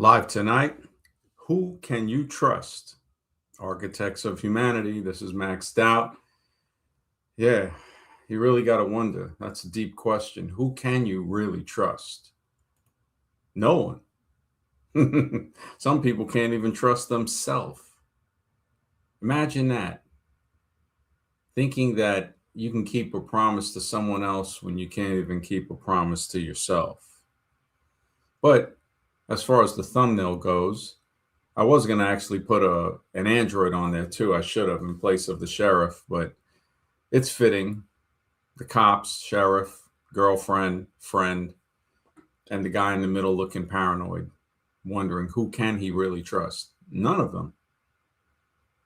Live tonight, who can you trust? Architects of Humanity. This is Max Stout. Yeah, you really got to wonder. That's a deep question. Who can you really trust? No one. Some people can't even trust themselves. Imagine that. Thinking that you can keep a promise to someone else when you can't even keep a promise to yourself. But as far as the thumbnail goes, I was going to actually put an android on there too. I should have in place of the sheriff, but it's fitting. The cops, sheriff, girlfriend, friend, and the guy in the middle looking paranoid, wondering who can he really trust? None of them.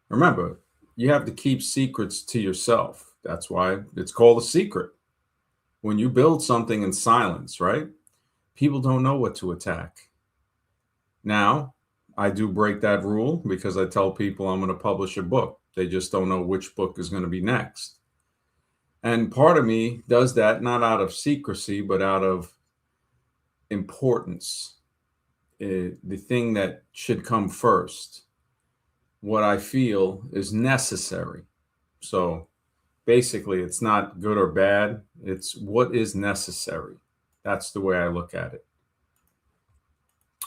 Remember, you have to keep secrets to yourself. That's why it's called a secret. When you build something in silence, right? People don't know what to attack. Now, I do break that rule because I tell people I'm going to publish a book. They just don't know which book is going to be next. And part of me does that not out of secrecy, but out of importance. The thing that should come first, what I feel is necessary. So basically, it's not good or bad. It's what is necessary. That's the way I look at it.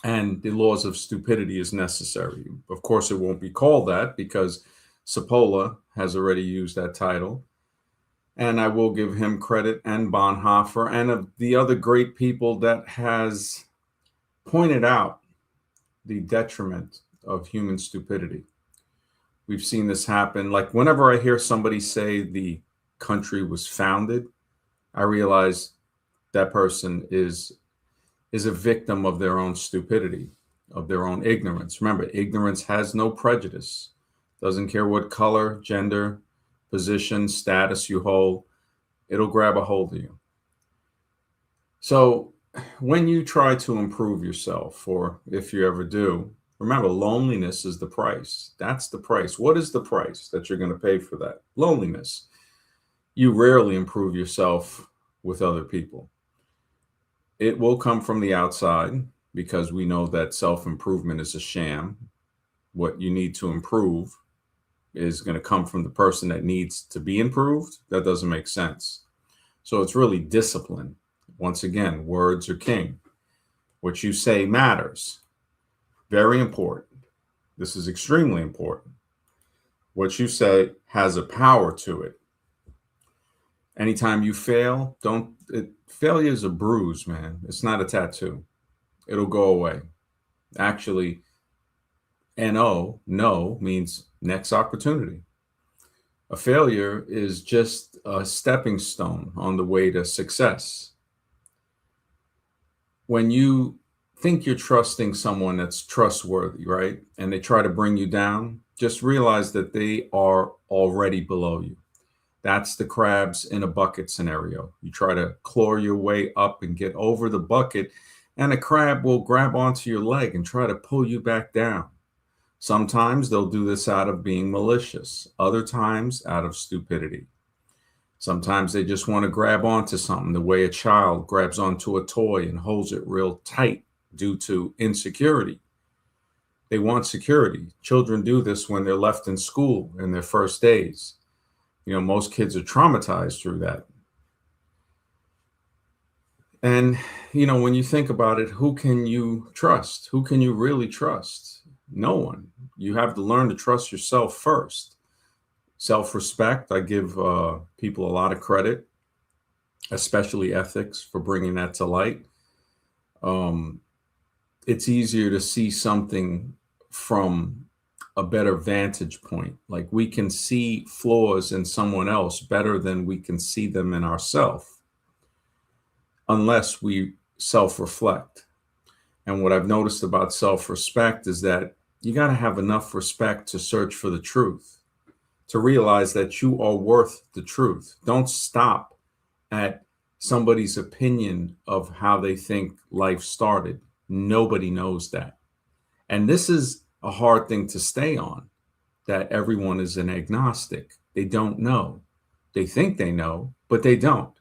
And the laws of stupidity is necessary. Of course, it won't be called that because Sapola has already used that title. And I will give him credit, and Bonhoeffer and of the other great people that has pointed out the detriment of human stupidity. We've seen this happen. Like whenever I hear somebody say the country was founded, I realize that person is a victim of their own stupidity, of their own ignorance. Remember, ignorance has no prejudice. Doesn't care what color, gender, position, status you hold, it'll grab a hold of you. So when you try to improve yourself, or if you ever do, remember, loneliness is the price. That's the price. What is the price that you're going to pay for that? Loneliness. You rarely improve yourself with other people. It will come from the outside because we know that self-improvement is a sham. What you need to improve is going to come from the person that needs to be improved. That doesn't make sense. So it's really discipline. Once again, words are king. What you say matters. Very important. This is extremely important. What you say has a power to it. Anytime you fail, failure is a bruise, man. It's not a tattoo. It'll go away. Actually, NO, no, means next opportunity. A failure is just a stepping stone on the way to success. When you think you're trusting someone that's trustworthy, right? And they try to bring you down, just realize that they are already below you. That's the crabs in a bucket scenario. You try to claw your way up and get over the bucket, and a crab will grab onto your leg and try to pull you back down. Sometimes they'll do this out of being malicious, other times out of stupidity. Sometimes they just want to grab onto something the way a child grabs onto a toy and holds it real tight due to insecurity. They want security. Children do this when they're left in school in their first days. You know, most kids are traumatized through that. And, you know, when you think about it, who can you trust? Who can you really trust? No one. You have to learn to trust yourself first. Self-respect, I give people a lot of credit, especially ethics, for bringing that to light. It's easier to see something from a better vantage point. Like we can see flaws in someone else better than we can see them in ourselves, unless we self-reflect. And what I've noticed about self-respect is that you got to have enough respect to search for the truth, to realize that you are worth the truth. Don't stop at somebody's opinion of how they think life started. Nobody knows that. And this is a hard thing to stay on, that everyone is an agnostic. They don't know. They think they know, but they don't,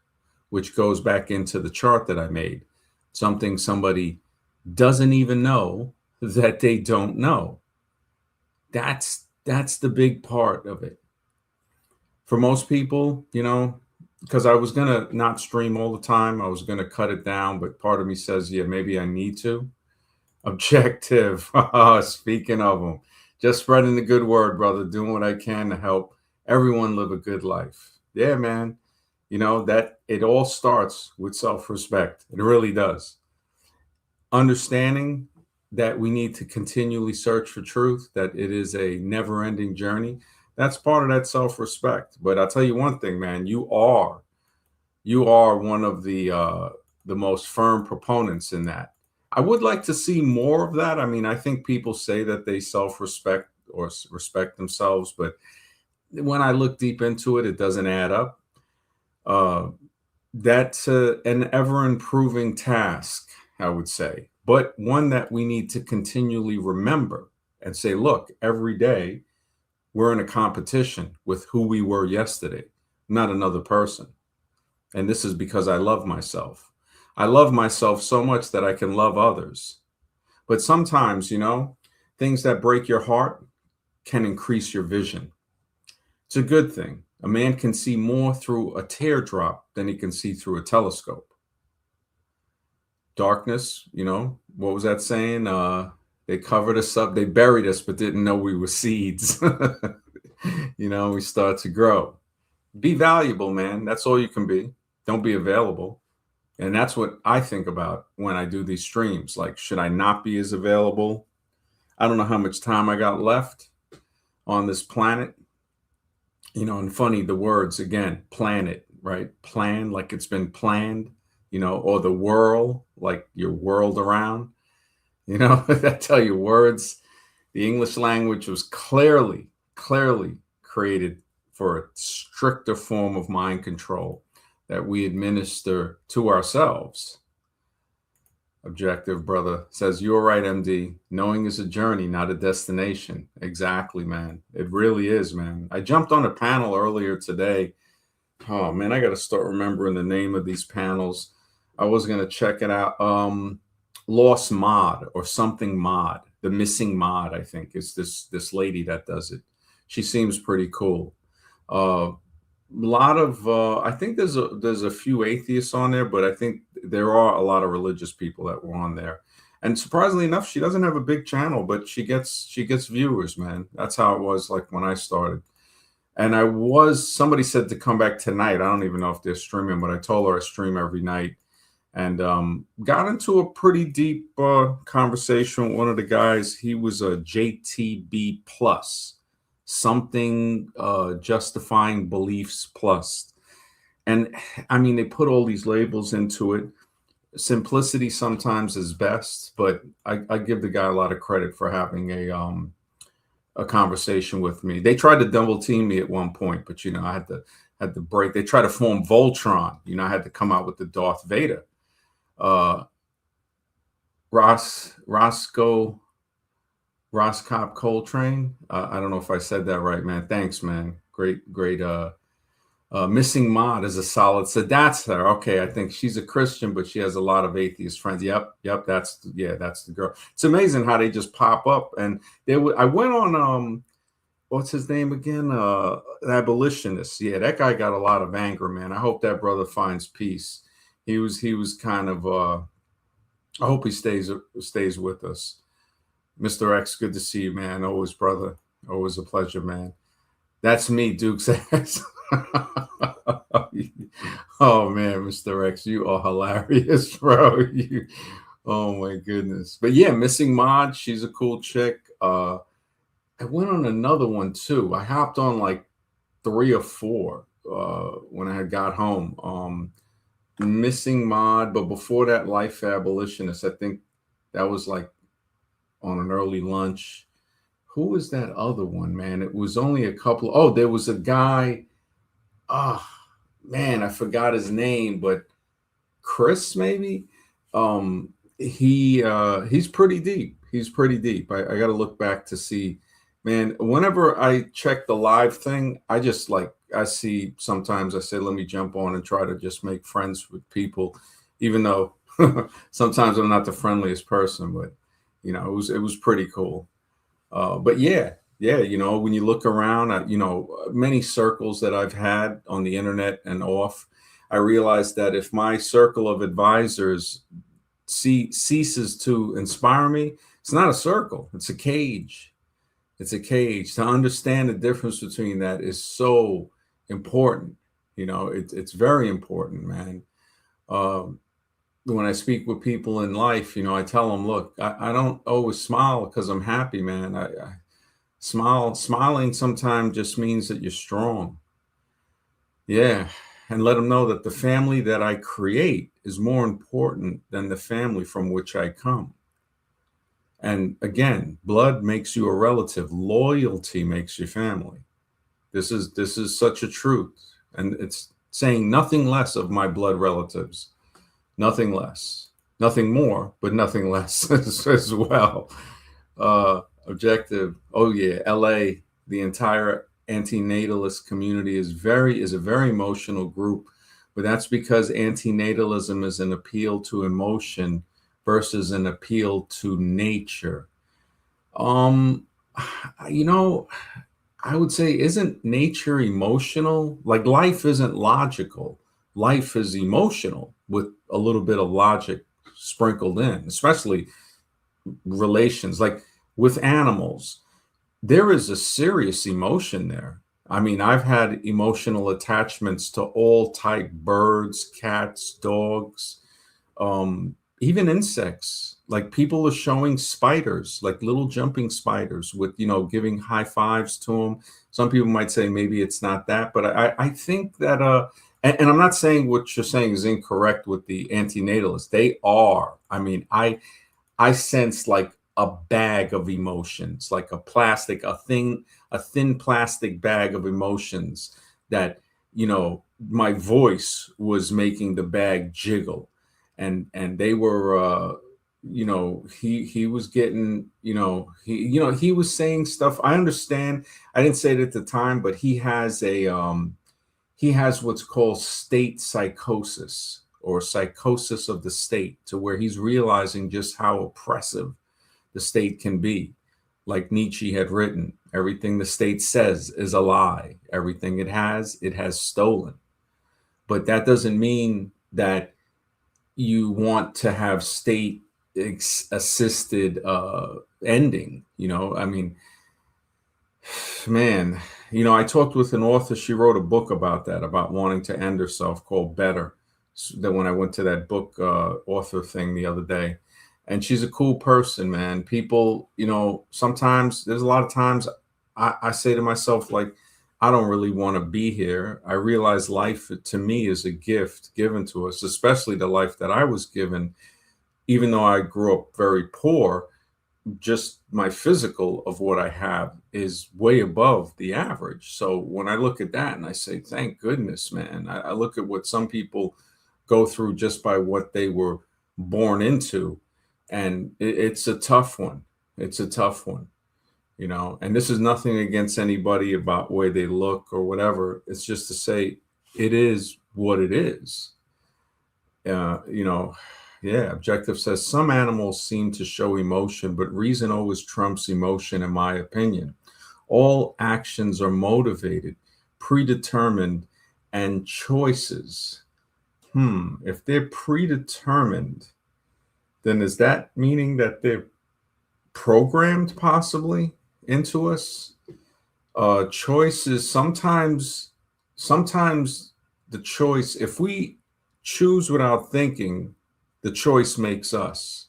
which goes back into the chart that I made. Something somebody doesn't even know that they don't know. That's the big part of it. For most people, because I was gonna not stream all the time, I was gonna cut it down, but part of me says, yeah, maybe I need to. Objective. Speaking of them, just spreading the good word, brother, doing what I can to help everyone live a good life. Yeah, man. That it all starts with self-respect. It really does. Understanding that we need to continually search for truth, that it is a never-ending journey. That's part of that self-respect. But I'll tell you one thing, man, you are one of the most firm proponents in that. I would like to see more of that. I mean, I think people say that they self-respect or respect themselves, but when I look deep into it, it doesn't add up. Uh, that's an ever-improving task, I would say, but one that we need to continually remember and say, look, every day we're in a competition with who we were yesterday, not another person. And this is because I love myself. I love myself so much that I can love others. But sometimes, things that break your heart can increase your vision. It's a good thing. A man can see more through a teardrop than he can see through a telescope. Darkness, what was that saying? They covered us up, they buried us, but didn't know we were seeds. We start to grow. Be valuable, man. That's all you can be. Don't be available. And that's what I think about when I do these streams. Like, should I not be as available? I don't know how much time I got left on this planet. And funny, the words again, planet, right? Plan, like it's been planned, or the whirl, like your world around, I tell you, words, the English language was clearly created for a stricter form of mind control that we administer to ourselves. Objective brother says, you're right, MD. Knowing is a journey, not a destination. Exactly, man. It really is, man. I jumped on a panel earlier today. Oh, man, I got to start remembering the name of these panels. I was going to check it out. Lost Mod or something Mod. The Missing Mod, I think, is this lady that does it. She seems pretty cool. Lot of I think there's a few atheists on there, but I think there are a lot of religious people that were on there. And surprisingly enough, she doesn't have a big channel, but she gets viewers, man. That's how it was like when I started. And somebody said to come back tonight. I don't even know if they're streaming, but I told her I stream every night. And got into a pretty deep conversation with one of the guys. He was a JTB plus, something justifying beliefs plus. And I mean, they put all these labels into it. Simplicity sometimes is best, but I give the guy a lot of credit for having a conversation with me. They tried to double team me at one point, but I had to break. They tried to form Voltron. I had to come out with the Darth Vader. Roscoe Coltrane. I don't know if I said that right, man. Thanks, man. Great. Missing Mod is a solid. So that's her. Okay, I think she's a Christian, but she has a lot of atheist friends. Yep. That's the girl. It's amazing how they just pop up. And I went on what's his name again? An abolitionist. Yeah, that guy got a lot of anger, man. I hope that brother finds peace. He was kind of I hope he stays with us. Mr. X, good to see you, man. Always, brother. Always a pleasure, man. That's me, Duke says. Oh, man, Mr. X, you are hilarious, bro. Oh, my goodness. But yeah, Missing Mod, she's a cool chick. I went on another one, too. I hopped on like 3 or 4 when I had got home. Missing Mod, but before that, Life Abolitionist. I think that was like on an early lunch. Who was that other one, man? It was only a couple. Oh, there was a guy. Man, I forgot his name, but Chris, maybe. He's pretty deep. He's pretty deep. I got to look back to see. Man, whenever I check the live thing, I just I see sometimes I say, let me jump on and try to just make friends with people, even though sometimes I'm not the friendliest person. But It was pretty cool. But yeah, when you look around at, many circles that I've had on the internet and off, I realized that if my circle of advisors ceases to inspire me, it's not a circle, it's a cage. It's a cage. To understand the difference between that is so important. It's very important, man. Um, when I speak with people in life, I tell them, look, I don't always smile because I'm happy, man. Smiling sometimes just means that you're strong. Yeah. And let them know that the family that I create is more important than the family from which I come. And again, blood makes you a relative. Loyalty makes you family. This is such a truth. And it's saying nothing less of my blood relatives. Nothing less. Nothing more, but nothing less as well. Objective. Oh yeah, LA, the entire antinatalist community is a very emotional group, but that's because antinatalism is an appeal to emotion versus an appeal to nature. Um, you know, I would say, isn't nature emotional? Like life isn't logical. Life is emotional with a little bit of logic sprinkled in, especially relations. Like with animals, there is a serious emotion there. I mean, I've had emotional attachments to all type birds, cats, dogs, even insects. Like people are showing spiders, like little jumping spiders, with giving high fives to them. Some people might say maybe it's not that, but I think that and I'm not saying what you're saying is incorrect with the antinatalists. They are. I mean, I sense like a bag of emotions, like a thin plastic bag of emotions that, my voice was making the bag jiggle. And they were, he was getting, he was saying stuff. I understand. I didn't say it at the time, but he has what's called state psychosis, or psychosis of the state, to where he's realizing just how oppressive the state can be. Like Nietzsche had written, everything the state says is a lie. Everything it has stolen. But that doesn't mean that you want to have state assisted ending. I mean, man, I talked with an author. She wrote a book about that, about wanting to end herself, called Better. That when I went to that book author thing the other day, and she's a cool person, man. People, sometimes there's a lot of times I say to myself, like, I don't really want to be here. I realize life to me is a gift given to us, especially the life that I was given, even though I grew up very poor. Just my physical of what I have is way above the average. So when I look at that and I say, thank goodness, man. I look at what some people go through just by what they were born into. And it's a tough one. It's a tough one, and this is nothing against anybody about where they look or whatever. It's just to say it is what it is. You know, yeah, Objective says some animals seem to show emotion, but reason always trumps emotion, in my opinion. All actions are motivated, predetermined, and choices. If they're predetermined, then is that meaning that they're programmed possibly into us? Choices, sometimes the choice, if we choose without thinking, the choice makes us.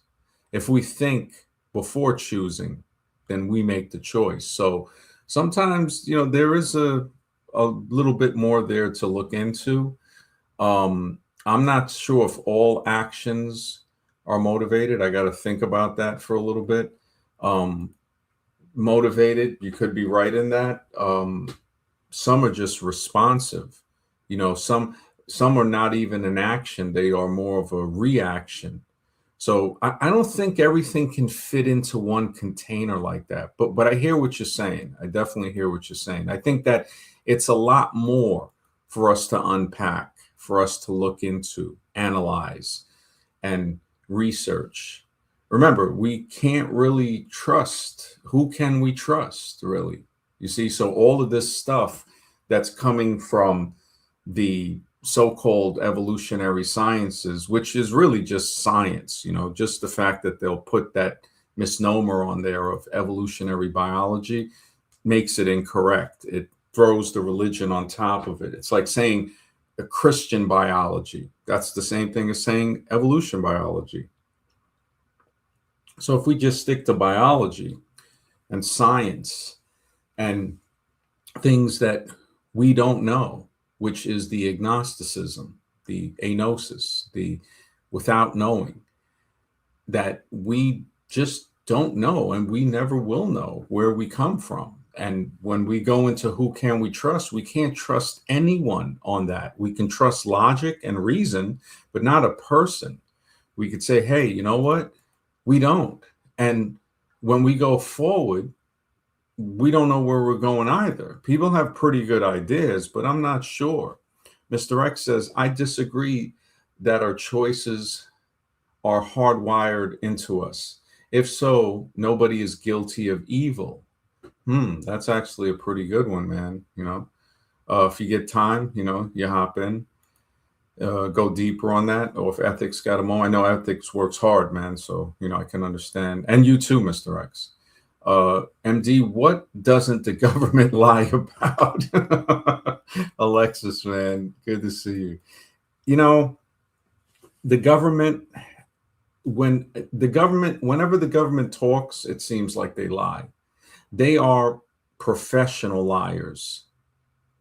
If we think before choosing, then we make the choice. So sometimes, there is a little bit more there to look into. I'm not sure if all actions are motivated. I got to think about that for a little bit. Motivated, you could be right in that. Some are just responsive. Some are not even an action, they are more of a reaction. So I don't think everything can fit into one container like that. But I hear what you're saying. I definitely hear what you're saying. I think that it's a lot more for us to unpack, for us to look into, analyze, and research. remember, we can't really trust. Who can we trust, really? You see, so all of this stuff that's coming from the so-called evolutionary sciences, which is really just science, just the fact that they'll put that misnomer on there of evolutionary biology makes it incorrect. It throws the religion on top of it. It's like saying a Christian biology. That's the same thing as saying evolution biology. So if we just stick to biology and science and things that we don't know, which is the agnosticism, the anosis, the without knowing, that we just don't know and we never will know where we come from. And when we go into who can we trust, we can't trust anyone on that. We can trust logic and reason, but not a person. We could say, hey, you know what? We don't. And when we go forward, we don't know where we're going either. People have pretty good ideas, but I'm not sure. Mr. X says, I disagree that our choices are hardwired into us. If so, nobody is guilty of evil. That's actually a pretty good one, man. If you get time, you hop in, go deeper on that. Or if ethics got them all, I know ethics works hard, man. So, I can understand. And you too, Mr. X. MD, what doesn't the government lie about? Alexis, man, good to see you. The government, whenever the government talks, it seems like they lie. They are professional liars,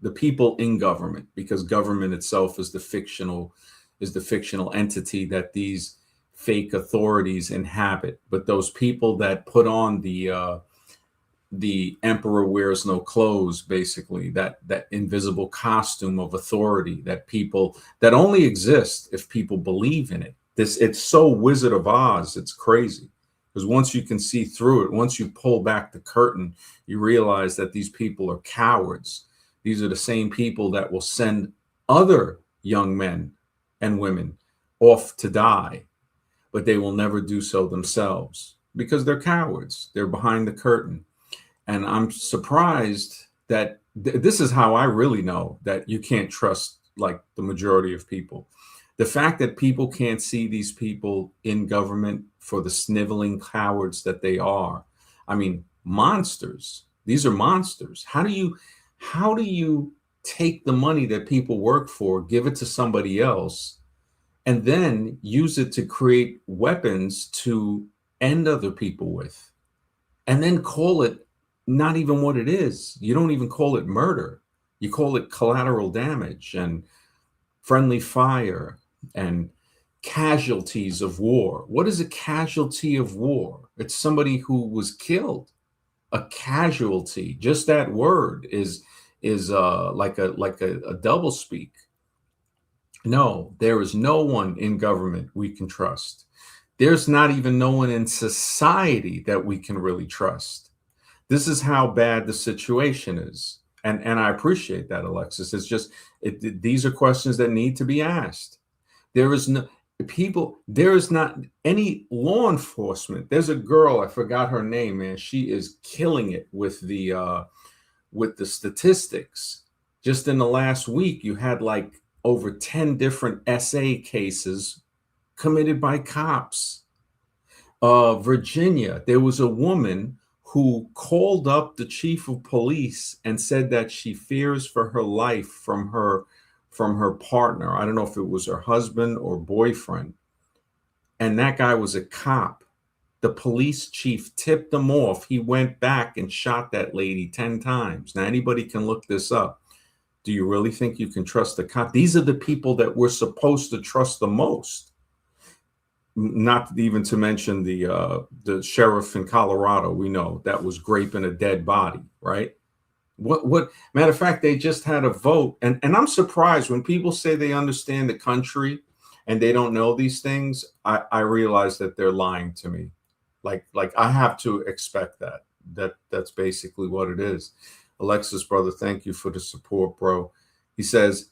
the people in government, because government itself is the fictional entity that these fake authorities inhabit. But those people that put on the emperor wears no clothes, basically, that invisible costume of authority, that people that only exist if people believe in it. It's so Wizard of Oz, it's crazy. Because once you can see through it, once you pull back the curtain, you realize that these people are cowards. These are the same people that will send other young men and women off to die, but they will never do so themselves because they're cowards. They're behind the curtain. And I'm surprised that this is how I really know that you can't trust like the majority of people. The fact that people can't see these people in government for the sniveling cowards that they are. I mean, monsters. These are monsters. How do you take the money that people work for, give it to somebody else, and then use it to create weapons to end other people with, and then call it not even what it is? You don't even call it murder. You call it collateral damage and friendly fire and casualties of war. What is a casualty of war? It's somebody who was killed. A casualty, just that word is like a double speak. No, there is no one in government we can trust. There's not even no one in society that we can really trust. This is how bad the situation is. And I appreciate that, Alexis. It's just, these are questions that need to be asked. There is not any law enforcement. There's a girl, I forgot her name, man. She is killing it with the statistics. Just in the last week, you had like over 10 different SA cases committed by cops. Virginia, there was a woman who called up the chief of police and said that she fears for her life from her partner. I don't know if it was her husband or boyfriend. And that guy was a cop. The police chief tipped him off. He went back and shot that lady 10 times. Now, anybody can look this up. Do you really think you can trust the cop? These are the people that we're supposed to trust the most. Not even to mention the sheriff in Colorado, we know that was graping a dead body, right? What matter of fact, they just had a vote. And I'm surprised when people say they understand the country and they don't know these things. I realize that they're lying to me. Like I have to expect that's basically what it is. Alexis, brother, thank you for the support, bro. He says,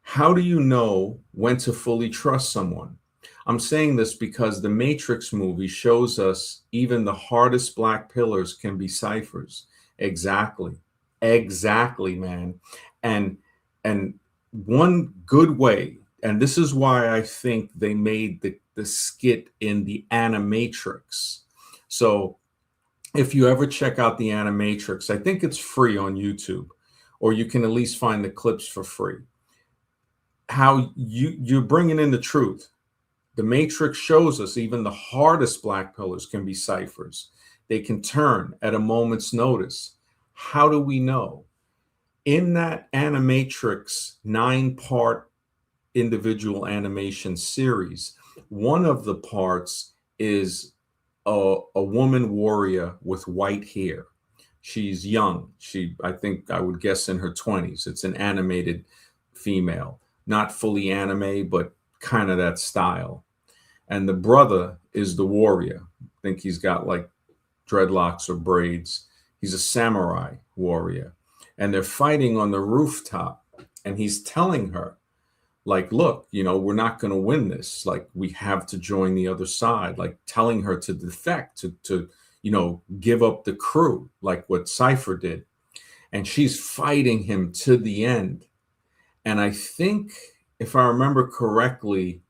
how do you know when to fully trust someone? I'm saying this because the Matrix movie shows us even the hardest black pillars can be ciphers. Exactly. Exactly, man. And and one good way, and this is why I think they made the skit in the Animatrix. So if you ever check out the Animatrix, I think it's free on YouTube, or you can at least find the clips for free. How you're bringing in the truth. The Matrix shows us even the hardest black pillars can be ciphers. They can turn at a moment's notice. How do we know? In that Animatrix 9-part individual animation series, one of the parts is a woman warrior with white hair. She's young. I think I would guess in her 20s. It's an animated female, not fully anime, but kind of that style. And the brother is the warrior. I think he's got like dreadlocks or braids. He's a samurai warrior. And they're fighting on the rooftop. And he's telling her, like, look, we're not going to win this. Like, we have to join the other side, like telling her to defect, to give up the crew, like what Cypher did. And she's fighting him to the end. And I think, if I remember correctly,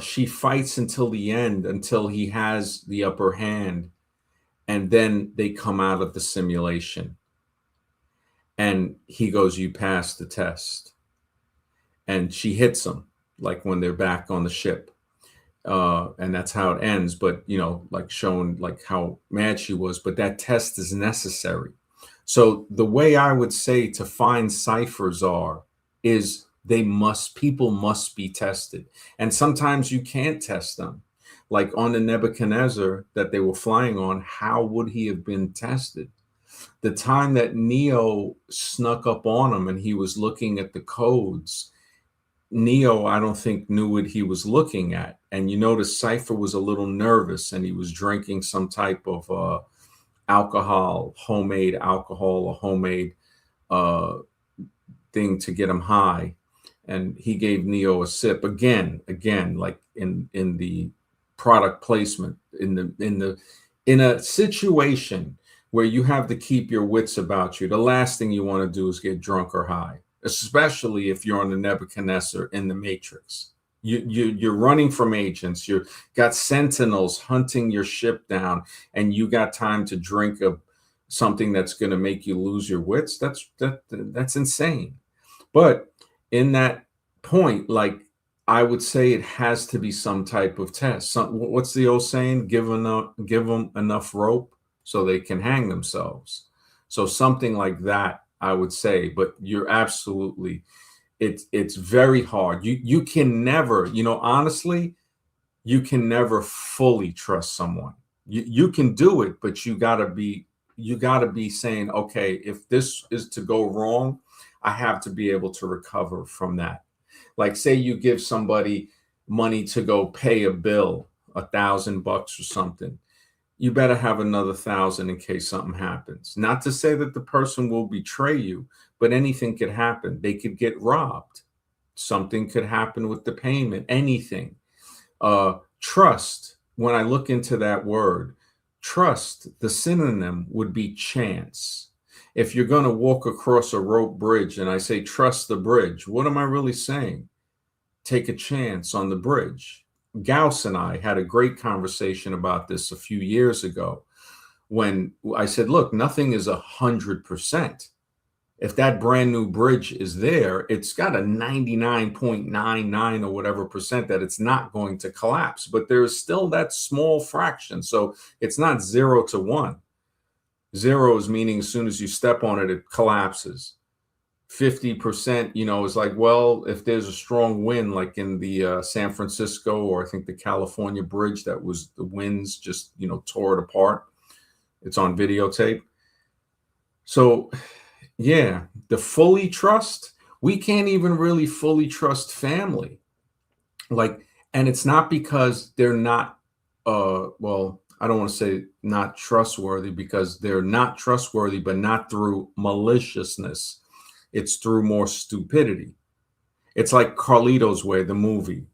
she fights until the end, until he has the upper hand. And then they come out of the simulation. And he goes, you passed the test. And she hits him, like when they're back on the ship. And that's how it ends. But, like showing like how mad she was. But that test is necessary. So the way I would say to find ciphers is people must be tested. And sometimes you can't test them. Like on the Nebuchadnezzar that they were flying on, how would he have been tested? The time that Neo snuck up on him and he was looking at the codes, Neo, I don't think, knew what he was looking at. And you notice Cypher was a little nervous and he was drinking some type of homemade alcohol, or homemade thing to get him high. And he gave Neo a sip again, like in the product placement, in a situation where you have to keep your wits about you. The last thing you want to do is get drunk or high, especially if you're on the Nebuchadnezzar in the Matrix. You're running from agents. You got sentinels hunting your ship down, and you got time to drink something that's going to make you lose your wits. That's insane. But in that point, like, I would say it has to be some type of test. What's the old saying? Give them enough rope so they can hang themselves. So something like that, I would say. But you're absolutely, it's very hard. You can never, honestly, you can never fully trust someone. You can do it, but you gotta be saying, okay, if this is to go wrong, I have to be able to recover from that. Like, say you give somebody money to go pay a bill, $1,000 or something. You better have another 1,000 in case something happens. Not to say that the person will betray you, but anything could happen. They could get robbed. Something could happen with the payment, anything. Trust, when I look into that word, trust, the synonym would be chance. If you're going to walk across a rope bridge and I say, trust the bridge, what am I really saying? Take a chance on the bridge. Gauss and I had a great conversation about this a few years ago when I said, look, nothing is 100%. If that brand new bridge is there, it's got a 99.99 or whatever percent that it's not going to collapse, but there's still that small fraction. So it's not 0 to 1. 0 is meaning as soon as you step on it, it collapses. 50%, is like, well, if there's a strong wind, like in the San Francisco, or I think the California bridge, that was the winds just, tore it apart. It's on videotape. So yeah, the fully trust, we can't even really fully trust family. Like, and it's not because they're not, well, I don't want to say not trustworthy, because they're not trustworthy, but not through maliciousness. It's through more stupidity. It's like Carlito's Way, the movie,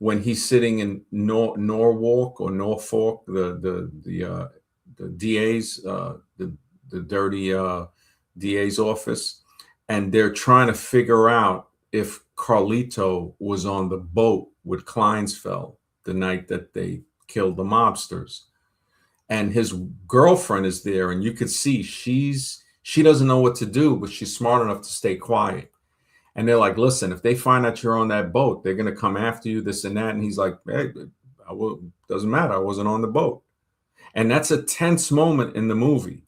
when he's sitting in Norwalk or Norfolk, the DA's the dirty DA's office, and they're trying to figure out if Carlito was on the boat with Kleinsfeld the night that they killed the mobsters. And his girlfriend is there, and you could see she doesn't know what to do, but she's smart enough to stay quiet. And they're like, listen, if they find out you're on that boat, they're going to come after you, this and that. And he's like, hey, doesn't matter. I wasn't on the boat. And that's a tense moment in the movie.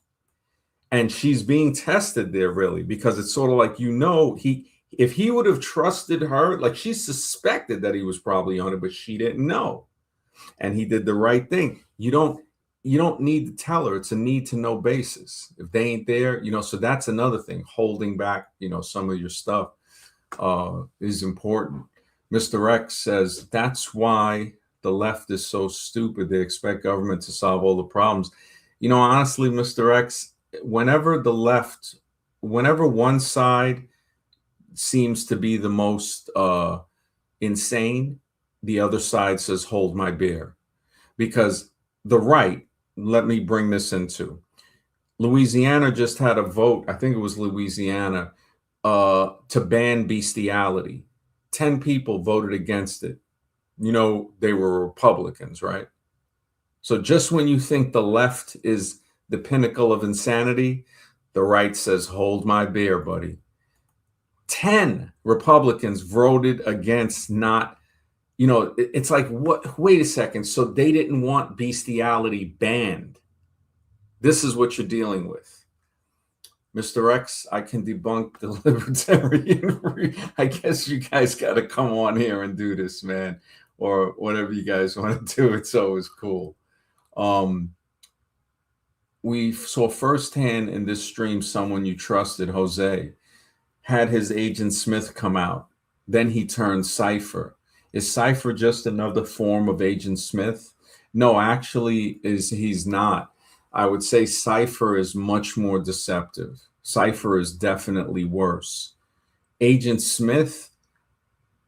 And she's being tested there, really, because it's sort of like, if he would have trusted her, like she suspected that he was probably on it, but she didn't know. And he did the right thing. You don't need to tell her. It's a need to know basis. If they ain't there, so that's another thing. Holding back, some of your stuff is important. Mr. X says that's why the left is so stupid. They expect government to solve all the problems. Honestly, Mr. X, whenever one side seems to be the most insane, the other side says, hold my beer. Because the right, let me bring this into Louisiana just had a vote. I think it was Louisiana to ban bestiality. 10 people voted against it. They were Republicans, right? So just when you think the left is the pinnacle of insanity, the right says, hold my beer, buddy. 10 Republicans voted against not, it's like, what? Wait a second. So they didn't want bestiality banned. This is what you're dealing with. Mr. X, I can debunk the libertarian. I guess you guys got to come on here and do this, man, or whatever you guys want to do. It's always cool. We saw firsthand in this stream someone you trusted, Jose, had his Agent Smith come out. Then he turned Cypher. Is Cypher just another form of Agent Smith? No, actually, he's not. I would say Cypher is much more deceptive. Cypher is definitely worse. Agent Smith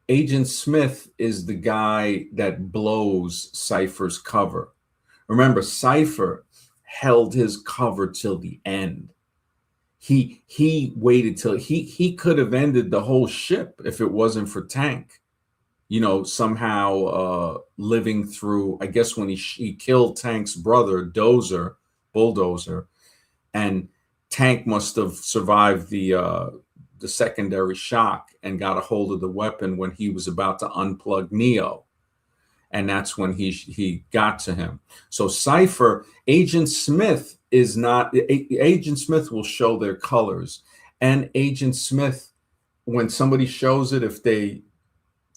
is the guy that blows Cypher's cover. Remember, Cypher held his cover till the end. He waited till he could have ended the whole ship if it wasn't for Tank. Somehow living through, I guess when he killed Tank's brother, Bulldozer, and Tank must have survived the secondary shock and got a hold of the weapon when he was about to unplug Neo. And that's when he got to him. So Cypher, Agent Smith is not, Agent Smith will show their colors. And Agent Smith, when somebody shows it,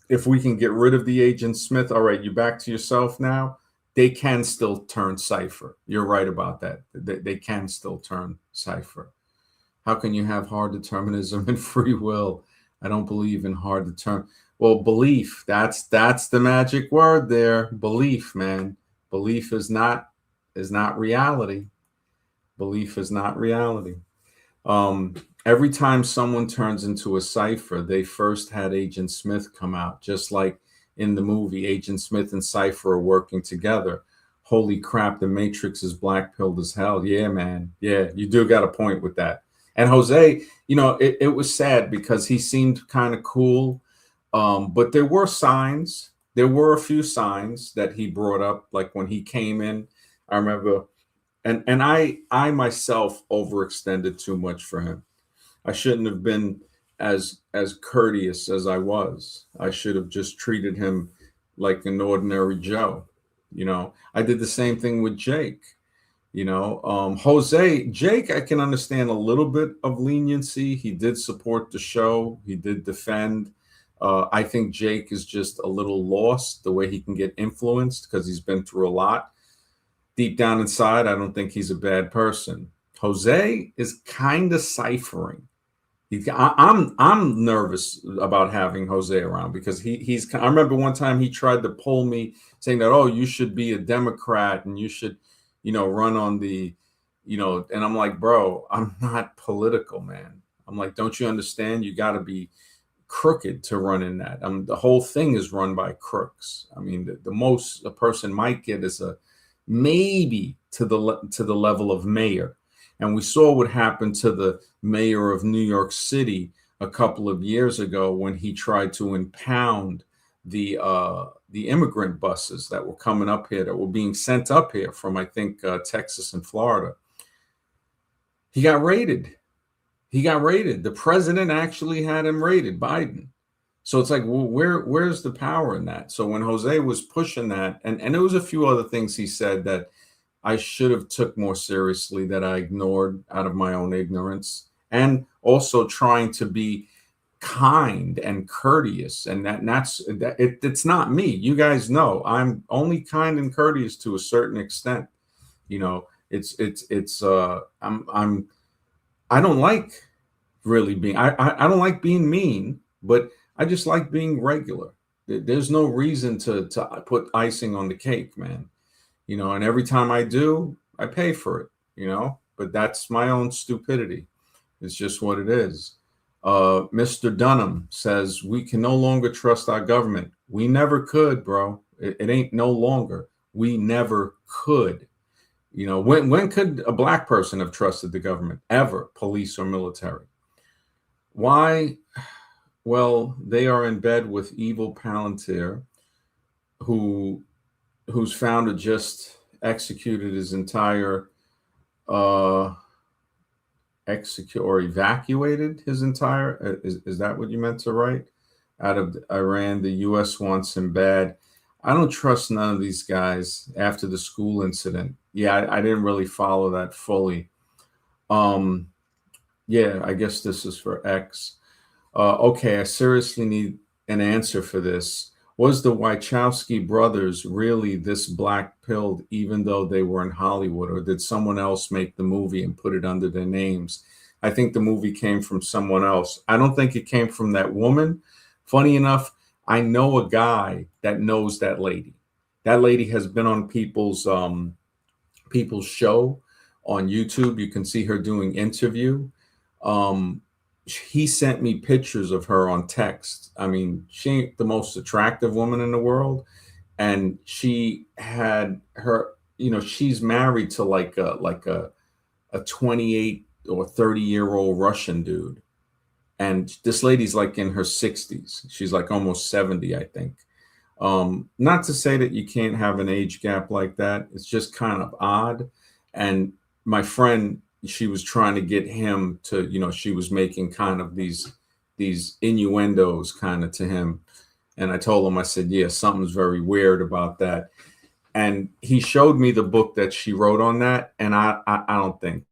if we can get rid of the Agent Smith, all right, you back to yourself now, they can still turn Cypher. You're right about that. They can still turn Cypher. How can you have hard determinism and free will? I don't believe in hard determinism. Well, belief, that's the magic word there. Belief, man. Belief is not reality. Belief is not reality. Every time someone turns into a Cypher, they first had Agent Smith come out, just like in the movie, Agent Smith and Cypher are working together. Holy crap, the Matrix is black-pilled as hell. Yeah, man. Yeah, you do got a point with that. And Jose, it was sad because he seemed kind of cool. But there were signs. There were a few signs that he brought up, like when he came in. I remember, and I myself overextended too much for him. I shouldn't have been as courteous as I was. I should have just treated him like an ordinary Joe. I did the same thing with Jake. Jake, I can understand a little bit of leniency. He did support the show. He did defend. I think Jake is just a little lost the way he can get influenced because he's been through a lot. Deep down inside, I don't think he's a bad person. Jose is kind of ciphering. I'm nervous about having Jose around because he's. I remember one time he tried to pull me saying that, oh, you should be a Democrat and you should, run on the, and I'm like, bro, I'm not political, man. I'm like, don't you understand? You got to be crooked to run in that. The whole thing is run by crooks. I mean, the most a person might get is a maybe to the level of mayor. And we saw what happened to the mayor of New York City a couple of years ago when he tried to impound the immigrant buses that were coming up here, that were being sent up here from, I think, Texas and Florida. He got raided. He got raided. The president actually had him raided, Biden. So it's like, well, where's the power in that? So when Jose was pushing that, and there was a few other things he said that I should have took more seriously, that I ignored out of my own ignorance, and also trying to be kind and courteous, and it's not me. You guys know I'm only kind and courteous to a certain extent. You know, I don't like really being, I don't like being mean, but I just like being regular. There's no reason to put icing on the cake, man. You know, and every time I do, I pay for it, you know, but that's my own stupidity. It's just what it is. Mr. Dunham says we can no longer trust our government. We never could, bro. It ain't no longer. We never could. You know, when could a black person have trusted the government ever, police or military? Why? Well, they are in bed with evil Palantir, whose founder just executed his entire execute or evacuated his entire is that what you meant to write? Out of Iran, the US wants him bad. I don't trust none of these guys after the school incident. Yeah, I didn't really follow that fully. Yeah, I guess this is for X. Okay, I seriously need an answer for this. Was the Wachowski brothers really this black-pilled even though they were in Hollywood, or did someone else make the movie and put it under their names? I think the movie came from someone else. I don't think it came from that woman. Funny enough, I know a guy that knows that lady. That lady has been on people's show on YouTube. You can see her doing interview. He sent me pictures of her on text. I mean, she ain't the most attractive woman in the world. And she had her, you know, she's married to like a 28 or 30-year-old Russian dude. And this lady's like in her 60s. She's like almost 70, I think. Not to say that you can't have an age gap like that. It's just kind of odd. And my friend, she was trying to get him to, you know, she was making kind of these innuendos kind of to him. And I told him, I said, yeah, something's very weird about that. And he showed me the book that she wrote on that. And I don't think,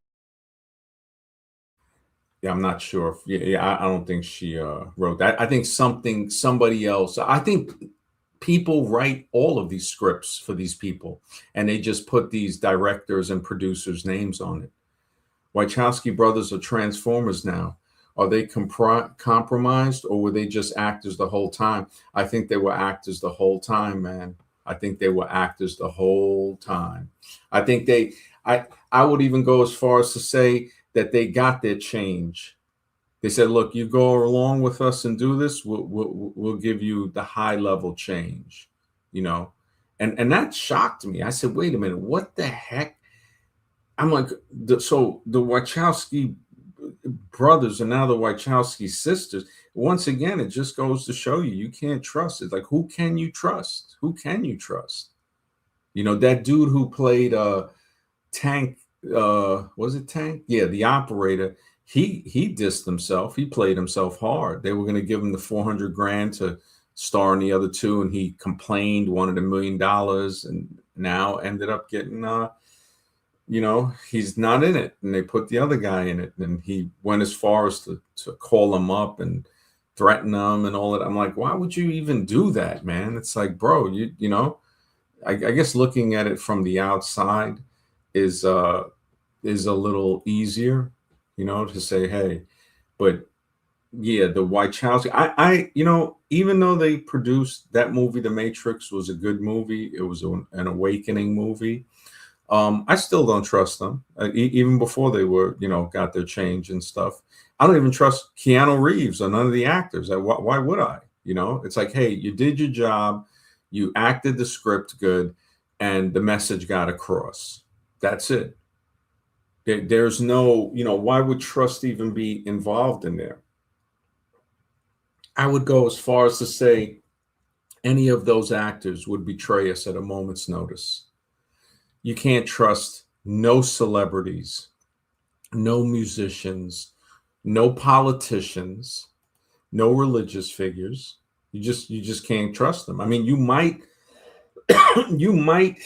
yeah, I'm not sure. If, I don't think she wrote that. I think somebody else. I think people write all of these scripts for these people, and they just put these directors and producers' names on it. Wachowski brothers are Transformers now. Are they compromised, or were they just actors the whole time? I think they were actors the whole time, man. I think they were actors the whole time. I think I would even go as far as to say that they got their change. They said, look, you go along with us and do this, we'll give you the high level change, you know? And that shocked me. I said, wait a minute, what the heck? I'm like, so the Wachowski brothers and now the Wachowski sisters, once again, it just goes to show you can't trust. It's like, who can you trust? Who can you trust? You know, that dude who played Tank, was it Tank? Yeah, the operator. He dissed himself. He played himself hard. They were going to give him the 400 grand to star in the other two, and he complained, wanted $1 million, and now ended up getting you know, he's not in it, and they put the other guy in it, and he went as far as to call him up and threaten him and all that. I'm like, why would you even do that, man? It's like, bro, you know, I guess looking at it from the outside is a little easier, you know, to say, hey, but yeah, the Wachowski, you know, even though they produced that movie, The Matrix was a good movie. It was an awakening movie. I still don't trust them, even before they were, you know, got their change and stuff. I don't even trust Keanu Reeves or none of the actors. Why would I? It's like, hey, you did your job, you acted the script good, and the message got across. That's it. There's no, why would trust even be involved in there? I would go as far as to say any of those actors would betray us at a moment's notice. You can't trust no celebrities, no musicians, no politicians, no religious figures. You just can't trust them. I mean, you might you might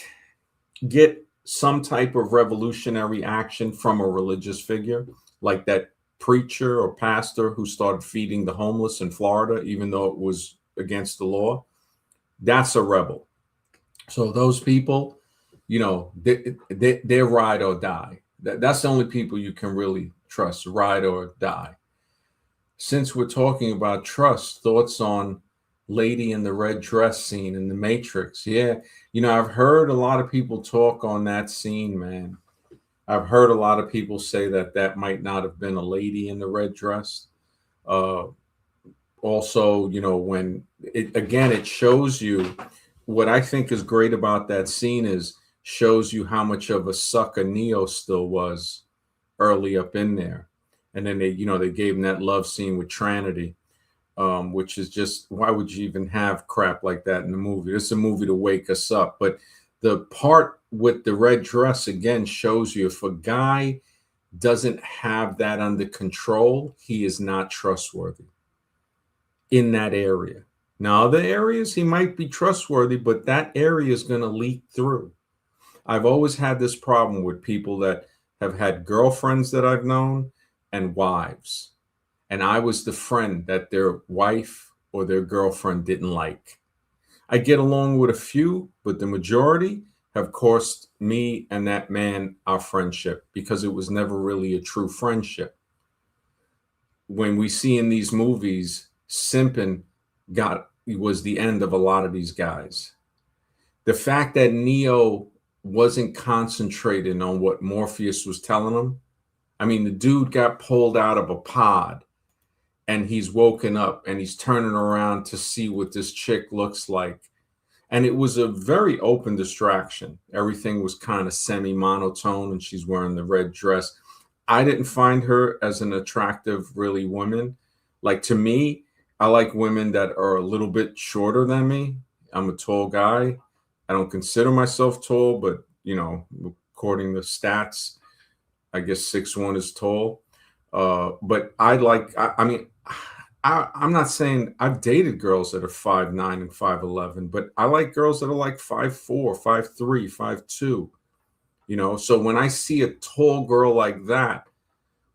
get some type of revolutionary action from a religious figure, like that preacher or pastor who started feeding the homeless in Florida, even though it was against the law. That's a rebel. So those people, they're ride or die. That's the only people you can really trust, ride or die. Since we're talking about trust, thoughts on lady in the red dress scene in the Matrix. Yeah, I've heard a lot of people talk on that scene, man. I've heard a lot of people say that that might not have been a lady in the red dress. Uh, Also, when it shows you what I think is great about that scene is shows you how much of a sucker Neo still was early up in there. And then they gave him that love scene with Trinity, which is just, why would you even have crap like that in the movie? It's a movie to wake us up. But the part with the red dress again shows you if a guy doesn't have that under control, he is not trustworthy in that area. Now, other areas he might be trustworthy, but that area is going to leak through. I've always had this problem with people that have had girlfriends that I've known and wives. And I was the friend that their wife or their girlfriend didn't like. I get along with a few, but the majority have cost me and that man our friendship because it was never really a true friendship. When we see in these movies, simping was the end of a lot of these guys. The fact that Neo wasn't concentrating on what Morpheus was telling him. I mean, the dude got pulled out of a pod and he's woken up and he's turning around to see what this chick looks like. And it was a very open distraction. Everything was kind of semi-monotone and she's wearing the red dress. I didn't find her as an attractive, really, woman. Like, to me, I like women that are a little bit shorter than me. I'm a tall guy. I don't consider myself tall, but, according to stats, I guess 6'1" is tall. But I'm not saying I've dated girls that are 5'9" and 5'11", but I like girls that are like 5'4", 5'3", 5'2". So when I see a tall girl like that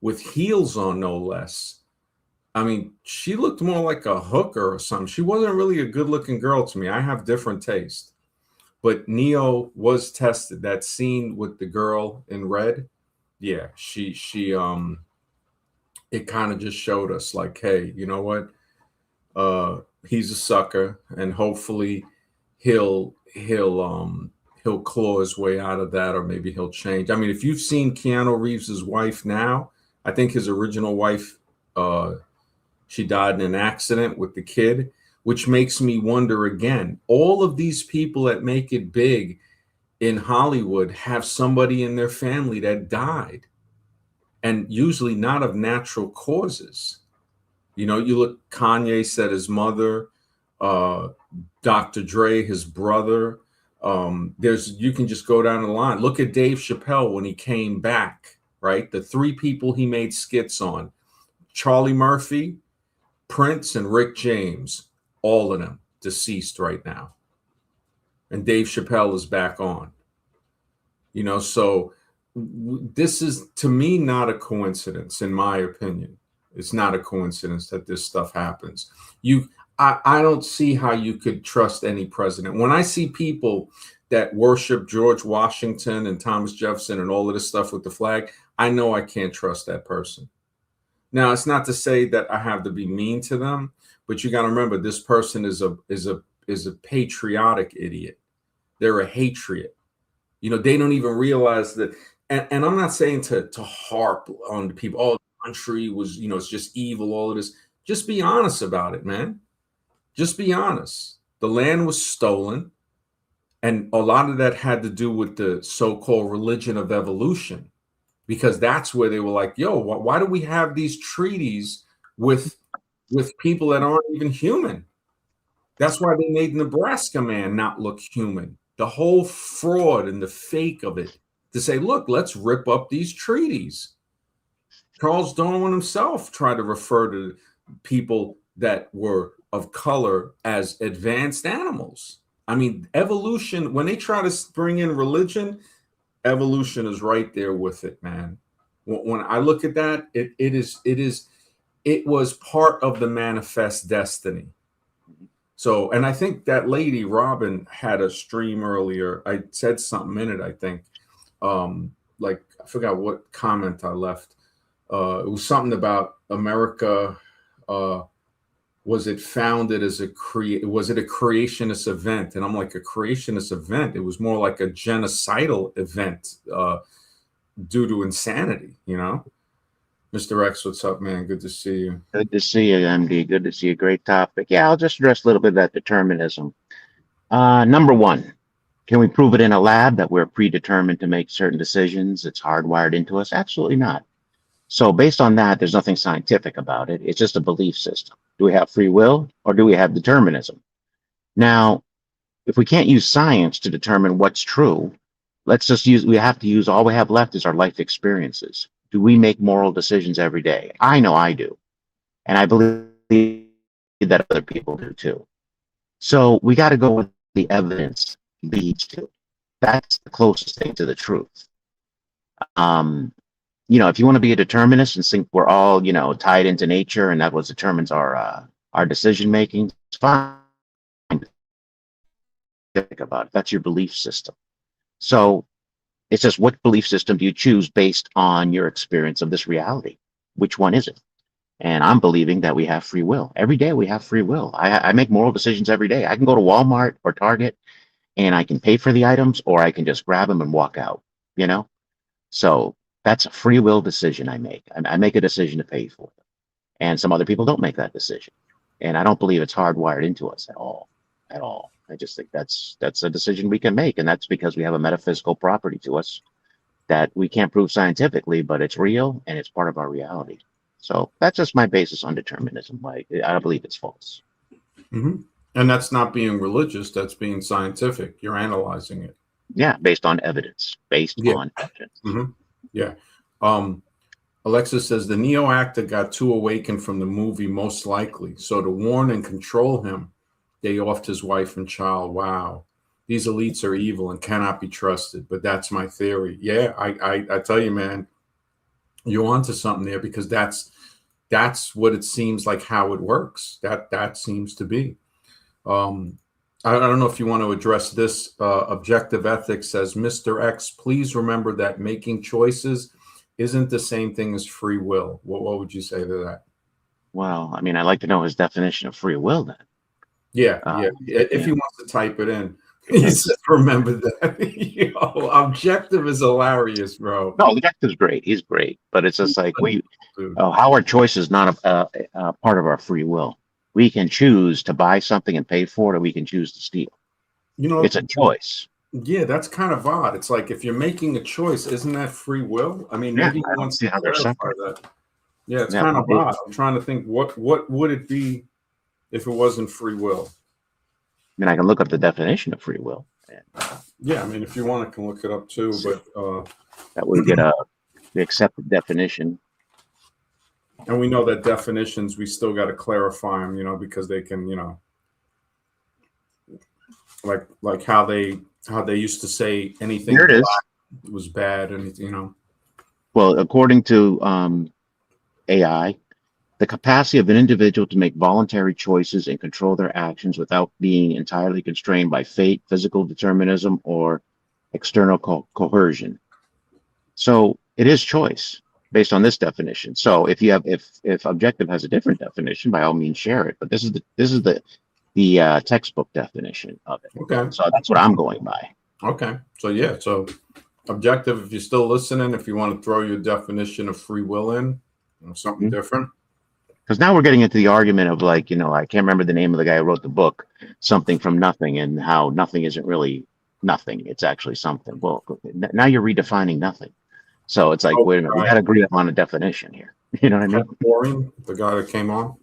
with heels on, no less, I mean, she looked more like a hooker or something. She wasn't really a good looking girl to me. I have different taste. But Neo was tested. That scene with the girl in red, yeah, she it kind of just showed us like, hey, you know what? He's a sucker, and hopefully he'll claw his way out of that, or maybe he'll change. I mean, if you've seen Keanu Reeves's wife now, I think his original wife, she died in an accident with the kid, which makes me wonder again. All of these people that make it big in Hollywood have somebody in their family that died, and usually not of natural causes. You look, Kanye said his mother, uh, Dr. Dre, his brother. You can just go down the line. Look at Dave Chappelle when he came back, right? The three people he made skits on: Charlie Murphy, Prince, and Rick James. All of them deceased right now. And Dave Chappelle is back on. So this is, to me, not a coincidence, in my opinion. It's not a coincidence that this stuff happens. I don't see how you could trust any president. When I see people that worship George Washington and Thomas Jefferson and all of this stuff with the flag, I know I can't trust that person. Now, it's not to say that I have to be mean to them, but you got to remember, this person is a patriotic idiot. They're a patriot. They don't even realize that. And I'm not saying to harp on people. Oh, country was, it's just evil, all of this. Just be honest about it, man. Just be honest. The land was stolen. And a lot of that had to do with the so-called religion of evolution, because that's where they were like, yo, why do we have these treaties with people that aren't even human? That's why they made Nebraska man not look human. The whole fraud and the fake of it, to say, look, let's rip up these treaties. Charles Darwin himself tried to refer to people that were of color as advanced animals. I mean, evolution, when they try to bring in religion, evolution is right there with it, man. When I look at that, it was part of the manifest destiny. So, and I think that lady Robin had a stream earlier. I said something in it, I think. Like, I forgot what comment I left. It was something about America. Was it founded as was it a creationist event? And I'm like, a creationist event? It was more like a genocidal event due to insanity, Mr. X, what's up, man? Good to see you. Good to see you, MD. Good to see you. Great topic. Yeah, I'll just address a little bit of that determinism. Number one, can we prove it in a lab that we're predetermined to make certain decisions? It's hardwired into us? Absolutely not. So based on that, there's nothing scientific about it. It's just a belief system. Do we have free will or do we have determinism? Now, if we can't use science to determine what's true, we have to use all we have left is our life experiences. Do we make moral decisions every day? I know I do. And I believe that other people do too. So we got to go with the evidence leads to. That's the closest thing to the truth. If you want to be a determinist and think we're all, tied into nature and that what determines our decision making, it's fine. Think about it. That's your belief system. So it's just, what belief system do you choose based on your experience of this reality? Which one is it? And I'm believing that we have free will. Every day we have free will. I make moral decisions every day. I can go to Walmart or Target and I can pay for the items, or I can just grab them and walk out, So that's a free will decision I make. I make a decision to pay for it. And some other people don't make that decision. And I don't believe it's hardwired into us at all. At all. I just think that's a decision we can make. And that's because we have a metaphysical property to us that we can't prove scientifically, but it's real and it's part of our reality. So that's just my basis on determinism. I believe it's false. Mm-hmm. And that's not being religious. That's being scientific. You're analyzing it. Yeah, based on evidence. On evidence. Mm-hmm. Yeah. Alexa says the Neo actor got too awakened from the movie, most likely. So to warn and control him, they offed his wife and child. Wow. These elites are evil and cannot be trusted. But that's my theory. Yeah, I tell you, man, you're onto something there, because that's what it seems like, how it works. That seems to be. I don't know if you want to address this. Objective Ethics says, Mr. X, please remember that making choices isn't the same thing as free will. What would you say to that? Well, I mean, I'd like to know his definition of free will then. Yeah. If he wants to type it in. He said, remember that. Objective is hilarious, bro. No, Objective's great. He's great. But it's just like, how our choice is not a part of our free will. We can choose to buy something and pay for it, or we can choose to steal. It's a choice. Yeah, that's kind of odd. It's like, if you're making a choice, isn't that free will? I mean, maybe he wants to clarify that. Yeah, it's kind of odd. I'm trying to think, what would it be if it wasn't free will? I mean, I can look up the definition of free will. Yeah, I mean, if you want, I can look it up too. But that would get the accepted definition. And we know that definitions, we still got to clarify them, because they can, like how they used to say anything Here it is. Was bad, and Well, according to AI, the capacity of an individual to make voluntary choices and control their actions without being entirely constrained by fate, physical determinism, or external coercion. So it is choice based on this definition. So if Objective has a different definition, by all means share it. But this is the textbook definition of it. Okay. So that's what I'm going by. Okay. So yeah. So Objective, if you're still listening, if you want to throw your definition of free will in, Something different. Because now we're getting into the argument of like, I can't remember the name of the guy who wrote the book, Something from Nothing, and how nothing isn't really nothing. It's actually something. Well, now you're redefining nothing. So it's like, Oh, wait a minute, we got to agree upon a definition here. You know what I mean? Boring, the guy that came on.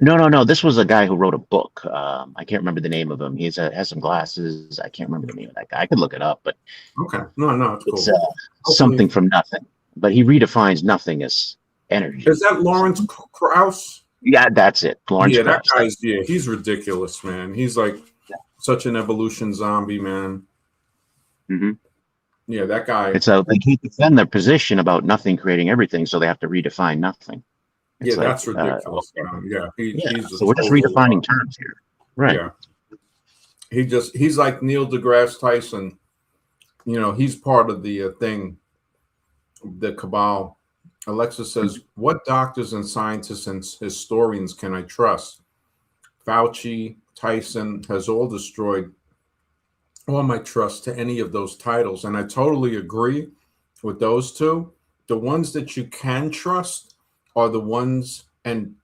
No, no, no. This was a guy who wrote a book. I can't remember the name of him. Has some glasses. I can't remember the name of that guy. I could look it up, but Okay, no, it's it's cool. Hopefully, something from nothing. But he redefines nothing as energy. is that Lawrence Krauss? Yeah, that's it. Lawrence Yeah, that Krauss. guy's he's ridiculous, man. He's like such an evolution zombie, man. Mm-hmm. Yeah, that guy. It's a they can't defend their position about nothing creating everything, so they have to redefine nothing. It's Yeah, like, that's ridiculous. okay. Yeah, Yeah. he's a So we're just total. redefining terms here, right? Yeah, he's like Neil deGrasse Tyson. He's part of the thing, the cabal. Alexa says, "What doctors and scientists and historians can I trust?" Fauci, Tyson has all destroyed all my trust to any of those titles. And I totally agree with those two. The ones that you can trust are the ones, and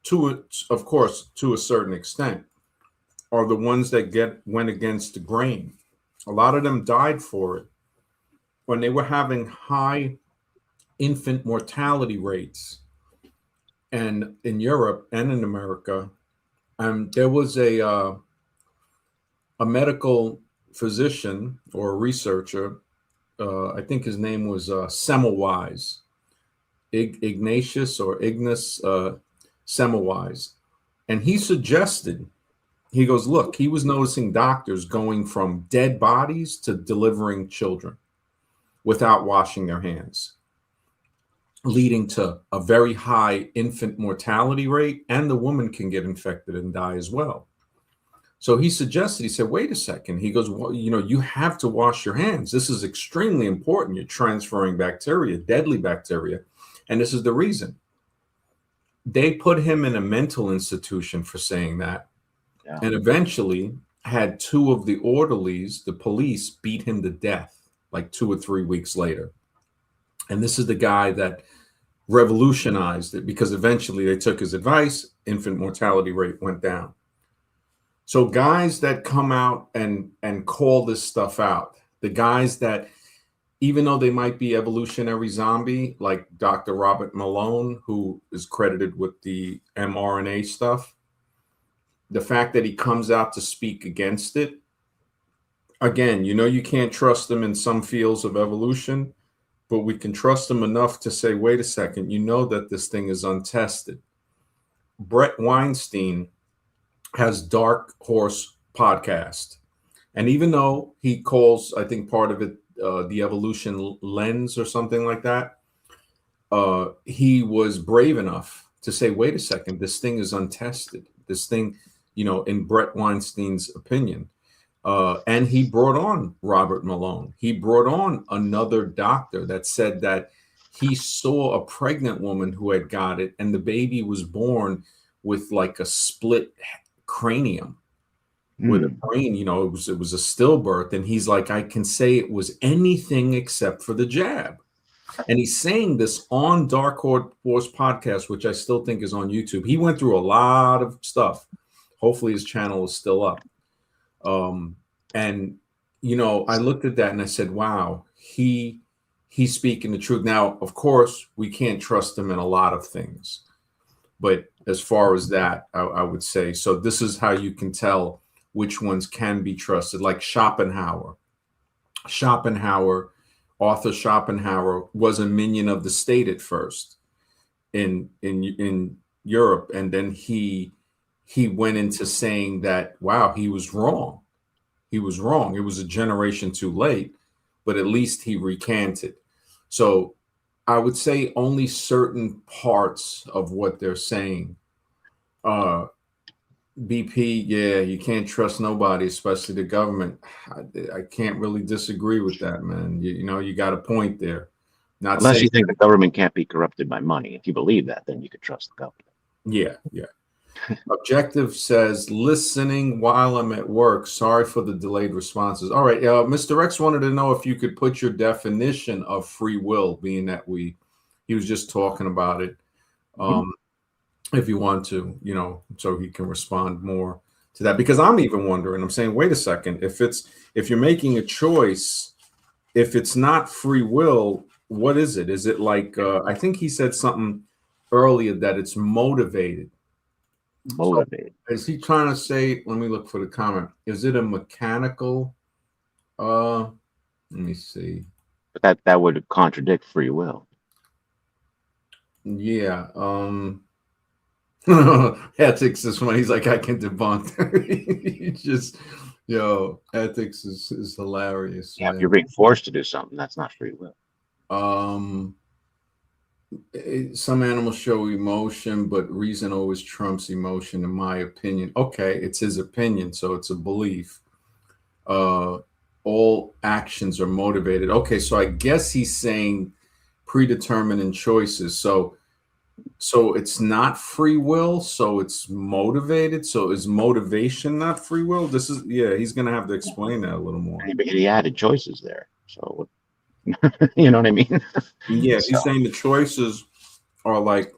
of course, to a certain extent, are the ones that went against the grain. A lot of them died for it. When they were having high infant mortality rates, and in Europe and in America, there was a medical physician or a researcher. I think his name was Semmelweis, Ignatius or Ignace Semmelweis, and he goes, look, he was noticing doctors going from dead bodies to delivering children without washing their hands, leading to a very high infant mortality rate, and the woman can get infected and die as well. So he said, wait a second. He goes, well, you have to wash your hands. This is extremely important. You're transferring bacteria, deadly bacteria. And this is the reason. They put him in a mental institution for saying that. Yeah. And eventually had two of the orderlies, the police, beat him to death like 2 or 3 weeks later. And this is the guy that revolutionized it, because eventually they took his advice. Infant mortality rate went down. So guys that come out and call this stuff out, the guys that, even though they might be evolutionary zombie, like Dr. Robert Malone, who is credited with the mRNA stuff, the fact that he comes out to speak against it, again, you can't trust them in some fields of evolution, but we can trust them enough to say, wait a second, that this thing is untested. Brett Weinstein has Dark Horse podcast. And even though he calls, I think part of it, the evolution lens or something like that, he was brave enough to say, wait a second, this thing is untested. This thing, in Brett Weinstein's opinion. And he brought on Robert Malone. He brought on another doctor that said that he saw a pregnant woman who had got it, and the baby was born with like a split cranium with a brain, it was a stillbirth. And he's like, I can say it was anything except for the jab. And he's saying this on Dark Horse podcast, which I still think is on YouTube. He went through a lot of stuff. Hopefully his channel is still up. And I looked at that and I said, wow, he's speaking the truth. Now, of course, we can't trust him in a lot of things. But as far as that, I would say, so this is how you can tell which ones can be trusted, like Schopenhauer. Arthur Schopenhauer was a minion of the state at first in Europe. And then he went into saying that, wow, he was wrong. He was wrong. It was a generation too late, but at least he recanted. So I would say only certain parts of what they're saying. BP, yeah, you can't trust nobody, especially the government. I can't really disagree with that, man. You got a point there. Not Unless saying, you think the government can't be corrupted by money. If you believe that, then you could trust the government. Yeah. Objective says, listening while I'm at work. Sorry for the delayed responses. All right. Mr. X wanted to know if you could put your definition of free will, being that he was just talking about it. Mhm. if you want to, so he can respond more to that. Because I'm even wondering, I'm saying, wait a second, if you're making a choice, if it's not free will, what is it? Is it like I think he said something earlier that it's motivated. So Motivated. is he trying to say, let me look for the comment. Is it a mechanical let me see. But that would contradict free will. Yeah. Ethics is when he's like, I can debunk. He just, ethics is hilarious, Yeah, if man. you're being forced to do something, that's not free will. Um, some animals show emotion, but reason always trumps emotion, in my opinion. Okay, it's his opinion, so it's a belief. Uh, all actions are motivated. Okay, so I guess he's saying predetermined in choices. So it's not free will, so it's motivated. So is motivation not free will? This is, yeah, he's gonna have to explain that a little more. And he added choices there. So, you know what I mean? Yeah, So, he's saying the choices are like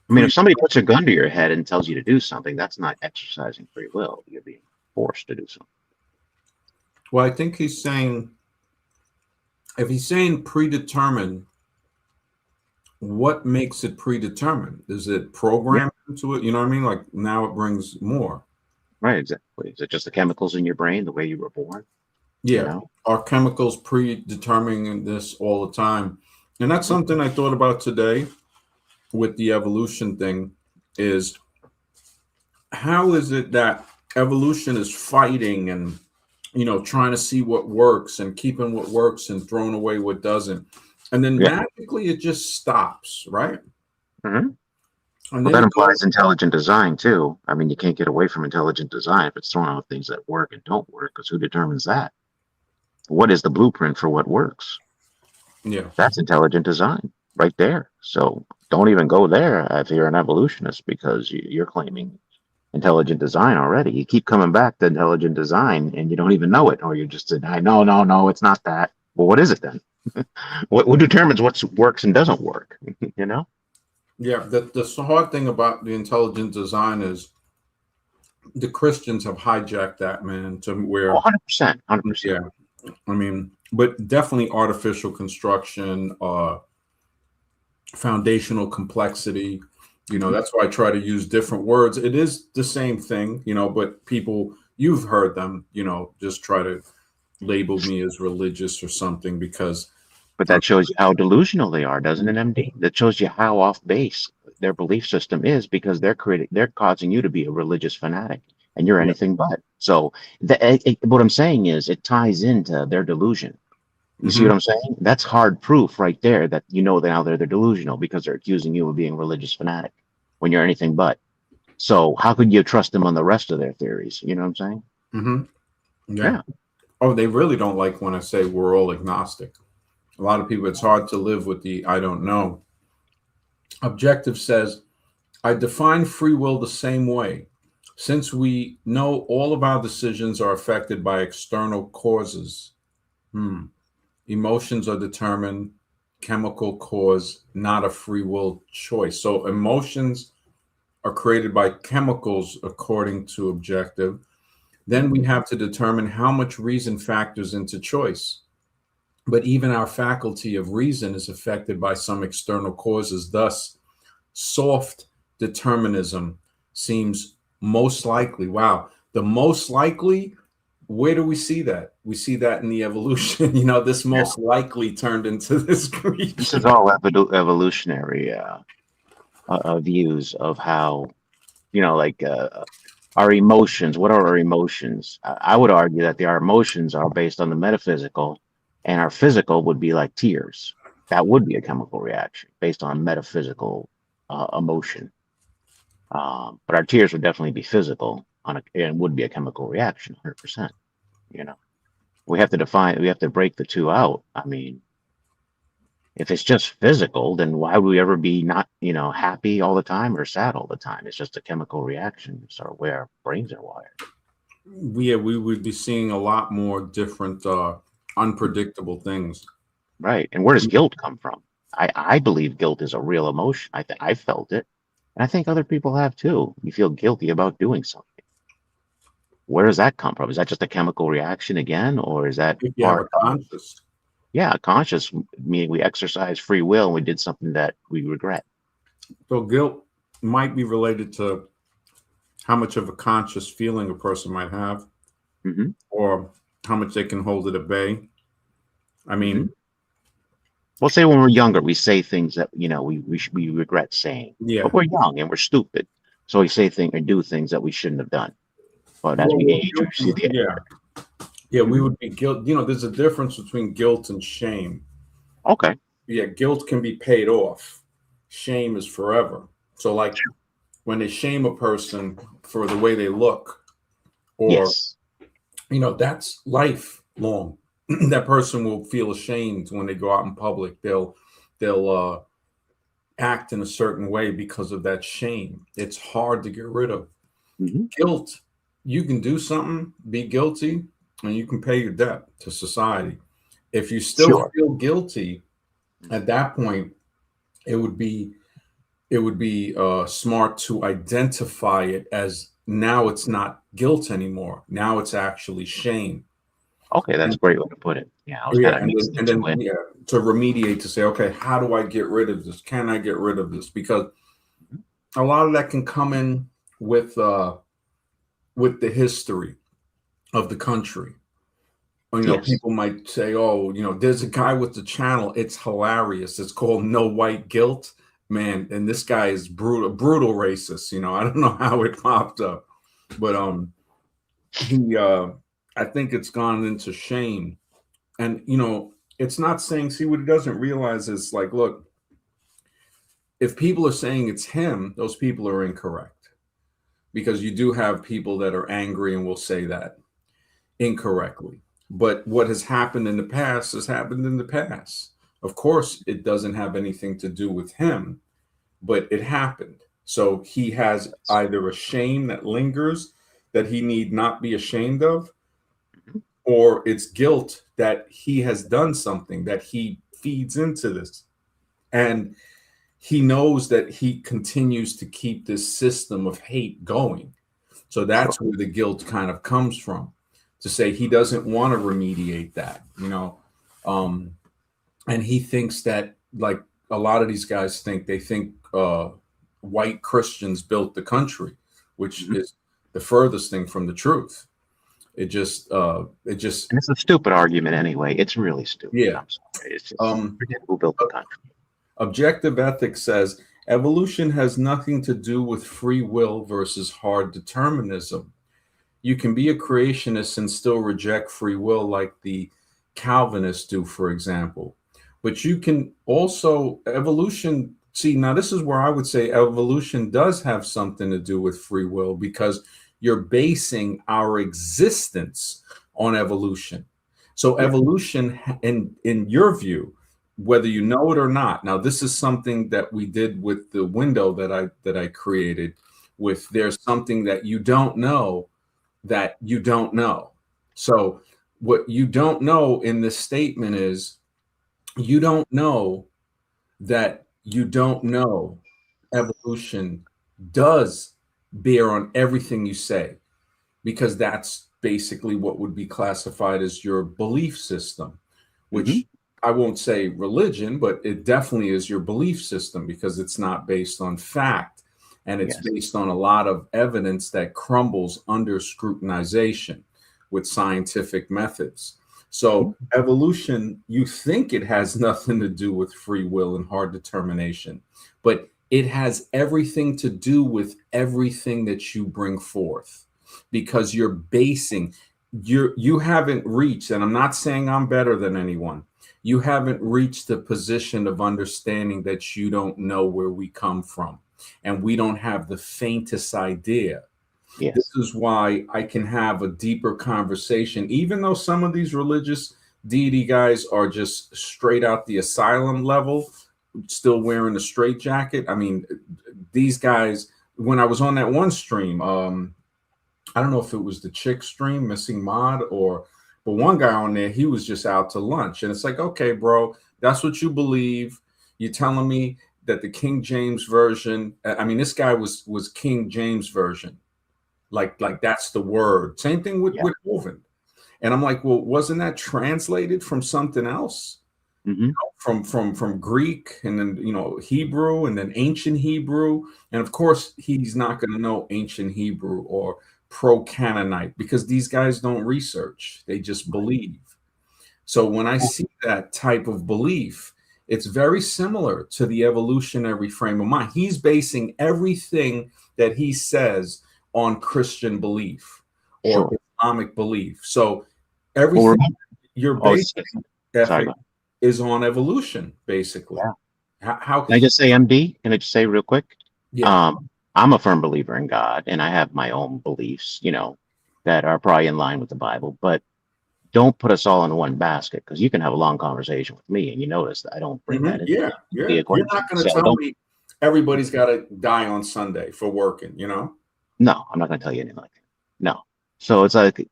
I mean, pre. if somebody puts a gun to your head and tells you to do something, that's not exercising free will. You're being forced to do something. Well, I think he's saying, if he's saying predetermined, what makes it predetermined? Is it Yeah, programmed into it? You know what I mean? Like now it brings more. right, exactly. Is it just the chemicals in your brain, the way you were born? You Yeah, know? are chemicals predetermining this all the time? And that's something I thought about today with the evolution thing. Is how is it that evolution is fighting and trying to see what works and keeping what works and throwing away what doesn't, and then Yeah. magically it just stops, right? Hmm. And Well, then that you go, implies intelligent design too. I mean, you can't get away from intelligent design if it's throwing out things that work and don't work, because who determines that? What is the blueprint for what works? yeah. That's intelligent design right there. So don't even go there if you're an evolutionist, because you're claiming intelligent design already. You keep coming back to intelligent design and you don't even know it, or you're just saying, no, no, no, it's not that. Well, what is it then? What determines what works and doesn't work? You know? Yeah, the hard thing about the intelligent design is the Christians have hijacked that, man, to Oh, where, 100%, 100%. yeah, I mean, but definitely artificial construction, foundational complexity. That's why I try to use different words. It is the same thing, but people, you've heard them, just try to label me as religious or something because, But uh, that shows you how delusional they are, doesn't it, MD? That shows you how off base their belief system is, because they're causing you to be a religious fanatic, and you're yeah. anything but. So what I'm saying is it ties into their delusion. You see Hmm. what I'm saying? That's hard proof right there that that now they're delusional, because they're accusing you of being a religious fanatic when you're anything but. So how could you trust them on the rest of their theories? You know what I'm saying? Hmm. Yeah. Yeah. Oh, they really don't like when I say we're all agnostic. A lot of people, it's hard to live with the I don't know. Objective says, I define free will the same way. Since we know all of our decisions are affected by external causes, emotions are determined, chemical cause, not a free will choice. So emotions are created by chemicals according to objective. Then we have to determine how much reason factors into choice. But even our faculty of reason is affected by some external causes. Thus, soft determinism seems most likely. Wow. The most likely, where do we see that? We see that in the evolution. This Yeah. most likely turned into this This creature. is all evolutionary views of how, like our emotions. What are our emotions? I would argue that our emotions are based on the metaphysical, and our physical would be like tears. That would be a chemical reaction based on metaphysical emotion. But our tears would definitely be physical and would be a chemical reaction, 100%. You know, we have to break the two out. I mean, if it's just physical, then why would we ever be not, happy all the time or sad all the time? It's just a chemical reaction. It's our way our brains are wired. We would be seeing a lot more different, unpredictable things. Right. And where does guilt come from? I believe guilt is a real emotion. I felt it, and I think other people have too. You feel guilty about doing something. Where does that come from? Is that just a chemical reaction again, or is that If you have part a of, conscious. yeah, conscious, meaning we exercise free will and we did something that we regret? So guilt might be related to how much of a conscious feeling a person might have, Hmm. or how much they can hold it at bay. I Hmm. mean, We'll say when we're younger, we say things that we regret saying, yeah. but we're young and we're stupid, so we say things or do things that we shouldn't have done. But as we age, we Guilt see the yeah, yeah, we Mhm. would be guilt. There's a difference between guilt and shame. Okay. Yeah, guilt can be paid off. Shame is forever. So, like when they shame a person for the way they look, or Yes. that's lifelong. That person will feel ashamed when they go out in public. They'll act in a certain way because of that shame. It's hard to get rid of. Hmm. Guilt, you can do something, be guilty, and you can pay your debt to society. If you still Sure. feel guilty Mhm. at that point, it would be smart to identify it as now it's not guilt anymore. Now it's actually shame. Okay, that's And a great way to put it. Yeah, I was yeah, kind of mixing the and two then in. yeah, to remediate, to say, okay, how do I get rid of this? Can I get rid of this? Because Mhm. a lot of that can come in with uh with the history of the country. Yes. People might say, oh, there's a guy with the channel. It's hilarious. It's called No White Guilt. Man, and this guy is brutal racist. I don't know how it popped up, but he I think it's gone into shame. And it's not saying, see, what he doesn't realize is, like, look, if people are saying it's him, those people are incorrect, because you do have people that are angry and will say that incorrectly. But what has happened in the past has happened in the past. Of course, it doesn't have anything to do with him, but it happened. So he has Yes. either a shame that lingers that he need not be ashamed of, Mhm. or it's guilt that he has done something that he feeds into this. And he knows that he continues to keep this system of hate going. So Sure. that's where the guilt kind of comes from, to say he doesn't want to remediate that. Um, and he thinks that, like a lot of these guys think, they think white Christians built the country, which Mhm. is the furthest thing from the truth. It just And it's a stupid argument anyway. It's really stupid. yeah. I'm sorry. It's just Um, forget who built the country. Objective ethics says evolution has nothing to do with free will versus hard determinism. You can be a creationist and still reject free will, like the Calvinists do, for example. But you can also, evolution, see, now this is where I would say evolution does have something to do with free will, because you're basing our existence on evolution. So Yeah. evolution, in your view, whether you know it or not. Now, this is something that we did with the window that I created. With, there's something that you don't know, that you don't know. So, what you don't know in this statement is, you don't know that you don't know evolution does bear on everything you say, because that's basically what would be classified as your belief system, Hmm. which I won't say religion, but it definitely is your belief system, because it's not based on fact, and it's Yes. based on a lot of evidence that crumbles under scrutinization with scientific methods. Hmm. So, evolution, you think it has nothing to do with free will and hard determination, but it has everything to do with everything that you bring forth, because you haven't reached, and I'm not saying I'm better than anyone, you haven't reached the position of understanding that you don't know where we come from, and we don't have the faintest idea. This Yes. is why I can have a deeper conversation, even though some of these religious deity guys are just straight out the asylum level, still wearing a straitjacket. I mean, these guys, when I was on that one stream, I don't know if it was the chick stream, Missing Mod, but one guy on there, he was just out to lunch. And it's like, okay, bro, that's what you believe. you're telling me that the King James version, I mean, this guy was King James version, like that's the word. Same thing with Yeah. Ovid. And I'm like, well, wasn't that translated from something else? Hmm. From Greek, and then Hebrew, and then ancient Hebrew. And of course he's not going to know ancient Hebrew or pro-Canaanite, because these guys don't research, they just believe. So when I see that type of belief, it's very similar to the evolutionary frame of mind. He's basing everything that he says on Christian belief or Sure. Islamic belief. So Well, everything remember, your oh, basic sorry. ethic Go ahead. is on evolution, basically. Yeah. How Can I just say, MD? Can I just say real quick? yeah. I'm a firm believer in God, and I have my own beliefs, that are probably in line with the Bible. But don't put us all in one basket, because you can have a long conversation with me, and you notice that I don't bring that into Yeah, the yeah. You're equation. not going to So tell don't. me everybody's got to die on Sunday for working, No, I'm not going to tell you anything like that. No. So it's like,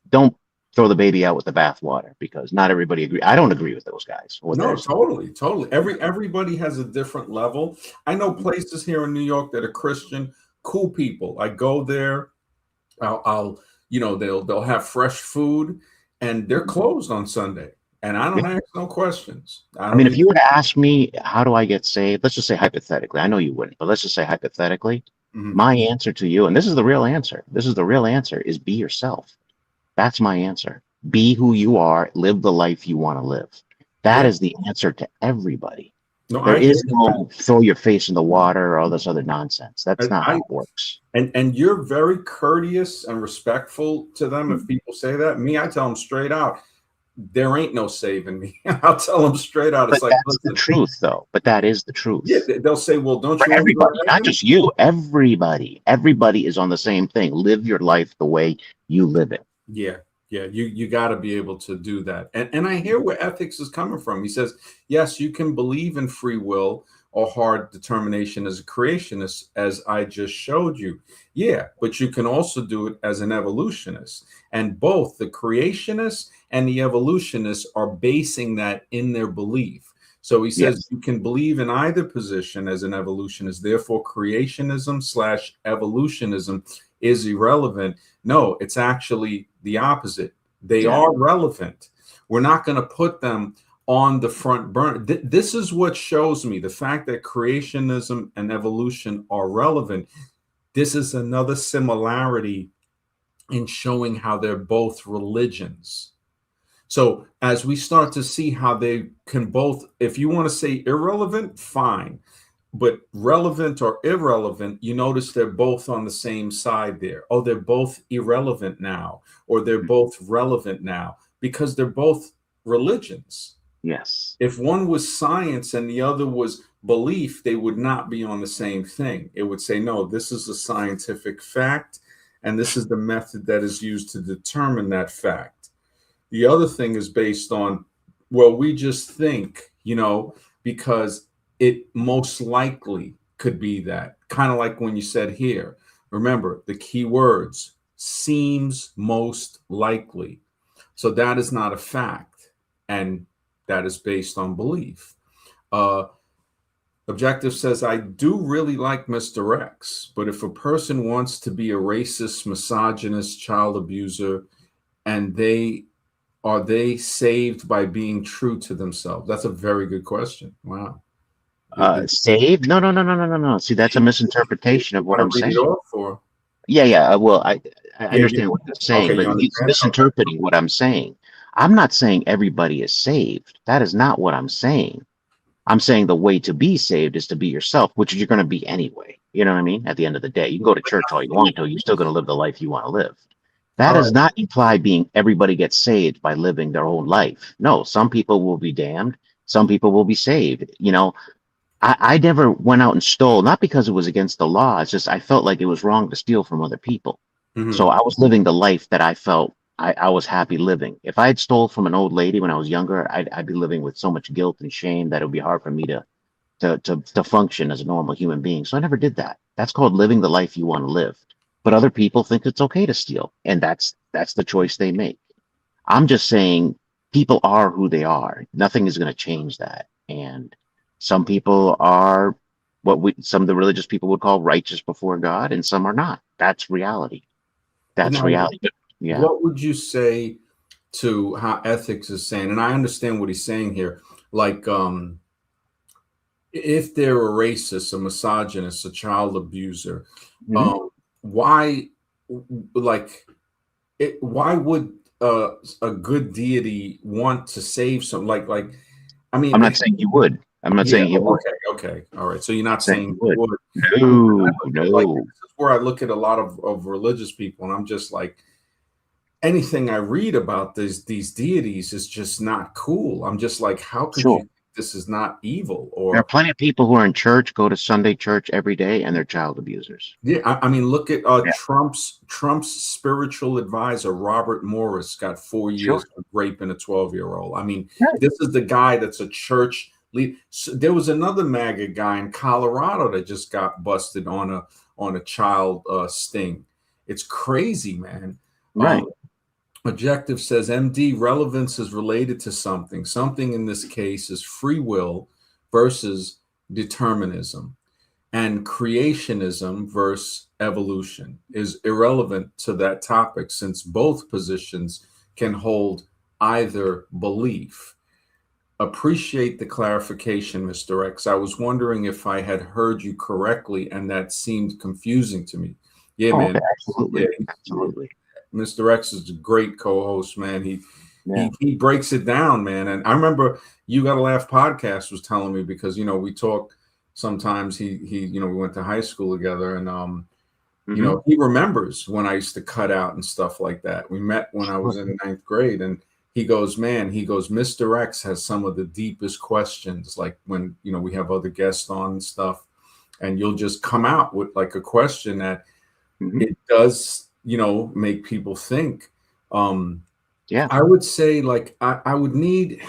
don't throw the baby out with the bathwater, because not everybody agree. I don't agree with those guys, what they're No, saying. totally, totally. Everybody has a different level. I know places here in New York that are Christian, cool people. I go there, I'll they'll have fresh food, and they're closed on Sunday, and I Yeah. don't ask no questions. I I don't mean, if even. you were to ask me, how do I get saved? Let's just say hypothetically. I know you wouldn't, but let's just say hypothetically. Mhm. My answer to you, and this is the real answer. This is the real answer: is be yourself. That's my answer. Be who you are. Live the life you want to live. That Yeah, is the answer to everybody. no, There I hear is you. no throw your face in the water or all this other nonsense. That's not how I it works. and you're very courteous and respectful to them. If Mhm. people say that, me, I tell them straight out, there ain't no saving me. I'll tell them straight out. It's But like, that's the listen, truth, though. But that is the yeah, truth they'll say, well, don't for you want to go to everybody, not heaven? just you. Everybody, everybody is on the same thing. Live your life the way you live it. Yeah, yeah, you got to be able to do that. And I hear where ethics is coming from. He says, yes, you can believe in free will or hard determination as a creationist, as I just showed you. Yeah, but you can also do it as an evolutionist. And both the creationists and the evolutionists are basing that in their belief. So he says Yes, you can believe in either position as an evolutionist. Therefore, creationism slash evolutionism is irrelevant. No, it's actually the opposite. They yeah, are relevant. We're not going to put them on the front burner. This is what shows me the fact that creationism and evolution are relevant. This is another similarity in showing how they're both religions. So as we start to see how they can both, if you want to say irrelevant, fine. But relevant or irrelevant, you notice they're both on the same side there. Oh, they're both irrelevant now, or they're both relevant now, because they're both religions. yes. If one was science and the other was belief, they would not be on the same thing. It would say, no, this is a scientific fact, and this is the method that is used to determine that fact. The other thing is based on, well, we just think, because it most likely could be that. Kind of like when you said here. Remember the key words: seems most likely. So that is not a fact, and that is based on belief. Uh, Objective says, I do really like Mr. X, but if a person wants to be a racist, misogynist, child abuser, and are they saved by being true to themselves? That's a very good question. Wow. Did Saved? No, no, no, no, no, no, no. See, that's a you misinterpretation of what want I'm to read it saying. off for? Yeah, yeah. Well, I Yeah. understand what you're saying, Okay. but You he's understand? Okay. misinterpreting what I'm saying. I'm not saying everybody is saved. That is not what I'm saying. I'm saying the way to be saved is to be yourself, which you're going to be anyway. You know what I mean? At the end of the day, you can go to church all you want to, you're still going to live the life you want to live. That All does right. not imply being everybody gets saved by living their own life. No, some people will be damned. Some people will be saved. I never went out and stole, not because it was against the law. It's just I felt like it was wrong to steal from other people. So Mhm. I was living the life that I felt I was happy living. If I had stole from an old lady when I was younger, I'd be living with so much guilt and shame that it would be hard for me to function as a normal human being. So I never did that. That's called living the life you want to live. But other people think it's okay to steal, and that's the choice they make. I'm just saying people are who they are. Nothing is going to change that. And some people are what we some of the religious people would call righteous before God, and some are not. That's reality. That's Now, reality. But yeah. what would you say to how ethics is saying? And I understand what he's saying here. Like, if they're a racist, a misogynist, a child abuser, Mhm. um, why, like, why would a good deity want to save some? Like, I I'm mean, not saying you would. I'm not yeah, saying you would. okay, okay, all right. So you're I'm not not saying saying you you would. would. I mean, I No, look at like no. this is where I look at a lot of religious people, and I'm just like, anything I read about these deities is just not cool. I'm just like, how could you Sure. think this is not evil? There are Or plenty of people who are in church, go to Sunday church every day, and they're child abusers. yeah, I mean, look at Yeah, Trump's spiritual advisor Robert Morris got 4 years sure. for raping a 12-year-old. I mean, Right. this is the guy that's a church lead. So there was another MAGA guy in Colorado that just got busted on a child sting. It's crazy, man. Right. Objective says MD relevance is related to something. Something in this case is free will versus determinism, and creationism versus evolution is irrelevant to that topic since both positions can hold either belief. Appreciate the clarification, Mr. X. I was wondering if I had heard you correctly and that seemed confusing to me. Yeah, Oh, man. okay. Yeah, Absolutely. Absolutely. Mr. X is a great co-host, man. He Yeah. he breaks it down, man. And I remember You Gotta Laugh podcast was telling me because we talk sometimes. We went to high school together, and Hmm. he remembers when I used to cut out and stuff like that. We met when I was Sure. in ninth grade, and he goes, man, he goes, Mr. X has some of the deepest questions, like when we have other guests on and stuff, and you'll just come out with like a question that Hmm. it does make people think. um Yeah. I would say, like, I would need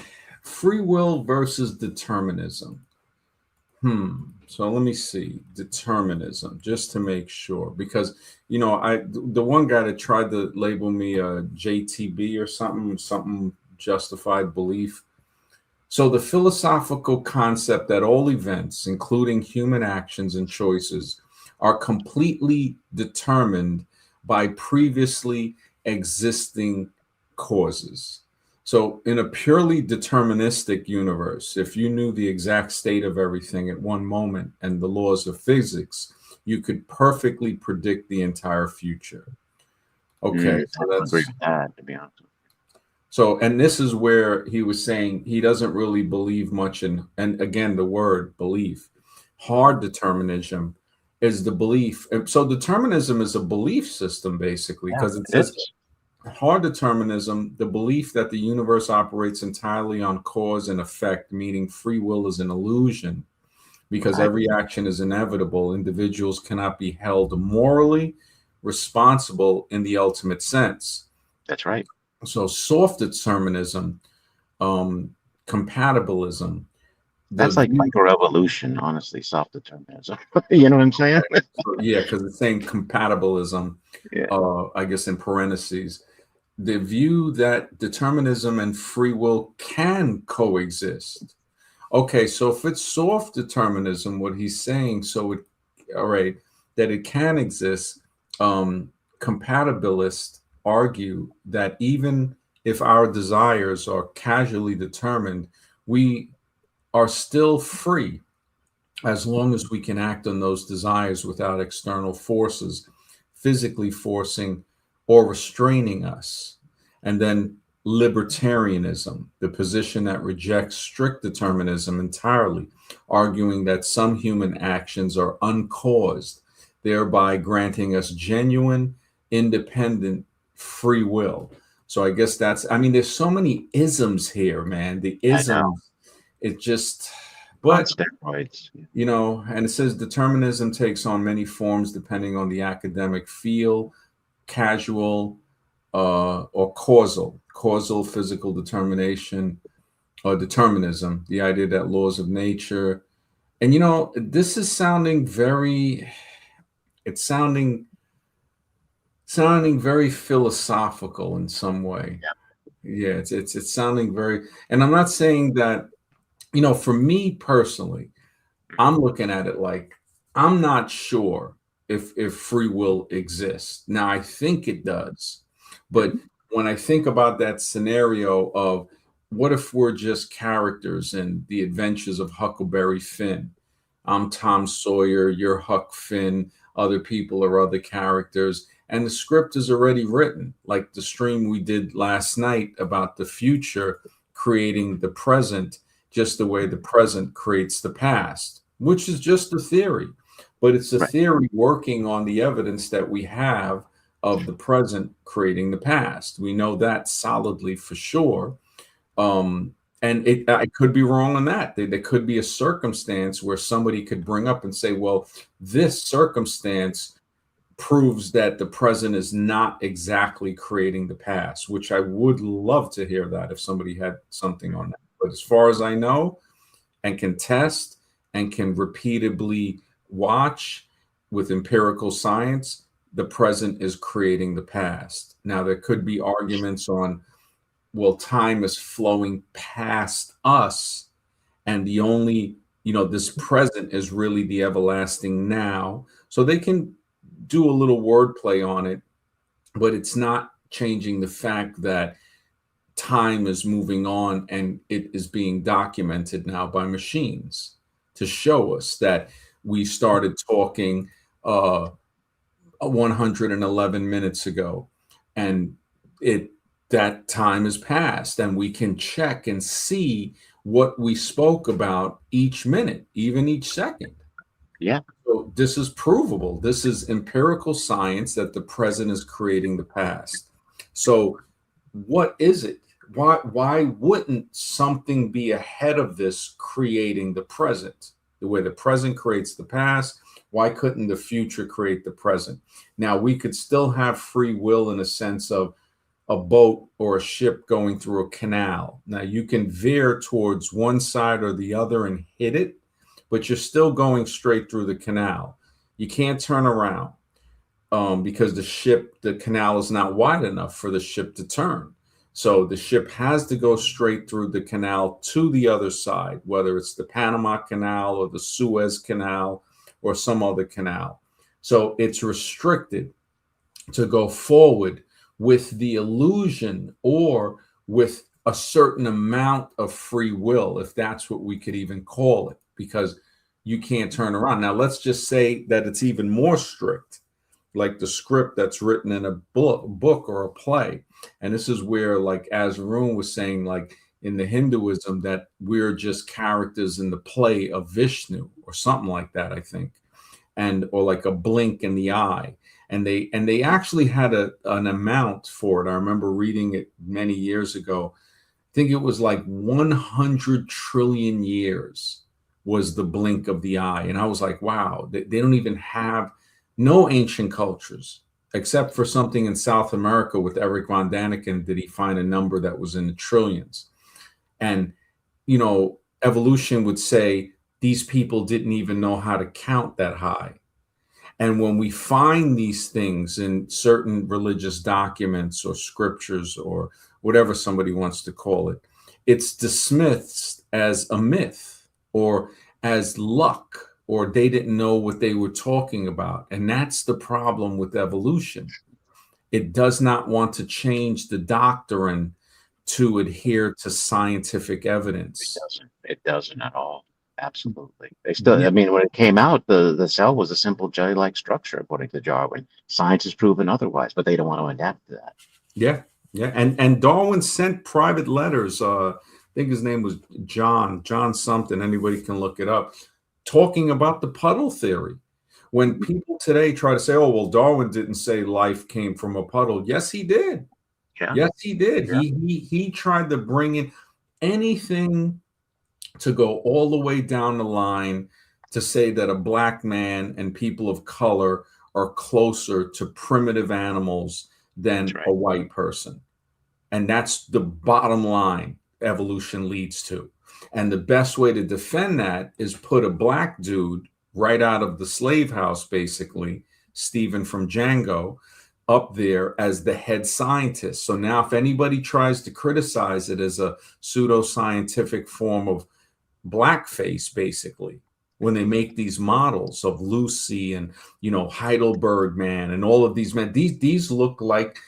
free will versus determinism. So let me see, determinism, just to make sure, because the one guy that tried to label me a JTB or something justified belief. So the philosophical concept that all events, including human actions and choices, are completely determined by previously existing causes. So in a purely deterministic universe, if you knew the exact state of everything at one moment and the laws of physics, you could perfectly predict the entire future. Okay, I so don't agree that's with that, to be honest. so, and this is where he was saying he doesn't really believe much in, and again, the word belief. Hard determinism is the belief. And so, determinism is a belief system basically, Yeah, because it it says is. hard determinism, the belief that the universe operates entirely on cause and effect, meaning free will is an illusion because Right. every action is inevitable. Individuals cannot be held morally responsible in the ultimate sense. That's right. So, soft determinism, um, compatibilism, the That's like view, microevolution, honestly, self-determinism. You know what I'm saying? so, yeah, because it's saying compatibilism, Yeah. I guess in parentheses, the view that determinism and free will can coexist. Okay, so if it's soft determinism, what he's saying, all right, that it can exist, um, compatibilists argue that even if our desires are casually determined, we are still free as long as we can act on those desires without external forces physically forcing or restraining us. And then libertarianism, the position that rejects strict determinism entirely, arguing that some human actions are uncaused, thereby granting us genuine, independent free will. So I guess I mean, there's so many isms here, man. The I know. isms, it just, On but steroids. Yeah. and it says determinism takes on many forms depending on the academic field, casual, or causal physical determination or determinism, the idea that laws of nature. And this is sounding it's sounding very philosophical in some way. Yeah. Yeah, it's sounding very, and I'm not saying that For me personally, I'm looking at it like I'm not sure if free will exists. Now I think it does, but Mhm. when I think about that scenario of what if we're just characters in the adventures of Huckleberry Finn? I'm Tom Sawyer, you're Huck Finn, other people are other characters, and the script is already written, like the stream we did last night about the future creating the present, just the way the present creates the past, which is just a theory. But it's a Right. theory working on the evidence that we have of the present creating the past. We know that solidly for sure. Um, and I could be wrong on that. There could be a circumstance where somebody could bring up and say, well, this circumstance proves that the present is not exactly creating the past, which I would love to hear that if somebody had something on that. But as far as I know, and can test and can repeatedly watch with empirical science, the present is creating the past. Now, there could be arguments on, well, time is flowing past us, and the only, this present is really the everlasting now. So they can do a little wordplay on it, but it's not changing the fact that time is moving on and it is being documented now by machines to show us that we started talking uh, 111 minutes ago, and it that time has passed, and we can check and see what we spoke about each minute, even each second. Yeah. So this is provable. This is empirical science that the present is creating the past. So what is it? Why wouldn't something be ahead of this creating the present? The way the present creates the past, why couldn't the future create the present? Now we could still have free will in a sense of a boat or a ship going through a canal. Now you can veer towards one side or the other and hit it, but you're still going straight through the canal. You can't turn around because the canal is not wide enough for the ship to turn. So the ship has to go straight through the canal to the other side, whether it's the Panama Canal or the Suez Canal or some other canal. So it's restricted to go forward with the illusion or with a certain amount of free will, if that's what we could even call it, because you can't turn around. Now, let's just say that it's even more strict, like the script that's written in a book or a play. And this is where, like, as Arun was saying, like in the Hinduism, that we're just characters in the play of Vishnu or something like that, I think, and or like a blink in the eye. And they actually had an amount for it. I remember reading it many years ago. I think it was like 100 trillion years was the blink of the eye. And I was like, wow, they don't even have no ancient cultures, except for something in South America with Eric von Daniken. Did he find a number that was in the trillions? And, evolution would say these people didn't even know how to count that high. And when we find these things in certain religious documents or scriptures or whatever somebody wants to call it, it's dismissed as a myth or as luck, or they didn't know what they were talking about. And that's the problem with evolution. It does not want to change the doctrine to adhere to scientific It evidence. doesn't. It doesn't at all. Absolutely. They still, Yeah, I mean, when it came out, the cell was a simple jelly-like structure, according to Darwin. Science has proven otherwise, but they don't want to adapt to that. yeah, yeah. And Darwin sent private letters. I think his name was John something. Anybody can look it up. Talking about the puddle theory. When Mhm. people today try to say, "Oh, well, Darwin didn't say life came from a puddle," yes, he did. Yeah. Yes, he did. Yeah. He tried to bring in anything to go all the way down the line to say that a black man and people of color are closer to primitive animals That's than a right. white person. And that's the bottom line evolution leads to. And the best way to defend that is put a black dude right out of the slave house, basically, Stephen from Django, up there as the head scientist. So now, if anybody tries to criticize it as a pseudoscientific form of blackface, basically, when they make these models of Lucy and, Heidelberg Man and all of these men. These look like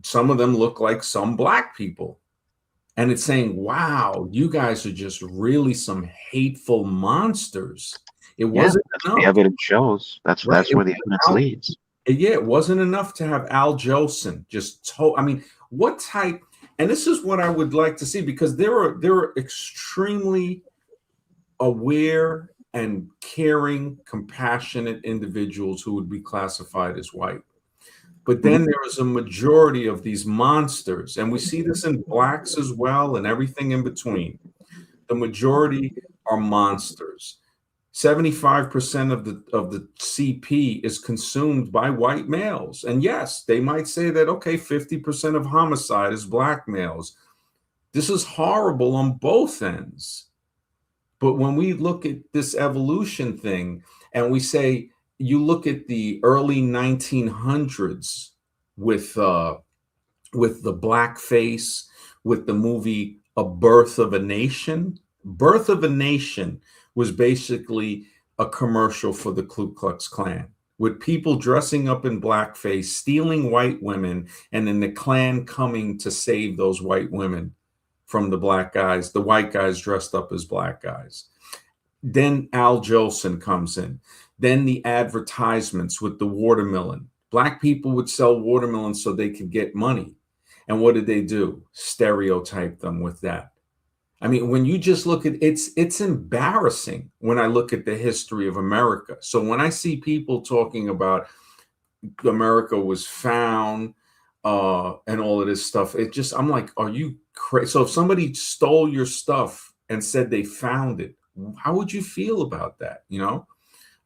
some of them look like some black people. And it's saying, wow, you guys are just really some hateful monsters. It Yeah, wasn't that's what the enough, evidence shows. That's right? that's where the evidence leads. Yeah, it wasn't enough to have Al Jolson just told. I mean, what type? And this is what I would like to see, because there are extremely aware and caring, compassionate individuals who would be classified as white. But Mhm. then there is a majority of these monsters, and we see this in blacks as well, and everything in between. The majority are monsters. 75% of the CP is consumed by white males. And yes, they might say that, okay, 50% of homicide is black males. This is horrible on both ends. But when we look at this evolution thing and we say, you look at the early 1900s with with the blackface, with the movie A Birth of a Nation. Birth of a Nation was basically a commercial for the Ku Klux Klan, with people dressing up in blackface, stealing white women, and then the Klan coming to save those white women from the black guys, the white guys dressed up as black guys. Then Al Jolson comes in. Then the advertisements with the watermelon. Black people would sell watermelons so they could get money. And what did they do? Stereotype them with that. I mean, when you just look at it's embarrassing when I look at the history of America. So when I see people talking about America was found and all of this stuff, it just, I'm like, are you crazy? So if somebody stole your stuff and said they found it, how would you feel about that?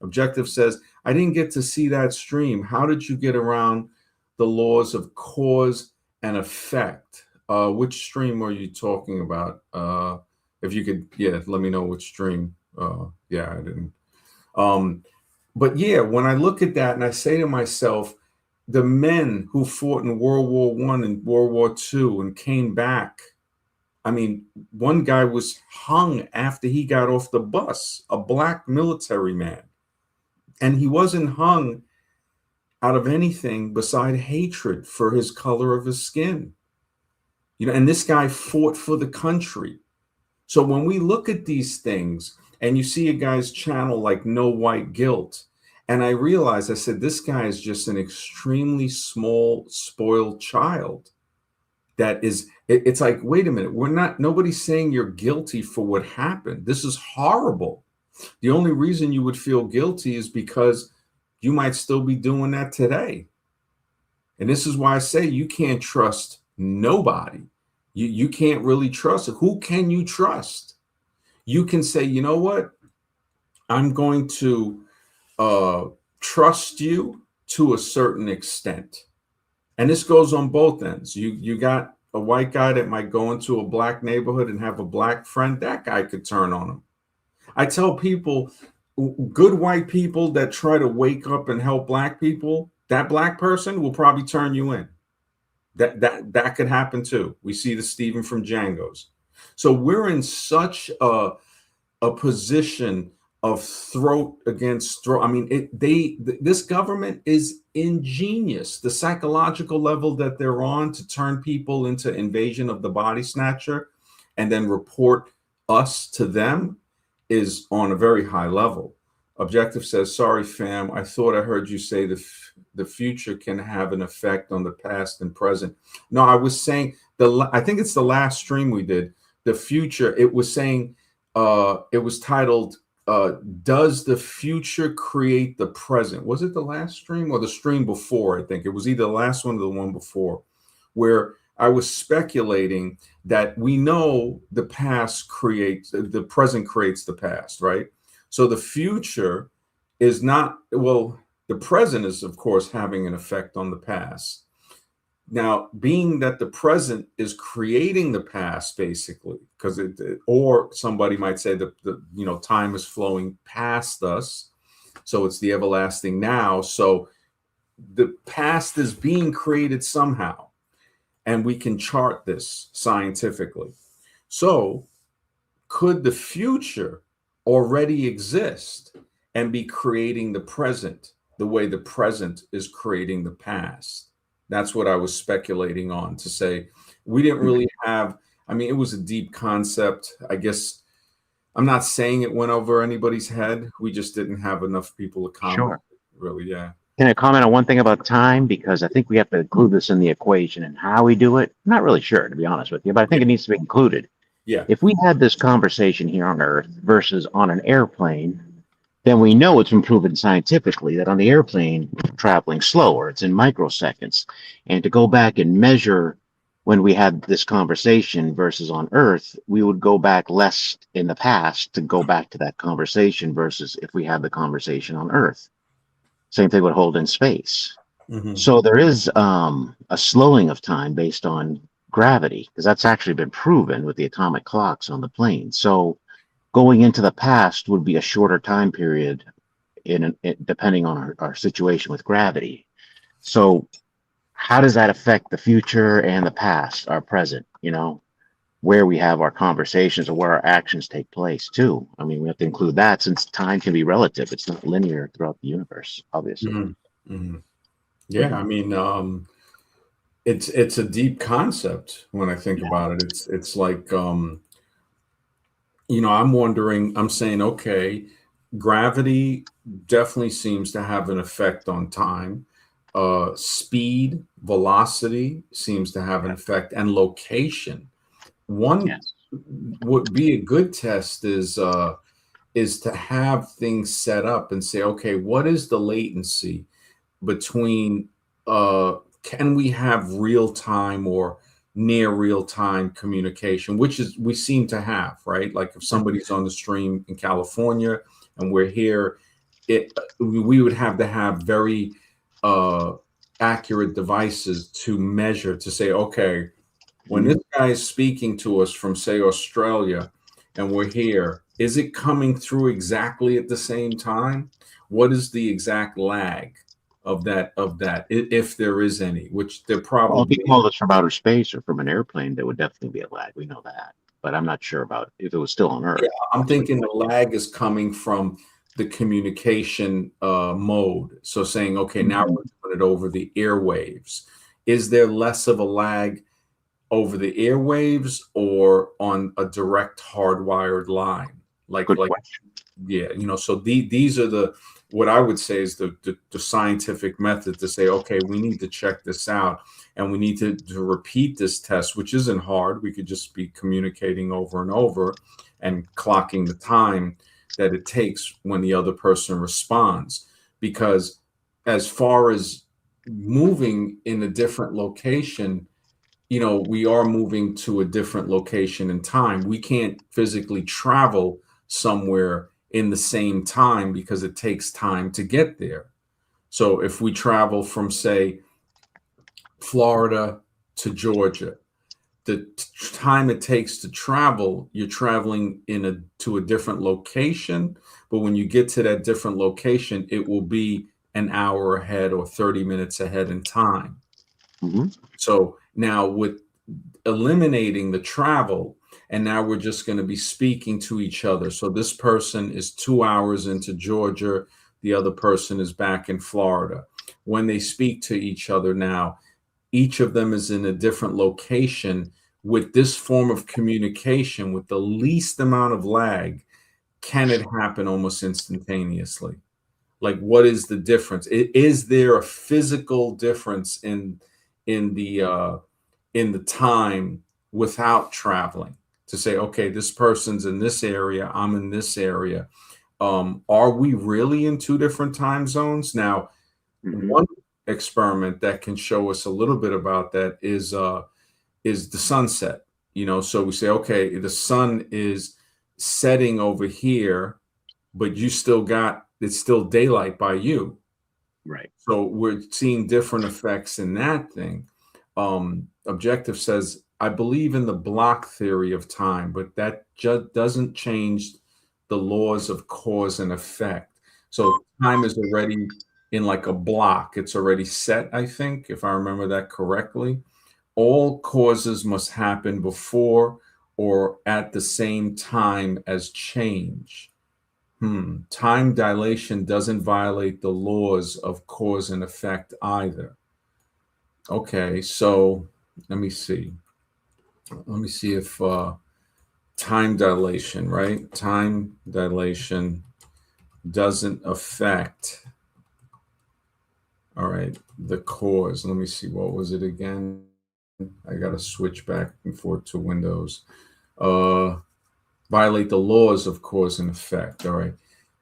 Objective says, I didn't get to see that stream. How did you get around the laws of cause and effect? Which stream are you talking about? If you could, yeah, let me know which stream. Yeah, I didn't. Um, but yeah, when I look at that and I say to myself, the men who fought in World War I and World War II and came back. I mean, one guy was hung after he got off the bus, a black military man. And he wasn't hung out of anything beside hatred for his color of his skin. And this guy fought for the country. So when we look at these things and you see a guy's channel like No White Guilt, and I realized, I said, this guy is just an extremely small, spoiled child. It's like, wait a minute, nobody's saying you're guilty for what happened. This is horrible. The only reason you would feel guilty is because you might still be doing that today. And this is why I say you can't trust nobody. You can't really trust it. Who can you trust? You can say, you know what? I'm going to uh, trust you to a certain extent. And this goes on both ends. You got a white guy that might go into a black neighborhood and have a black friend. That guy could turn on him. I tell people, good white people that try to wake up and help black people, that black person will probably turn you in. That could happen too. We see the Stephen from Django's. So we're in such a position of throat against throat. I mean, this government is ingenious. The psychological level that they're on to turn people into invasion of the body snatcher and then report us to them is on a very high level. Objective says, sorry, fam. I thought I heard you say the future can have an effect on the past and present. No, I was saying I think it's the last stream we did. The future, it was saying, it was titled, does the future create the present? Was it the last stream or the stream before? I think it was either the last one or the one before, where I was speculating that we know the present creates the past, right? So the future is not, well, the present is, of course, having an effect on the past. Now, being that the present is creating the past, basically, because or somebody might say that time is flowing past us, so it's the everlasting now. So the past is being created somehow, and we can chart this scientifically. So could the future already exist and be creating the present the way the present is creating the past? That's what I was speculating on, to say we didn't really have, I mean, it was a deep concept. I guess I'm not saying it went over anybody's head. We just didn't have enough people to comment, Sure. really. Yeah. Can I comment on one thing about time? Because I think we have to include this in the equation and how we do it. I'm not really sure, to be honest with you, but I Yeah. think it needs to be included. Yeah. If we had this conversation here on Earth versus on an airplane, then we know it's been proven scientifically that on the airplane, traveling slower, it's in microseconds. And to go back and measure when we had this conversation versus on Earth, we would go back less in the past to go back to that conversation versus if we had the conversation on Earth. Same thing would hold in space. Hmm. So there is a slowing of time based on gravity, because that's actually been proven with the atomic clocks on the plane. So going into the past would be a shorter time period depending on our situation with gravity. So how does that affect the future and the past, our present, where we have our conversations or where our actions take place too? I mean, we have to include that since time can be relative. It's not linear throughout the universe, obviously. Hmm. Hmm. Yeah. I mean, it's a deep concept when I think Yeah. about it. It's like, I'm wondering, I'm saying, okay, gravity definitely seems to have an effect on time. Speed, velocity seems to have an Yeah. effect, and location. One Yes. would be a good test is to have things set up and say, okay, what is the latency between can we have real time or near real time communication, which is we seem to have, right? Like if Mhm. somebody's on the stream in California and we're here, it we would have to have very uh accurate devices to measure, to say, okay, when this Mhm. guy is speaking to us from, say, Australia, and we're here, is it coming through exactly at the same time? What is the exact lag if there is any, which there Well, if he probably is. called us from outer space or from an airplane, there would definitely be a lag. We know that. But I'm not sure about if it was still on Yeah, Earth. I'm Possibly thinking the would. lag is coming from the communication mode. So saying, okay, now Mhm. we're doing it over the airwaves. Is there less of a lag over the airwaves or on a direct hardwired line? Good Like question. Yeah, so these are the what I would say is the scientific method to say, okay, we need to check this out and we need to repeat this test, which isn't hard. We could just be communicating over and over and clocking the time that it takes when the other person responds. Because as far as moving in a different location, we are moving to a different location in time. We can't physically travel somewhere in the same time because it takes time to get there. So if we travel from, say, Florida to Georgia, the time it takes to travel, you're traveling to a different location, but when you get to that different location, it will be an hour ahead or 30 minutes ahead in time. Hmm. So now with eliminating the travel, and now we're just going to be speaking to each other. So this person is 2 hours into Georgia, the other person is back in Florida. When they speak to each other now, each of them is in a different location. With this form of communication with the least amount of lag, can it happen almost instantaneously? Like, what is the difference? Is there a physical difference in the uh in the time without traveling, to say, okay, this person's in this area, I'm in this area? Are we really in two different time zones? Now, Hmm. one experiment that can show us a little bit about that is the sunset. So we say, okay, the sun is setting over here, but it's still daylight by you. Right. So we're seeing different effects in that thing. Objective says, I believe in the block theory of time, but that just doesn't change the laws of cause and effect. So time is already in like a block. It's already set, I think, if I remember that correctly. All causes must happen before or at the same time as change. Time dilation doesn't violate the laws of cause and effect either. Okay, so let me see. Let me see if time dilation, right? Time dilation doesn't affect, all right, the cause. Let me see. What was it again? I got to switch back and forth to Windows. Uh, Violate the laws of cause and effect. All right.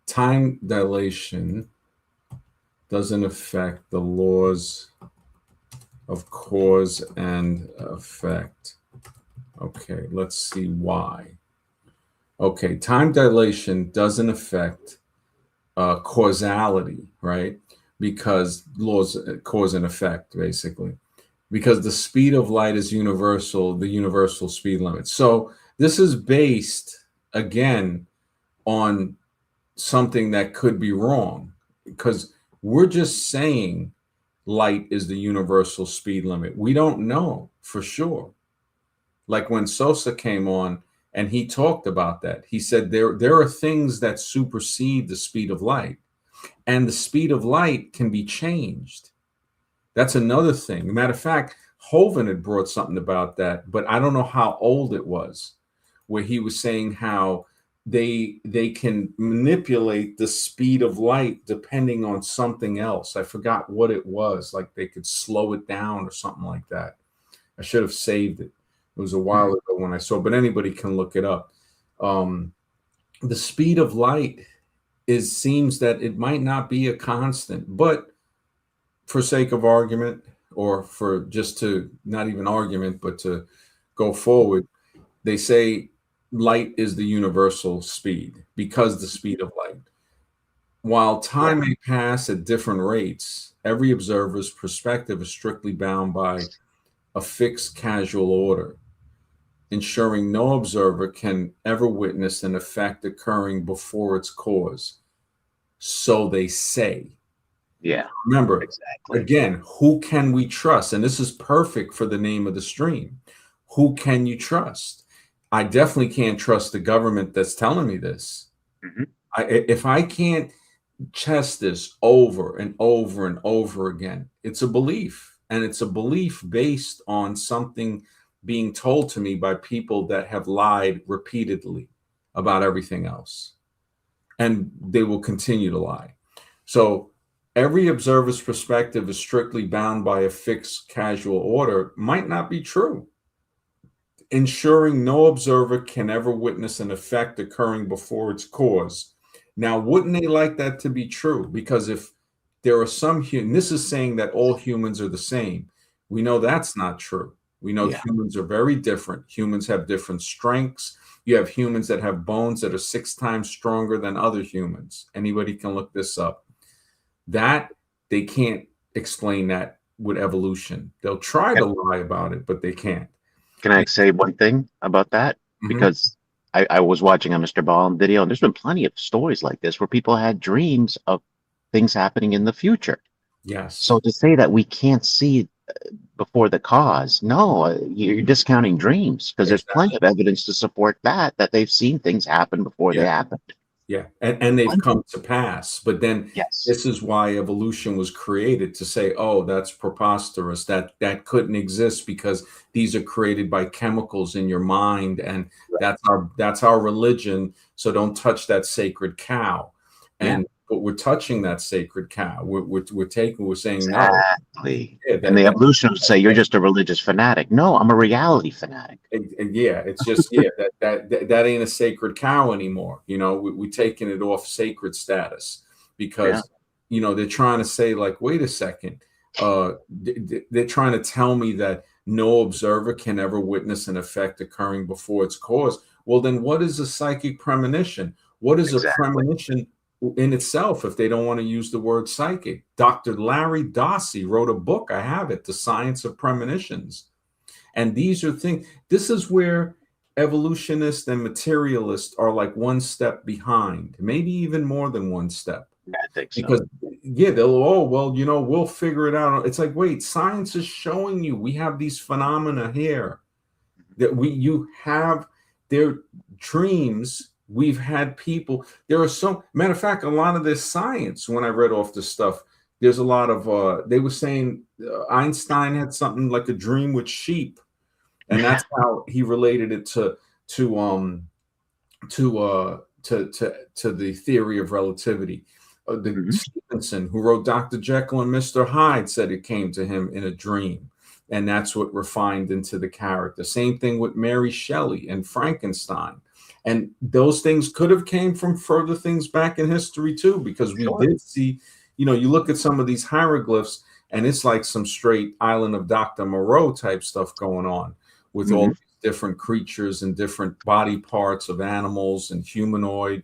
Time dilation doesn't affect the laws of cause and effect. Okay, let's see why. Okay, time dilation doesn't affect causality, right? Because laws, cause and effect, basically. Because the speed of light is universal, the universal speed limit. So this is based, again, on something that could be wrong, because we're just saying light is the universal speed limit. We don't know for sure. Like when Sosa came on and he talked about that, he said there are things that supersede the speed of light, and the speed of light can be changed. That's another thing. Matter of fact, Hovind had brought something about that, but I don't know how old it was, where he was saying how they can manipulate the speed of light depending on something else. I forgot what it was. Like they could slow it down or something like that. I should have saved it. It was a while ago when I saw, but anybody can look it up. Um, the speed of light seems that it might not be a constant, but for sake of argument, or for just to not even argument, but to go forward, they say light is the universal speed because the speed of light. While time may pass at different rates, every observer's perspective is strictly bound by a fixed causal order, ensuring no observer can ever witness an effect occurring before its cause. So they say. Yeah, Remember, exactly. again, who can we trust? And this is perfect for the name of the stream. Who can you trust? I definitely can't trust the government that's telling me this. Hmm. If I can't test this over and over and over again, it's a belief. And it's a belief based on something being told to me by people that have lied repeatedly about everything else. And they will continue to lie. So every observer's perspective is strictly bound by a fixed causal order might not be true, ensuring no observer can ever witness an effect occurring before its cause. Now, wouldn't they like that to be true? Because if there are some humans, this is saying that all humans are the same. We know that's not true. We know Yeah. humans are very different. Humans have different strengths. You have humans that have bones that are 6 times stronger than other humans. Anybody can look this up. That they can't explain that with evolution. They'll try to lie about it, but they can't. Can I say one thing about that? Mhm. Because I was watching a Mr. Ballin video, and there's been plenty of stories like this where people had dreams of things happening in the future. So Yes, to say that we can't see before the cause, no, you're discounting dreams because there's plenty exactly. of evidence to support that they've seen things happen before they Yeah. happened. Yeah, and they've Plenty. come to pass. But then Yes. this is why evolution was created, to say, oh, that's preposterous. That couldn't exist because these are created by chemicals in your mind, and Right. that's our religion. So don't touch that sacred cow. Yeah. And but we're touching that sacred cow. We're saying no. Exactly. Yeah, And the evolutionists say you're just a religious fanatic. No, I'm a reality fanatic. yeah, it's just, yeah, that ain't a sacred cow anymore. We taking it off sacred status, Yeah. because they're trying to say, like, wait a second, they're trying to tell me that no observer can ever witness an effect occurring before its cause. Well, then what is a psychic premonition? What is a Exactly. premonition in itself, if they don't want to use the word psychic? Dr. Larry Dossey wrote a book. I have it, The Science of Premonitions. And these are things, this is where evolutionists and materialists are like one step behind, maybe even more than one step. I think so. Because, yeah, they'll, oh, well, we'll figure it out. It's like, wait, science is showing you we have these phenomena here that you have. their dreams. We've had people. There are some matter of fact, a lot of this science. When I read off the stuff, there's a lot of. They were saying Einstein had something like a dream with sheep, and that's how he related it to to to the theory of relativity. The Hmm. Stevenson, who wrote Dr. Jekyll and Mr. Hyde, said it came to him in a dream, and that's what refined into the character. Same thing with Mary Shelley and Frankenstein, and those things could have came from further things back in history too, because we Sure. did see, you look at some of these hieroglyphs, and it's like some straight Island of Dr. Moreau type stuff going on with all Hmm. different creatures and different body parts of animals and humanoid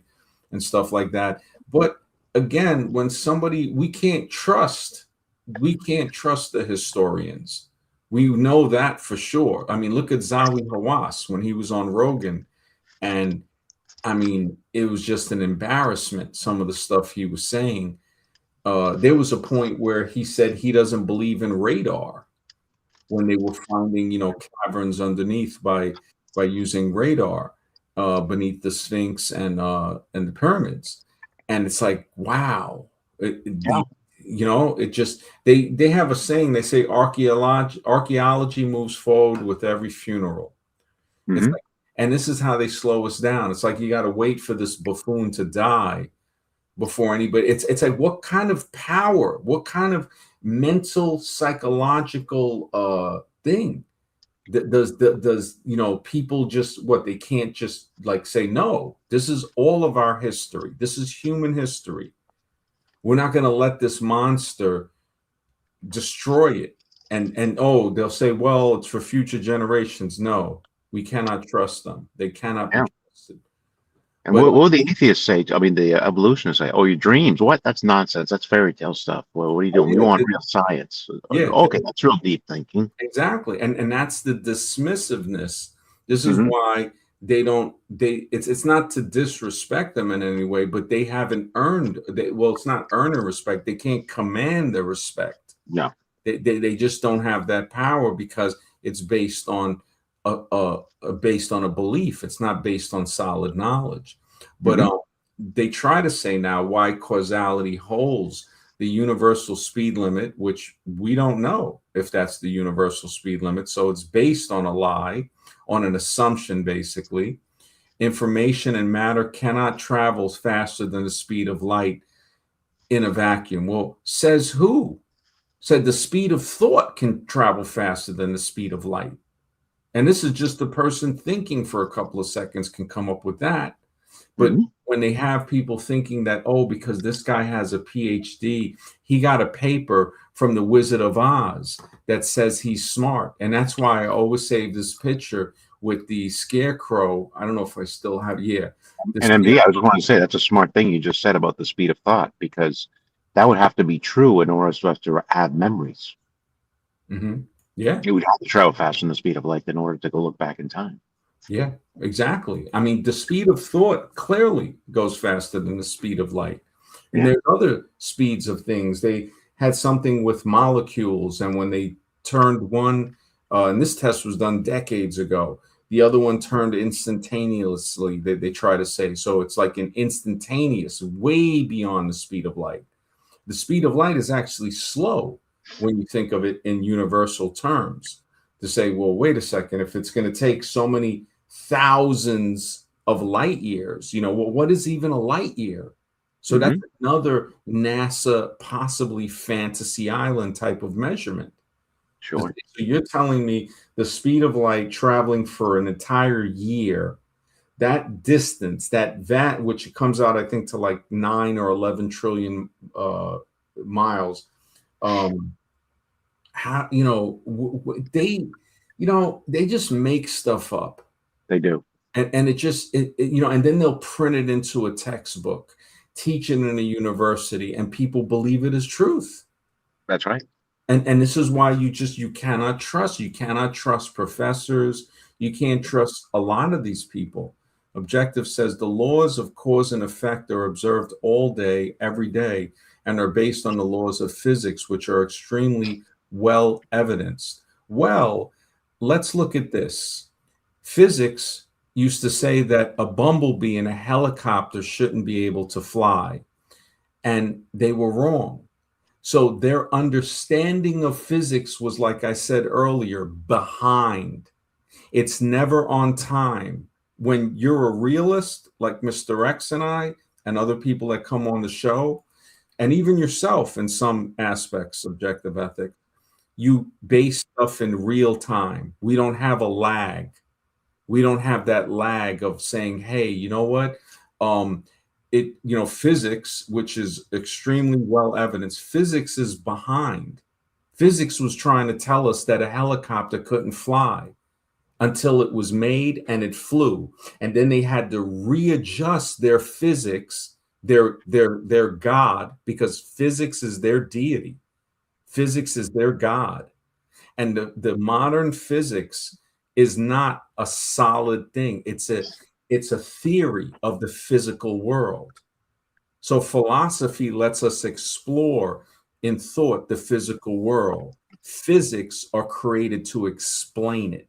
and stuff like that. But again, when somebody we can't trust the historians. We know that for sure. I mean, look at Zawi Hawass when he was on Rogan, and I mean, it was just an embarrassment. Some of the stuff he was saying. There was a point where he said he doesn't believe in radar when they were finding, caverns underneath by using radar beneath the Sphinx and the pyramids, and it's like, wow, Yeah. it just they have a saying. They say archaeology moves forward with every funeral. It's Hmm. like, and this is how they slow us down. It's like you got to wait for this buffoon to die before anybody. It's like, what kind of power, what kind of mental psychological thing does people just, what, they can't just like say no, this is all of our history, this is human history, we're not going to let this monster destroy it. And oh, they'll say, well, it's for future generations. No, we cannot trust them, they cannot be Yeah. trusted. And But what will the atheists say? I mean, the evolutionists say, "Oh, your dreams? What? That's nonsense. That's fairy tale stuff." Well, what are you oh doing? We yeah, want real science. yeah, Okay, that's real deep thinking. exactly, and that's the dismissiveness. This is Hmm. why they don't. It's not to disrespect them in any way, but they haven't earned. Well, it's not earning respect. They can't command the respect. No. They just don't have that power because it's based on a belief. It's not based on solid knowledge. But Hmm. they try to say now why causality holds the universal speed limit, which we don't know if that's the universal speed limit. So it's based on a lie, on an assumption, basically. Information and matter cannot travel faster than the speed of light in a vacuum. Well, says who? Said the speed of thought can travel faster than the speed of light. And this is just the person thinking for a couple of seconds can come up with that. But Hmm. when they have people thinking that, oh, because this guy has a PhD, he got a paper from the Wizard of Oz that says he's smart. And that's why I always save this picture with the scarecrow. I don't know if I still have, yeah. The And scare, MD, I just want to say that's a smart thing you just said about the speed of thought, because that would have to be true in order for us to have memories. Mhm. Yeah. You would have to travel faster than the speed of light in order to go look back in time. Yeah, exactly. I mean, the speed of thought clearly goes faster than the speed of light. And Yeah. there's other speeds of things. They had something with molecules, and when they turned one, and this test was done decades ago, the other one turned instantaneously, they try to say. So it's like an instantaneous, way beyond the speed of light. The speed of light is actually slow when you think of it in universal terms. To say, well, wait a second, if it's going to take so many thousands of light years, well, what is even a light year? So that's Hmm. another NASA possibly fantasy island type of measurement. So Sure. you're telling me the speed of light traveling for an entire year, that distance, that which comes out, I think, to like 9 or 11 trillion miles. Um, how they just make stuff up, They do. and and then they'll print it into a textbook, teach it in a university, and people believe it is truth. That's right. And this is why you cannot trust professors, you can't trust a lot of these people. Objective says the laws of cause and effect are observed all day every day and are based on the laws of physics, which are extremely well evidenced. Well, let's look at this. Physics used to say that a bumblebee in a helicopter shouldn't be able to fly, and they were wrong. So their understanding of physics was, like I said earlier, behind. It's never on time. When you're a realist, like Mr. X and I, and other people that come on the show, and even yourself in some aspects, subjective ethics, you base stuff in real time. We don't have a lag. We don't have that lag of saying, hey, you know what? Um, Physics, which is extremely well evidenced, physics is behind. Physics was trying to tell us that a helicopter couldn't fly until it was made and it flew. And then they had to readjust their physics, their God, because physics is their deity. Physics is their God. And the modern physics is not a solid thing. It's a theory of the physical world. So philosophy lets us explore in thought the physical world. Physics are created to explain it.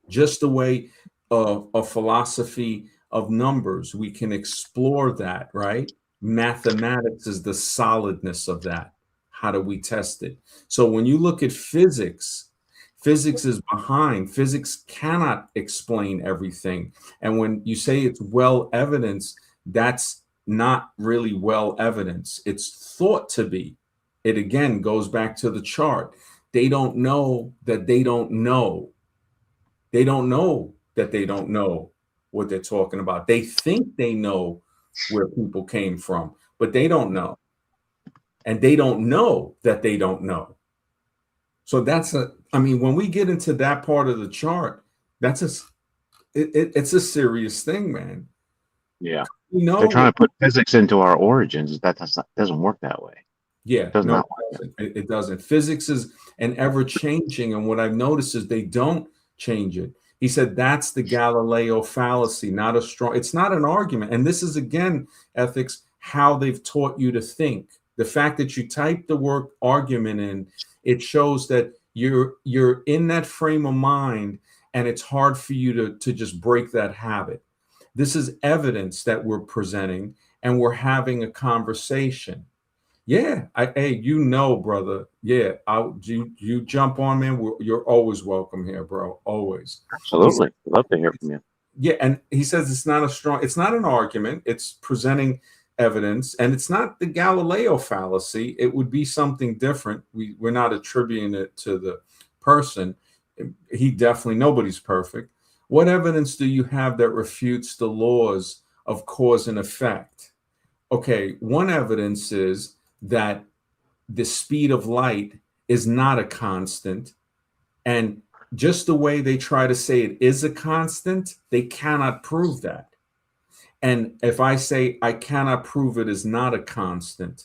Just the way a philosophy of numbers, we can explore that, right? Mathematics is the solidness of that. How do we test it? So when you look at physics, physics is behind. Physics cannot explain everything. And when you say it's well evidenced, that's not really well evidenced. It's thought to be. It again goes back to the chart. They don't know that they don't know. They don't know that they don't know what they're talking about. They think they know where people came from, but they don't know. And they don't know that they don't know. So I mean, when we get into that part of the chart, it's a serious thing, man. Yeah. You They're know, trying to put physics into our origins. Doesn't work that way. yeah, Does no, not it work that doesn't. It doesn't. Physics is an ever changing, and what I've noticed is they don't change it. He said that's the Galileo fallacy, not a strong. It's not an argument, and this is again ethics, how they've taught you to think. The fact that you type the word argument in, it shows that you're in that frame of mind, and it's hard for you to just break that habit. This is evidence that we're presenting, and we're having a conversation. Yeah, hey, brother. Yeah, you jump on, man. You're always welcome here, bro. Always. He said, Absolutely. Love to hear from you. yeah, and he says it's not an argument. It's presenting evidence, and it's not the Galileo fallacy. It would be something different. We're not attributing it to the person. He definitely nobody's perfect. What evidence do you have that refutes the laws of cause and effect? Okay, one evidence is that the speed of light is not a constant. And just the way they try to say it is a constant, they cannot prove that. And if I say I cannot prove it is not a constant,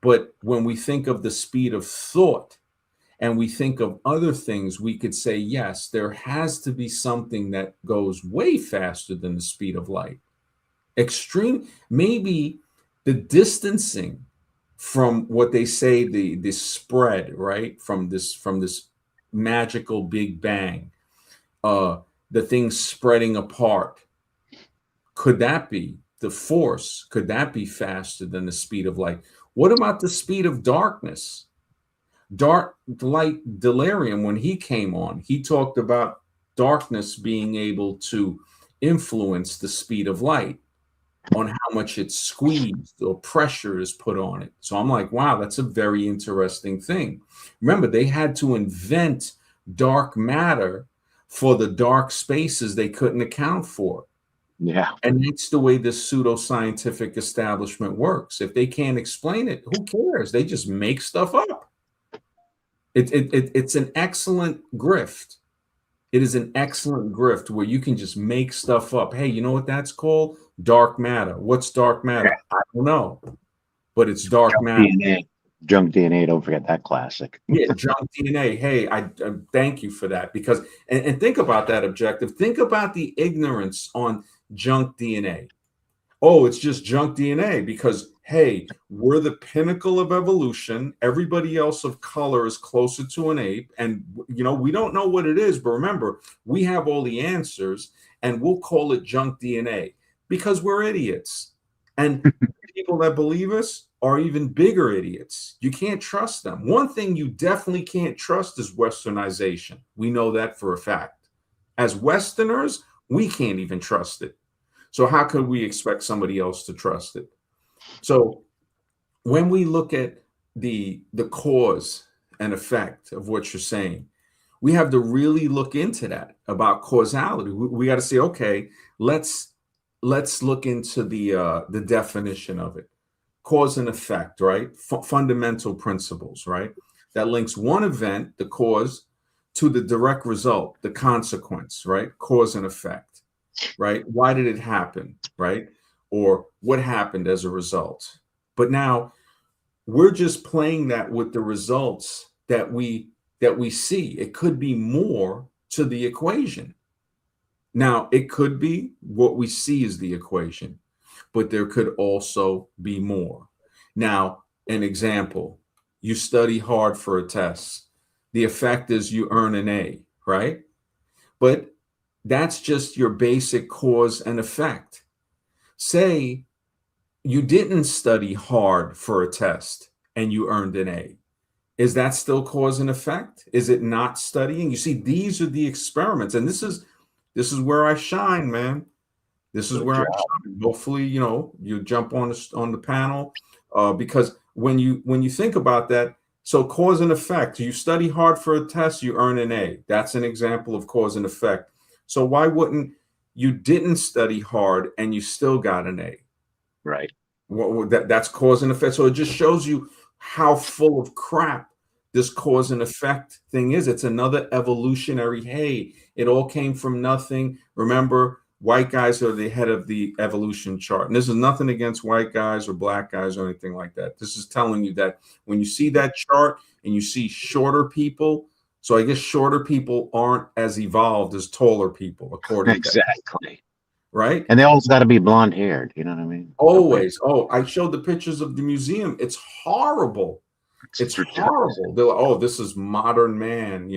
but when we think of the speed of thought and we think of other things, we could say, yes, there has to be something that goes way faster than the speed of light. Extreme, maybe the distancing from what they say the spread, right, from this magical big bang, the things spreading apart, could that be the force? Could that be faster than the speed of light? What about the speed of darkness? Dark light delirium, when he came on, he talked about darkness being able to influence the speed of light on how much it's squeezed or pressure is put on it. So I'm like, wow, that's a very interesting thing. Remember, they had to invent dark matter for the dark spaces they couldn't account for. Yeah. And that's the way this pseudoscientific establishment works. If they can't explain it, who cares? They just make stuff up. It's an excellent grift. It is an excellent grift where you can just make stuff up. Hey, you know what that's called? Dark matter. What's dark matter? I don't know, but it's dark Junk matter. DNA. Junk DNA. Don't forget that classic. Yeah, junk DNA. Hey, I thank you for that because, and think about that objective. Think about the ignorance on junk DNA. Oh, it's just junk DNA because, hey, we're the pinnacle of evolution. Everybody else of color is closer to an ape. And, we don't know what it is. But remember, we have all the answers. and we'll call it junk DNA because we're idiots. And people that believe us are even bigger idiots. You can't trust them. One thing you definitely can't trust is westernization. We know that for a fact. As Westerners, we can't even trust it. So how could we expect somebody else to trust it? So when we look at the cause and effect of what you're saying, we have to really look into that about causality. We got to say, okay, let's look into the definition of it. Cause and effect, right? Fundamental principles, right? That links one event, the cause, to the direct result, the consequence, right? Cause and effect, right? Why did it happen, right? Or what happened as a result? But now we're just playing that with the results that we see. It could be more to the equation. Now, it could be what we see is the equation, but there could also be more. Now, an example, you study hard for a test. The effect is you earn an A, right? But that's just your basic cause and effect. Say you didn't study hard for a test and you earned an A. Is that still cause and effect? Is it not studying? You see, these are the experiments, and this is where I shine, man. This is Good where I job. shine. Hopefully, you jump on the panel, because when you think about that, so cause and effect. You study hard for a test, you earn an A. That's an example of cause and effect. So why wouldn't you didn't study hard and you still got an A? Right. That's cause and effect. So it just shows you how full of crap this cause and effect thing is. It's another evolutionary. Hey, it all came from nothing. Remember, white guys are the head of the evolution chart. And this is nothing against white guys or black guys or anything like that. This is telling you that when you see that chart and you see shorter people, so I guess shorter people aren't as evolved as taller people, according to, Exactly. right? And they always got to be blonde haired. You know what I mean? Okay. Always. Oh, I showed the pictures of the museum. It's horrible. It's It's ridiculous. horrible. They're like, oh, this is modern man.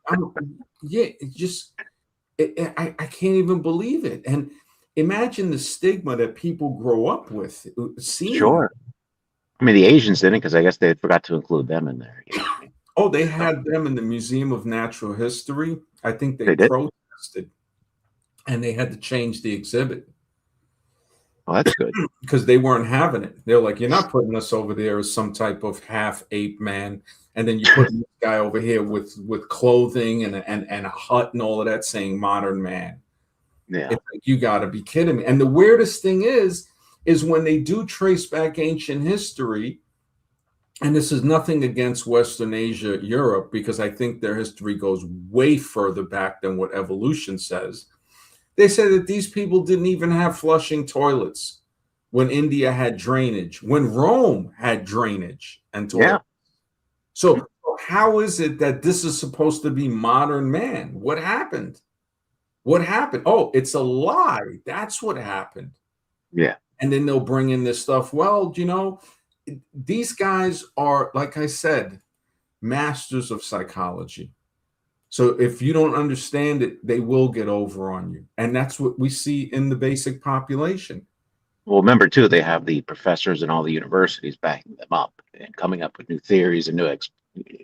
I'm, yeah, it just, I can't even believe it. And imagine the stigma that people grow up with seeing. Sure. I mean, the Asians didn't because I guess they forgot to include them in there. You know what I mean? Oh, they So had them in the Museum of Natural History. I think they they did. protested and they had to change the exhibit Well, that's good. because they weren't having it. They're like, you're not putting us over there as some type of half ape man, and then you put this guy over here with clothing and a hut and all of that, saying modern man. Yeah. It's like, you got to be kidding me. And the weirdest thing is when they do trace back ancient history, and this is nothing against Western Asia, Europe, because I think their history goes way further back than what evolution says. They say that these people didn't even have flushing toilets when India had drainage, when Rome had drainage and Yeah. toilets. So how is it that this is supposed to be modern man? What happened? What happened? Oh, it's a lie. That's what happened. Yeah. And then they'll bring in this stuff. Well, these guys are, like I said, masters of psychology. So if you don't understand it, they will get over on you. And that's what we see in the basic population. Well, remember too, they have the professors in all the universities backing them up and coming up with new theories and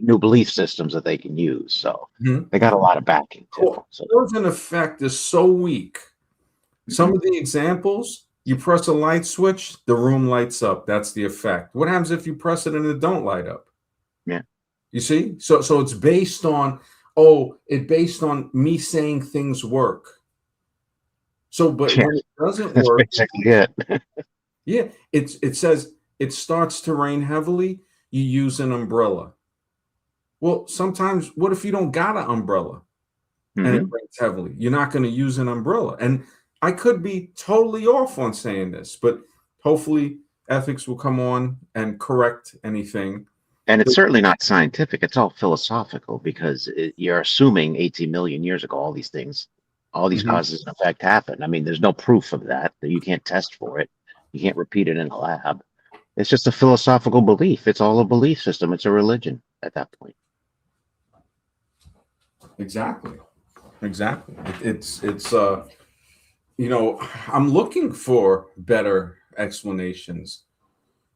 new belief systems that they can use. So Mhm. they got a lot of backing too. So Cause and effect is so weak. Some mhm. of the examples, you press a light switch, the room lights up. That's the effect. What happens if you press it and it don't light up? Yeah. You see? So it's based on, oh, it based on me saying things work. So, but Yeah. when it doesn't That's work, basically it. yeah, it says it starts to rain heavily, you use an umbrella. Well, sometimes what if you don't got an umbrella and it Hmm. rains heavily? You're not going to use an umbrella. And I could be totally off on saying this, but hopefully ethics will come on and correct anything. And it's certainly not scientific. It's all philosophical because you're assuming 18 million years ago, all these things, all these Mhm. causes and effect happen. I mean, there's no proof of that. That you can't test for it. You can't repeat it in a lab. It's just a philosophical belief. It's all a belief system. It's a religion at that point. Exactly. Exactly. You know, I'm looking for better explanations.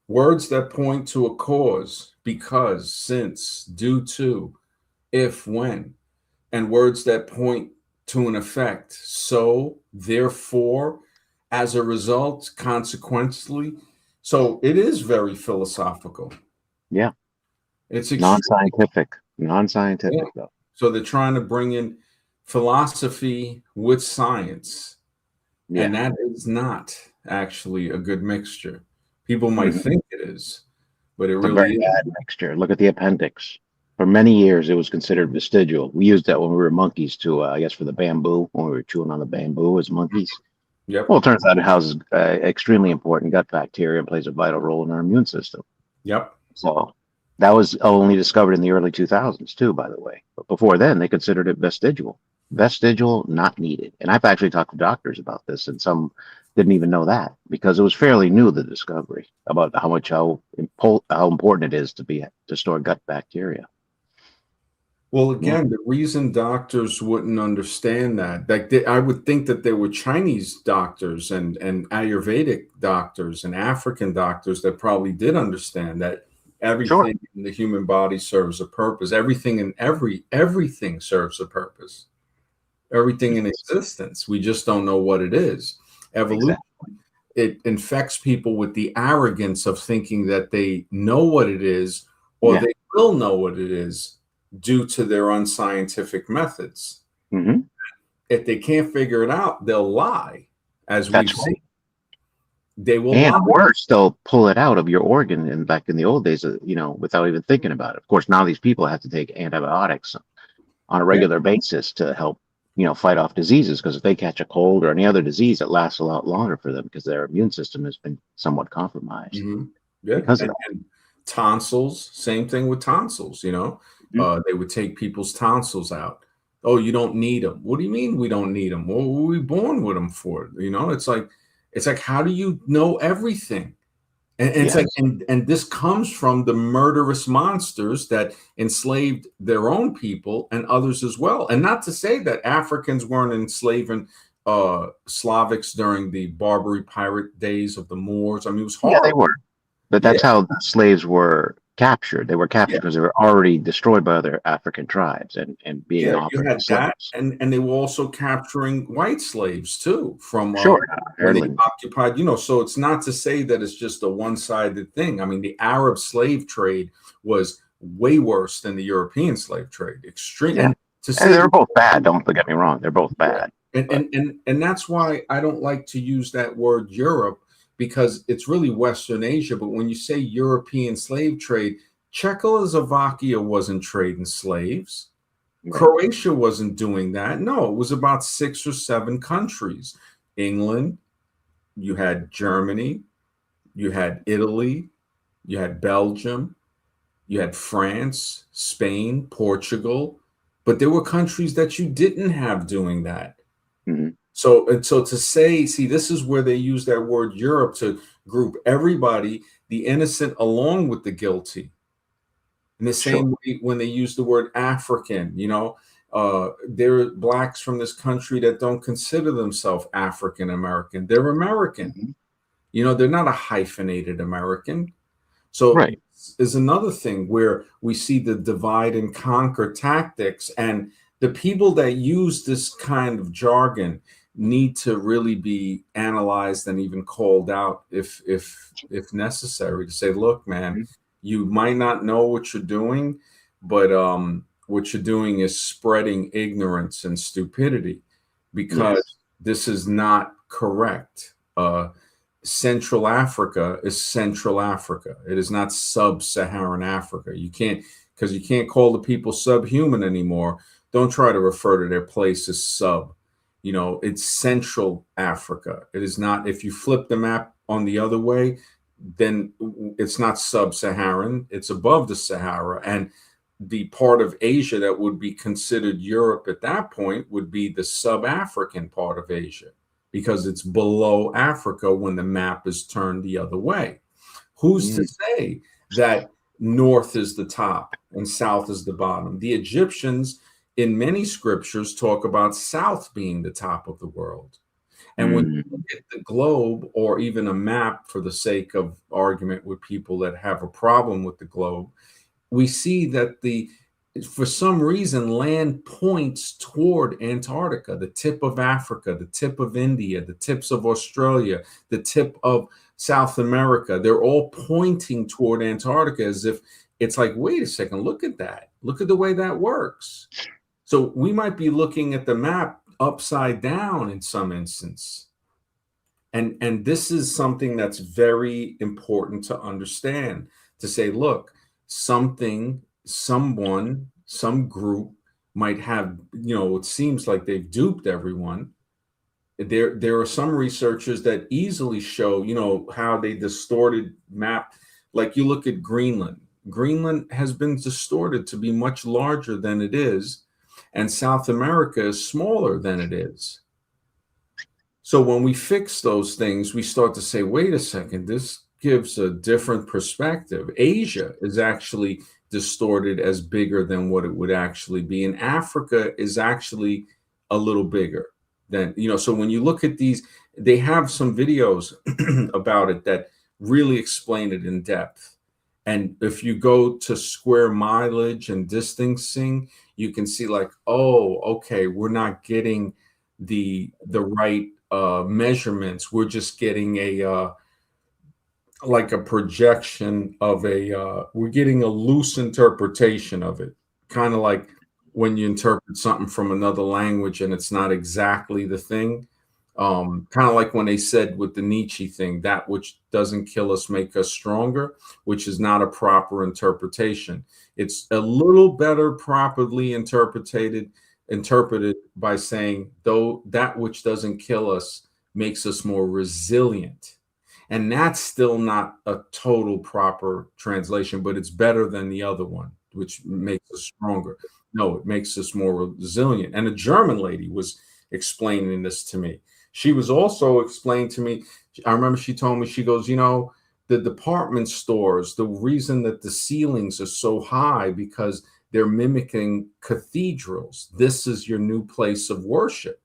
Words that point to a cause, because, since, due to, if, when, and words that point to an effect, so, therefore, as a result, consequently. So it is very philosophical. Yeah, It's extreme. non-scientific, Yeah. non-scientific though. So they're trying to bring in philosophy with science, Yeah. and that is not actually a good mixture. People might Mhm. think it is, but it It's a very really is. bad mixture. Look at the appendix. For many years, it was considered vestigial. We used that when we were monkeys to, I guess, for the bamboo, when we were chewing on the bamboo as monkeys. Yep. Well, it turns out it houses extremely important gut bacteria and plays a vital role in our immune system. Yep. So that was only discovered in the early 2000s, too, by the way. But before then, they considered it vestigial. Vestigial, not needed. And I've actually talked to doctors about this, and some didn't even know that because it was fairly new, the discovery about how important it is to store gut bacteria. Well, Yeah, again, the reason doctors wouldn't understand that, like I would think that there were Chinese doctors and Ayurvedic doctors and African doctors that probably did understand that sure, everything in the human body serves a purpose. Everything serves a purpose. Everything in existence. We just don't know what it is. Evolution, exactly. it infects people with the arrogance of thinking that they know what it is, or Yeah, they will know what it is due to their unscientific methods. hmm, If they can't figure it out, they'll lie, as we've that's seen. right. They will And lie. worse, they'll pull it out of your organ. And back in the old days, without even thinking about it. Of course, now these people have to take antibiotics on a Yeah. regular basis to help, fight off diseases. Because if they catch a cold or any other disease, it lasts a lot longer for them because their immune system has been somewhat compromised Mhm. Yeah. because of And tonsils, same thing with tonsils, that. they would take people's tonsils out. Oh, you don't need them. What do you mean we don't need them? What were we born with them for? It's like, how do you know everything? And it's like, Yes. and this comes from the murderous monsters that enslaved their own people and others as well. And not to say that Africans weren't enslaving Slavics during the Barbary pirate days of the Moors. I mean, it was Yeah, they horrible. were. But Yeah, that's how the slaves were captured. They were yeah, captured because they were already destroyed by other African tribes and being yeah. You offered had as that, slaves. and they were also capturing white slaves too from Sure. when they Ireland. occupied. So it's not to say that it's just a one-sided thing. I mean, the Arab slave trade was way worse than the European slave trade. Extreme, Yeah. and to And say they were that, both bad. Don't get me wrong. They're both yeah. bad. and, But and and and that's why I don't like to use that word Europe, because it's really Western Asia. But when you say European slave trade, Czechoslovakia wasn't trading slaves. right. Croatia wasn't doing that. No, it was about 6 or 7 countries. England, you had Germany, you had Italy, you had Belgium, you had France, Spain, Portugal, but there were countries that you didn't have doing that. Hmm. So to say, see, this is where they use that word Europe to group everybody, the innocent along with the guilty. In the Sure. same way, when they use the word African, there are blacks from this country that don't consider themselves African American. They're American. Hmm. They're not a hyphenated American. So Right. is another thing where we see the divide and conquer tactics, and the people that use this kind of jargon need to really be analyzed and even called out if necessary, to say, look, man, Mhm. you might not know what you're doing, but what you're doing is spreading ignorance and stupidity, Yes. because this is not correct. Central Africa is Central Africa. It is not sub-Saharan Africa. You can't, because you can't call the people subhuman anymore. Don't try to refer to their place as sub. It's Central Africa. It is not. If you flip the map on the other way, then it's not sub-Saharan. It's above the Sahara, and the part of Asia that would be considered Europe at that point would be the sub-African part of Asia, because it's below Africa when the map is turned the other way. Who's to Mm. say that north is the top and south is the bottom? The Egyptians, in many scriptures talk about south being the top of the world. And when you Mm. look at the globe or even a map, for the sake of argument with people that have a problem with the globe, we see that for some reason land points toward Antarctica, the tip of Africa, the tip of India, the tips of Australia, the tip of South America. They're all pointing toward Antarctica, as if it's like, wait a second, look at that. Look at the way that works. So we might be looking at the map upside down in some instance. And this is something that's very important to understand, to say, look, something, someone, some group might have, it seems like they've duped everyone. There are some researchers that easily show, how they distorted map. Like you look at Greenland. Greenland has been distorted to be much larger than it is, and South America is smaller than it is. So when we fix those things, we start to say, wait a second, this gives a different perspective. Asia is actually distorted as bigger than what it would actually be. And Africa is actually a little bigger than, so when you look at these, they have some videos about it that really explain it in depth. And if you go to square mileage and distancing, you can see like, oh, okay, we're not getting the right measurements. We're just getting a like a projection of we're getting a loose interpretation of it, kind of like when you interpret something from another language and it's not exactly the thing. Kind of like when they said with the Nietzsche thing, that which doesn't kill us make us stronger, which is not a proper interpretation. It's a little better properly interpreted by saying, though that which doesn't kill us makes us more resilient. And that's still not a total proper translation, but it's better than the other one, which makes us stronger. No, it makes us more resilient. And a German lady was explaining this to me. She was also explaining to me, I remember she told me, she goes, the department stores, the reason that the ceilings are so high because they're mimicking cathedrals. This is your new place of worship.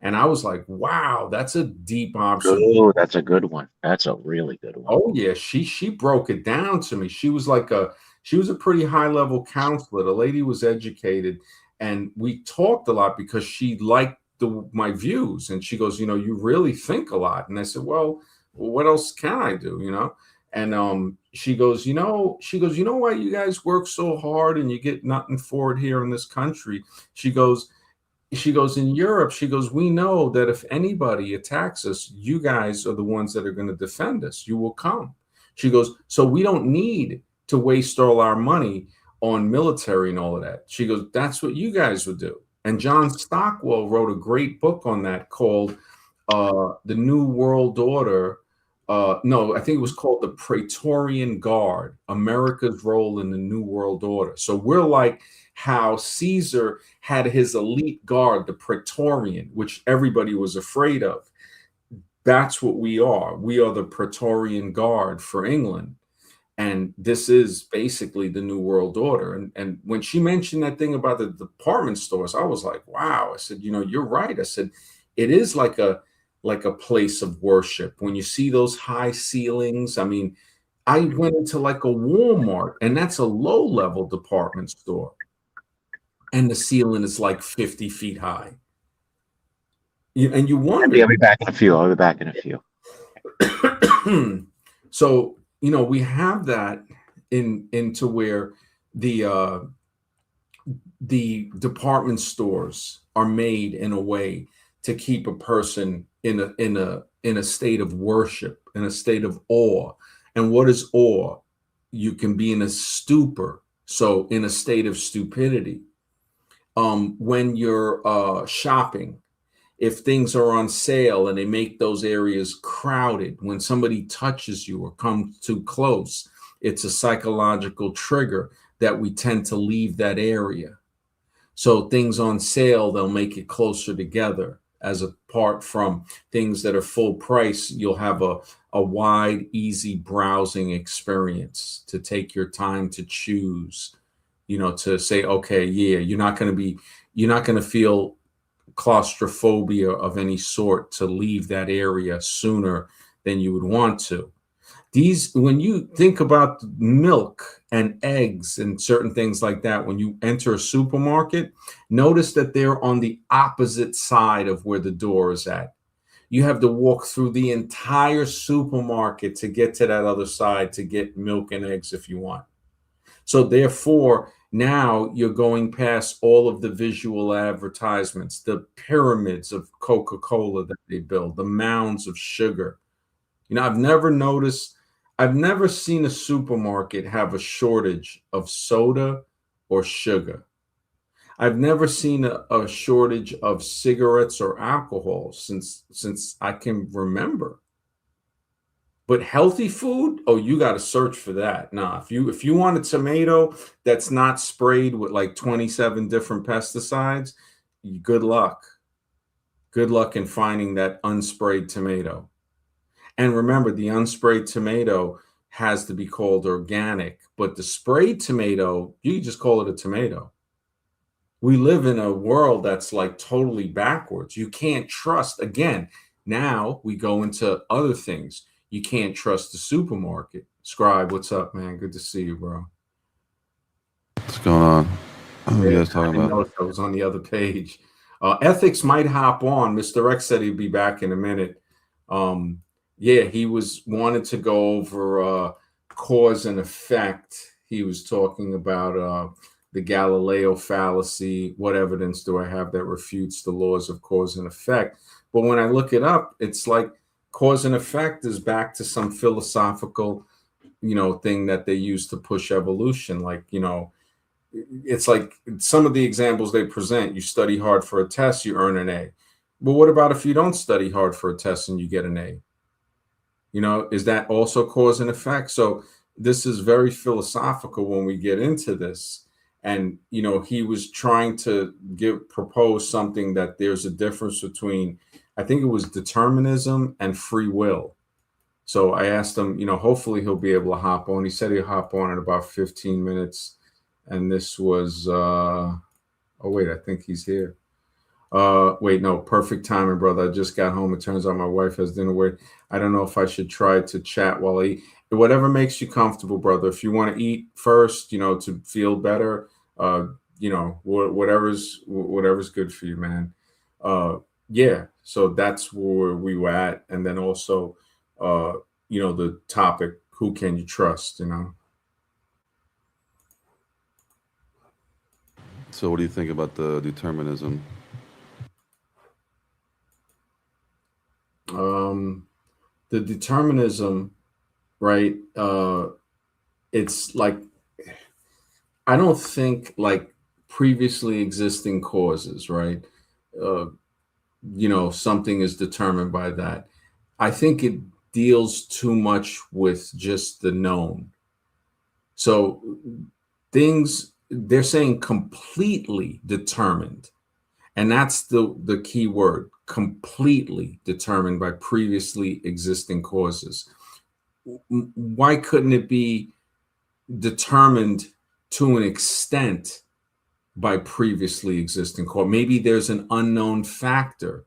And I was like, wow, that's a deep observation. Oh, that's a good one. That's a really good one. Oh yeah, she broke it down to me. She was a pretty high level counselor. The lady was educated, and we talked a lot because she liked my views. And she goes, you really think a lot. And I said, well, what else can I do? And she goes, why you guys work so hard and you get nothing for it here in this country? She goes, in Europe, she goes, we know that if anybody attacks us, you guys are the ones that are going to defend us. You will come. She goes, so we don't need to waste all our money on military and all of that. She goes, that's what you guys would do. And John Stockwell wrote a great book on that called The New World Order. No, I think it was called The Praetorian Guard, America's Role in the New World Order. So we're like how Caesar had his elite guard, the Praetorian, which everybody was afraid of. That's what we are. We are the Praetorian Guard for England. And this is basically the New World Order. And when she mentioned that thing about the department stores, I was like, wow. I said, you're right. I said, it is like a place of worship. When you see those high ceilings, I mean, I went into like a Walmart, and that's a low level department store, and the ceiling is like 50 feet high. And you wonder. I'll be back in a few. I'll be back in a few. So, we have that into where the department stores are made in a way to keep a person in a state of worship, in a state of awe. And what is awe? You can be in a stupor, so in a state of stupidity. When you're shopping, if things are on sale and they make those areas crowded, when somebody touches you or comes too close, it's a psychological trigger that we tend to leave that area. So things on sale, they'll make it closer together, as apart from things that are full price. You'll have a wide, easy browsing experience to take your time to choose, to say, okay, yeah, you're not going to feel claustrophobia of any sort to leave that area sooner than you would want to. These, when you think about milk and eggs and certain things like that, when you enter a supermarket, notice that they're on the opposite side of where the door is at. You have to walk through the entire supermarket to get to that other side to get milk and eggs if you want. So therefore, now you're going past all of the visual advertisements, the pyramids of Coca-Cola that they build, the mounds of sugar. I've never seen a supermarket have a shortage of soda or sugar. I've never seen a shortage of cigarettes or alcohol since I can remember. But healthy food, oh, you got to search for that. Nah, if you want a tomato that's not sprayed with like 27 different pesticides, good luck. Good luck in finding that unsprayed tomato. And remember, the unsprayed tomato has to be called organic, but the sprayed tomato, you just call it a tomato. We live in a world that's like totally backwards. You can't trust, again, now we go into other things. You can't trust the supermarket. Scribe, what's up, man? Good to see you, bro. What's going on? What are you Yeah, guys I talking didn't about? know if I was on the other page. Ethics might hop on. Mr. X said he'd be back in a minute. Um, yeah, he was wanted to go over cause and effect. He was talking about the Galileo fallacy. What evidence do I have that refutes the laws of cause and effect? But when I look it up, it's like cause and effect is back to some philosophical, thing that they use to push evolution. Like, it's like some of the examples they present. You study hard for a test, you earn an A. But what about if you don't study hard for a test and you get an A? Is that also cause and effect? So this is very philosophical when we get into this. And he was trying to propose something that there's a difference between, I think it was determinism and free will. So I asked him, hopefully he'll be able to hop on. He said he'll hop on in about 15 minutes. And this was oh wait, I think he's here. Wait, no, perfect timing, brother. I just got home. It turns out my wife has dinner wait. I don't know if I should try to chat while I eat. Whatever makes you comfortable, brother. If you want to eat first, to feel better, whatever's good for you, man. Uh, yeah. So that's where we were at, and then also, uh, the topic: who can you trust? So, what do you think about the determinism? Um, the determinism, right? It's like, I don't think like previously existing causes, right? Uh, something is determined by that. I think it deals too much with just the known. So things, they're saying completely determined. And that's the key word, completely determined by previously existing causes. Why couldn't it be determined to an extent by previously existing cause? Maybe there's an unknown factor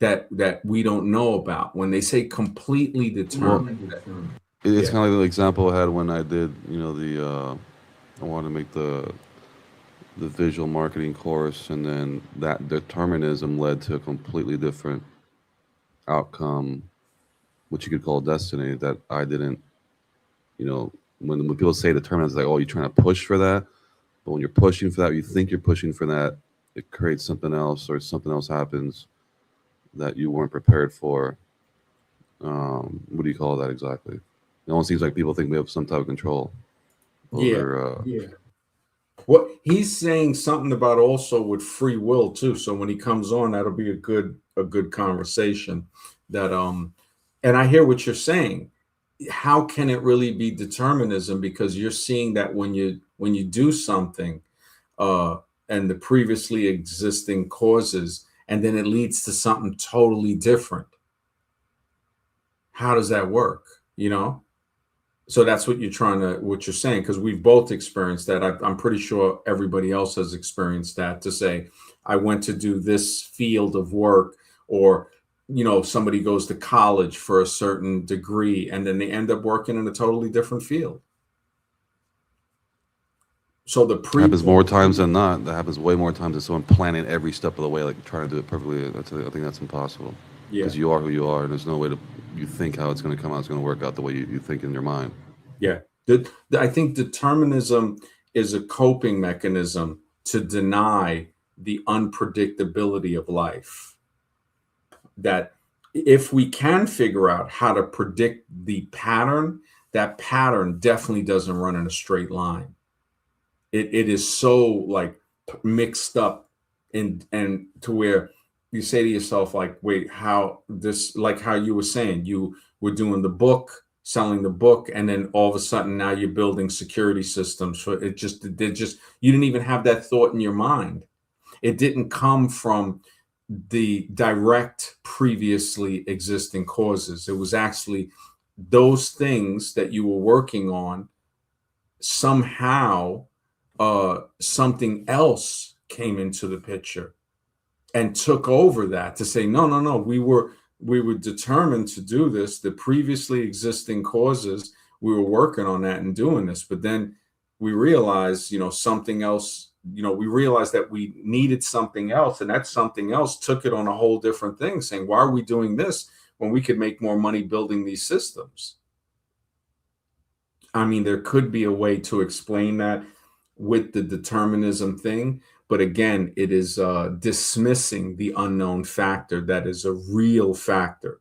that we don't know about. When they say completely Well, determined, it's yeah, kind of like the example I had when I did, I wanted to make the visual marketing course, and then that determinism led to a completely different outcome, which you could call destiny. That I didn't, when people say determinism, it's like, oh, you're trying to push for that. But when you're pushing for that, you think you're pushing for that, it creates something else, or something else happens that you weren't prepared for. What do you call that exactly? It almost seems like people think we have some type of control yeah, over. yeah. What he's saying something about also with free will too. So when he comes on, that'll be a good conversation. That and I hear what you're saying. How can it really be determinism? Because you're seeing that when you do something, uh, and the previously existing causes, and then it leads to something totally different. How does that work? You know? So that's what what you're saying, because we've both experienced that. I'm pretty sure everybody else has experienced that, to say, I went to do this field of work, or, somebody goes to college for a certain degree and then they end up working in a totally different field. So the It happens more times pre than not. That happens way more times than someone planning every step of the way, like trying to do it perfectly. I think that's impossible yeah, because you are who you are, and there's no way to you think how it's going to come out. It's going to work out the way you think in your mind. yeah. I think determinism is a coping mechanism to deny the unpredictability of life. That if we can figure out how to predict the pattern, that pattern definitely doesn't run in a straight line. It is so, like, mixed up, and to where you say to yourself, like, wait, how this, like how you were saying, you were doing the book, selling the book, and then all of a sudden now you're building security systems for it. Just you didn't even have that thought in your mind. It didn't come from the direct previously existing causes. It was actually those things that you were working on. Somehow something else came into the picture and took over that, to say, no, no, no, we were determined to do this. The previously existing causes, we were working on that and doing this, but then we realized, something else. We realized that we needed something else, and that something else took it on a whole different thing, saying, why are we doing this when we could make more money building these systems? I mean, there could be a way to explain that with the determinism thing, but again, it is dismissing the unknown factor that is a real factor.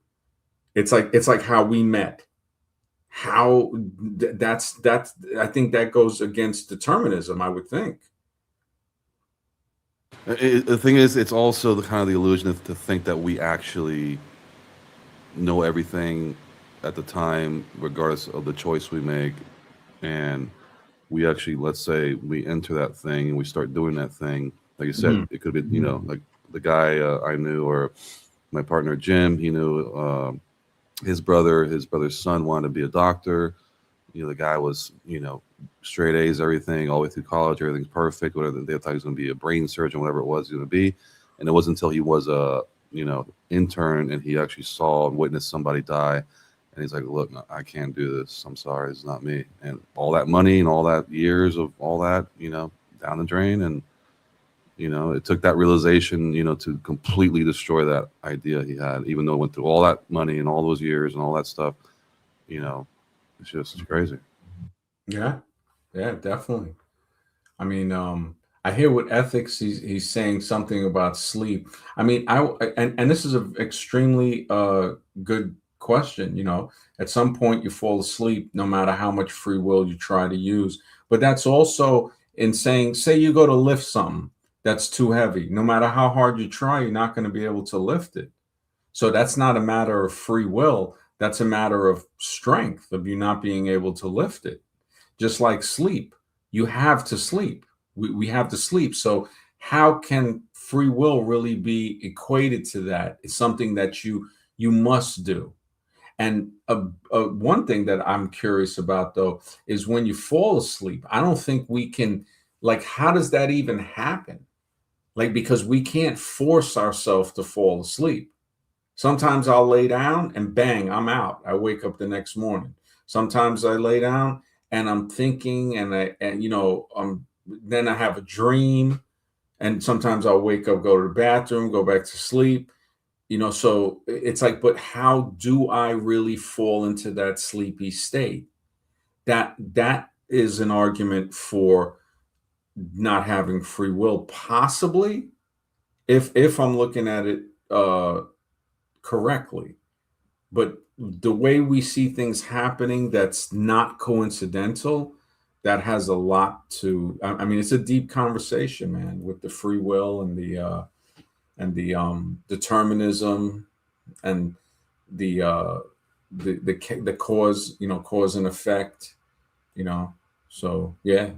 It's like how we met. How that's I think that goes against determinism, I would think. The thing is, it's also the kind of the illusion to think that we actually know everything at the time, regardless of the choice we make, and we actually, let's say, we enter that thing and we start doing that thing. Like you said, Mhm. it could be, like the guy I knew, or my partner Jim. He knew his brother's son wanted to be a doctor. The guy was, straight A's, everything, all the way through college, everything's perfect. Whatever they thought he was going to be a brain surgeon, whatever it was going to be, and it wasn't until he was a, intern, and he actually saw and witnessed somebody die, and he's like, "Look, no, I can't do this. I'm sorry, it's not me." And all that money and all that years of all that, down the drain, and it took that realization, to completely destroy that idea he had, even though it went through all that money and all those years and all that stuff. You know, it's crazy. Yeah, yeah, definitely. I mean, I hear with ethics, he's saying something about sleep. I mean, and this is an extremely good question. At some point you fall asleep, no matter how much free will you try to use. But that's also in saying, say you go to lift something that's too heavy. No matter how hard you try, you're not going to be able to lift it. So that's not a matter of free will. That's a matter of strength, of you not being able to lift it. Just like sleep, you have to sleep. We have to sleep. So how can free will really be equated to that? It's something that you must do. And one thing that I'm curious about, though, is when you fall asleep, I don't think we can, like, how does that even happen? Like, because we can't force ourselves to fall asleep. Sometimes I'll lay down and bang, I'm out. I wake up the next morning. Sometimes I lay down and I'm thinking, then I have a dream, and sometimes I'll wake up, go to the bathroom, go back to sleep. So it's like, but how do I really fall into that sleepy state? That is an argument for not having free will, possibly, if I'm looking at it correctly. But the way we see things happening, that's not coincidental, that has a lot to, I mean, it's a deep conversation, man, with the free will and the determinism, and the the cause, cause and effect, you know so yeah,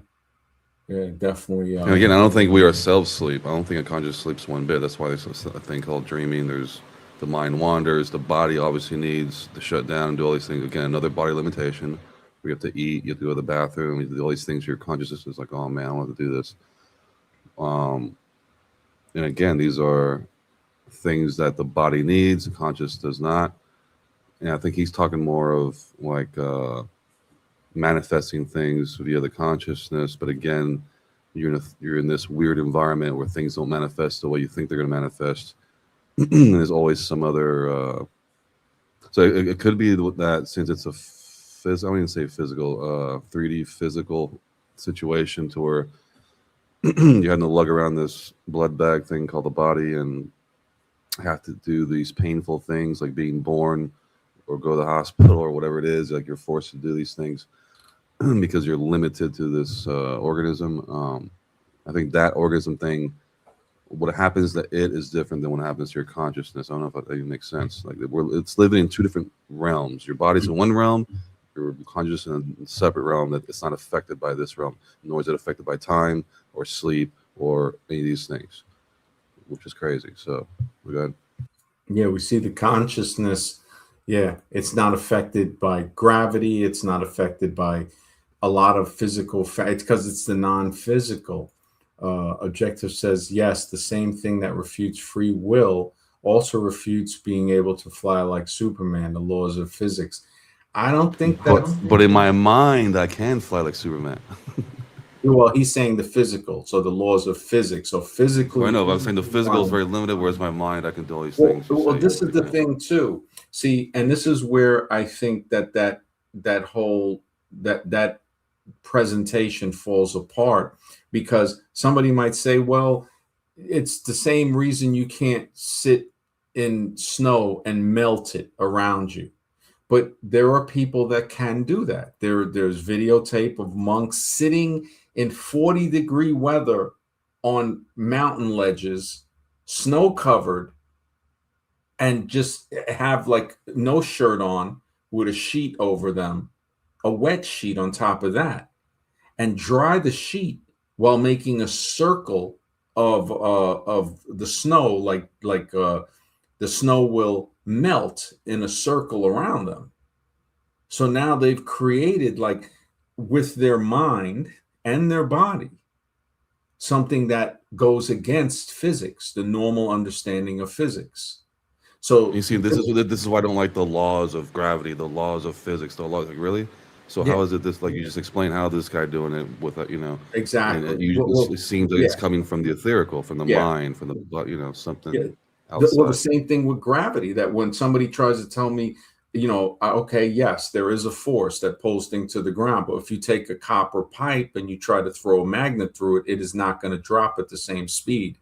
yeah, definitely. And again, I don't think we ourselves sleep. I don't think a conscious sleeps one bit. That's why there's a thing called dreaming. There's the mind wanders. The body obviously needs to shut down and do all these things. Again, another body limitation. We have to eat, you have to go to the bathroom, you do all these things. Your consciousness is like, oh man, I want to do this. Um, and again, these are things that the body needs, the conscious does not. And I think he's talking more of like manifesting things via the consciousness. But again, you're in this weird environment where things don't manifest the way you think they're going to manifest. There's always some other. So it could be that since it's a I wouldn't even say physical, 3D physical situation to where you had to lug around this blood bag thing called the body and have to do these painful things like being born or go to the hospital or whatever it is. Like you're forced to do these things because you're limited to this organism. I think that organism thing, what happens to it is different than what happens to your consciousness. I don't know if that even makes sense. Like it's living in two different realms. Your body's in one realm, your consciousness in a separate realm that it's not affected by this realm, nor is it affected by time or sleep or any of these things, which is crazy. So we're good. Yeah, we see the consciousness. Yeah, it's not affected by gravity. It's not affected by a lot of physical facts because it's the non-physical. Objective says, yes, the same thing that refutes free will also refutes being able to fly like Superman, the laws of physics. I don't think that's. But in my mind, I can fly like Superman. Well, he's saying the physical, so the laws of physics. So physically, I know, but I'm saying the physical is very limited, whereas my mind, I can do all these well, things. well, this is the thing too. See, and this is where I think that whole that presentation falls apart because somebody might say, well, it's the same reason you can't sit in snow and melt it around you. But there are people that can do that. There's videotape of monks sitting in 40-degree weather on mountain ledges, snow covered, and just have like no shirt on with a sheet over them, a wet sheet on top of that, and dry the sheet while making a circle of the snow, the snow will melt in a circle around them. So now they've created, like, with their mind and their body, something that goes against physics, the normal understanding of physics. So you see, this is why I don't like the laws of gravity, the laws of physics, the laws. Like, really? So yeah, how is it this? Like you just explained how this guy doing it with and exactly. it seems like Yeah, it's coming from the etherical, from the yeah, mind, from yeah. something The outside. same thing with gravity, that when somebody tries to tell me, okay, yes, there is a force that pulls things to the ground, but if you take a copper pipe and you try to throw a magnet through it, it is not going to drop at the same speed.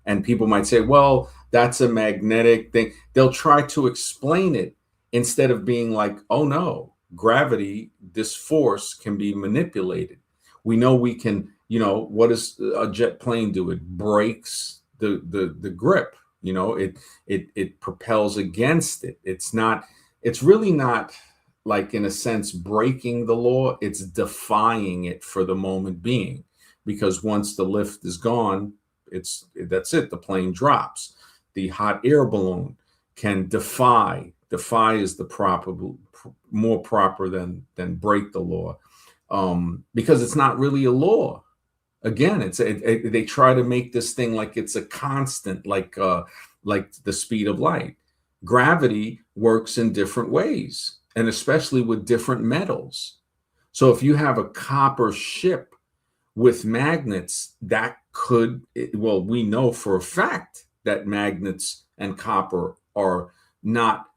And people might say, well, that's a magnetic thing. They'll try to explain it instead of being like, oh no, gravity, this force can be manipulated. We know we can, what does a jet plane do? It breaks the grip, it propels against it. It's really not, like, in a sense, breaking the law. It's defying it for the moment being, because once the lift is gone, that's it. The plane drops. The hot air balloon can defy. Defy is the more proper than break the law, because it's not really a law. Again, they try to make this thing like it's a constant, like the speed of light. Gravity works in different ways, and especially with different metals. So if you have a copper ship with magnets, we know for a fact that magnets and copper are not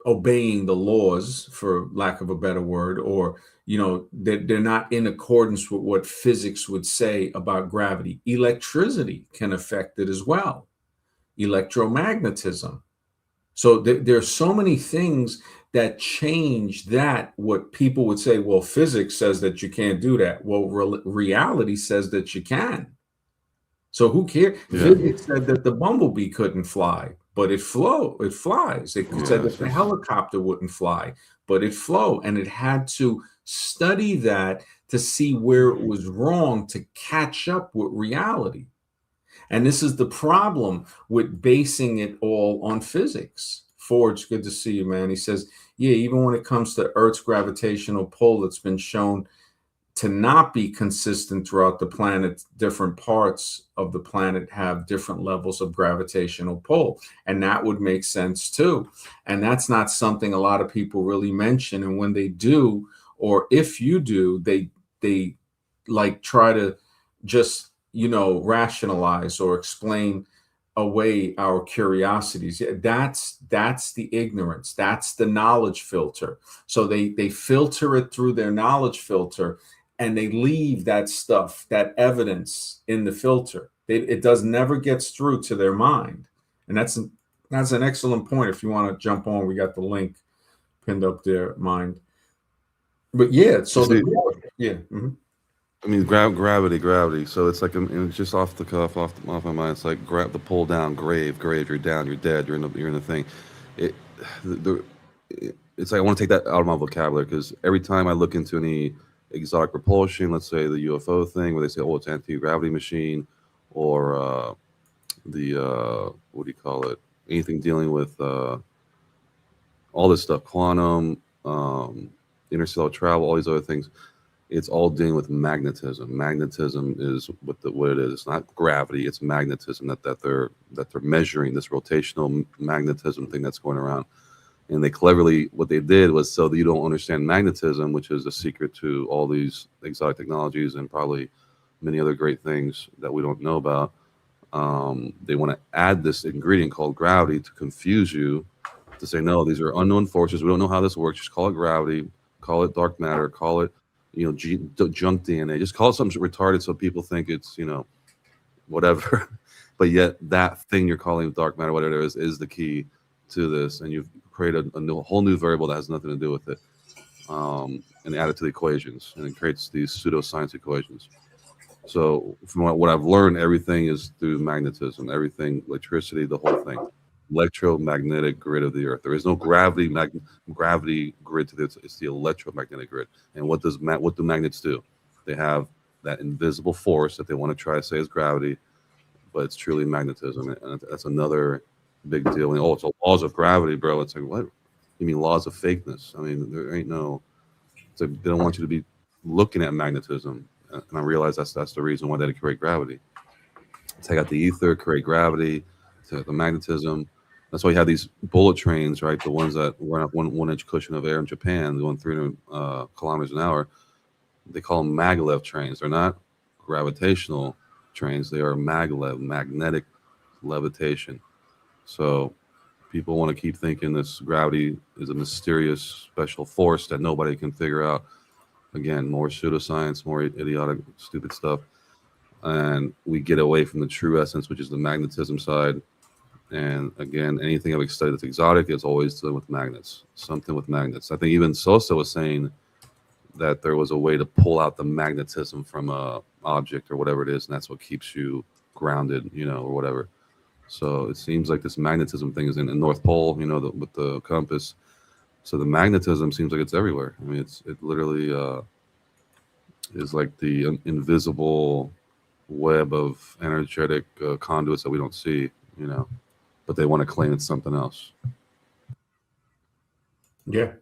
obeying the laws, for lack of a better word, or they're not in accordance with what physics would say about gravity. Electricity can affect it as well, electromagnetism. So there's so many things that change that. What people would say, well, physics says that you can't do that. Well, reality says that you can. So who cares? Yeah, Physics said that the bumblebee couldn't fly, but it flies. It said yeah. that the helicopter wouldn't fly, but it flew. And it had to study that to see where it was wrong to catch up with reality. And this is the problem with basing it all on physics. Forge, good to see you, man. He says, yeah, even when it comes to Earth's gravitational pull, it's been shown to not be consistent throughout the planet. Different parts of the planet have different levels of gravitational pull, and that would make sense too. And that's not something a lot of people really mention. And when they do, or if you do, they like try to just, rationalize or explain away our curiosities. Yeah, that's the ignorance. That's the knowledge filter. So they filter it through their knowledge filter, and they leave that stuff, that evidence in the filter. It does never gets through to their mind. And that's an excellent point. If you want to jump on, we got the link pinned up there, mind. But yeah, so See, yeah. Mhm. I mean, gravity. So it's like, and it's just off the cuff, off my mind. It's like grab the pull down, grave. You're down. You're dead. You're in the thing. It, the, it's like I want to take that out of my vocabulary because every time I look into any exotic propulsion, let's say the UFO thing, where they say, oh, it's anti-gravity machine, or the what do you call it? Anything dealing with all this stuff, quantum, interstellar travel, all these other things. It's all dealing with magnetism. Magnetism is what it is. It's not gravity. It's magnetism that they're measuring, this rotational magnetism thing that's going around. And they cleverly, what they did was so that you don't understand magnetism, which is a secret to all these exotic technologies and probably many other great things that we don't know about. They want to add this ingredient called gravity to confuse you, to say, no, these are unknown forces. We don't know how this works. Just call it gravity, call it dark matter, call it, junk DNA. Just call it something retarded so people think it's, whatever. But yet that thing you're calling dark matter, whatever it is the key to this. And you've created a whole new variable that has nothing to do with it, and add it to the equations. And it creates these pseudoscience equations. So from what I've learned, everything is through magnetism, everything, electricity, the whole thing. Electromagnetic grid of the earth. There is no gravity grid to this. It's the electromagnetic grid. And what do magnets do? They have that invisible force that they want to try to say is gravity, but it's truly magnetism. And that's another big deal. And, it's the laws of gravity, bro. It's like, what? You mean laws of fakeness? I mean, there ain't no. It's like they don't want you to be looking at magnetism. And I realize that's the reason why they create gravity. Take out the ether, create gravity, take out the magnetism. That's why you have these bullet trains, right? The ones that run up one inch cushion of air in Japan, going 300 kilometers an hour. They call them maglev trains. They're not gravitational trains. They are maglev, magnetic levitation. So people want to keep thinking this gravity is a mysterious special force that nobody can figure out. Again, more pseudoscience, more idiotic, stupid stuff. And we get away from the true essence, which is the magnetism side. And again, anything I've studied that's exotic is always dealing with magnets, something with magnets. I think even Sosa was saying that there was a way to pull out the magnetism from a object or whatever it is, and that's what keeps you grounded, or whatever. So it seems like this magnetism thing is in the North Pole, with the compass. So the magnetism seems like it's everywhere. I mean, it literally is like the invisible web of energetic conduits that we don't see, but they want to claim it's something else. Yeah.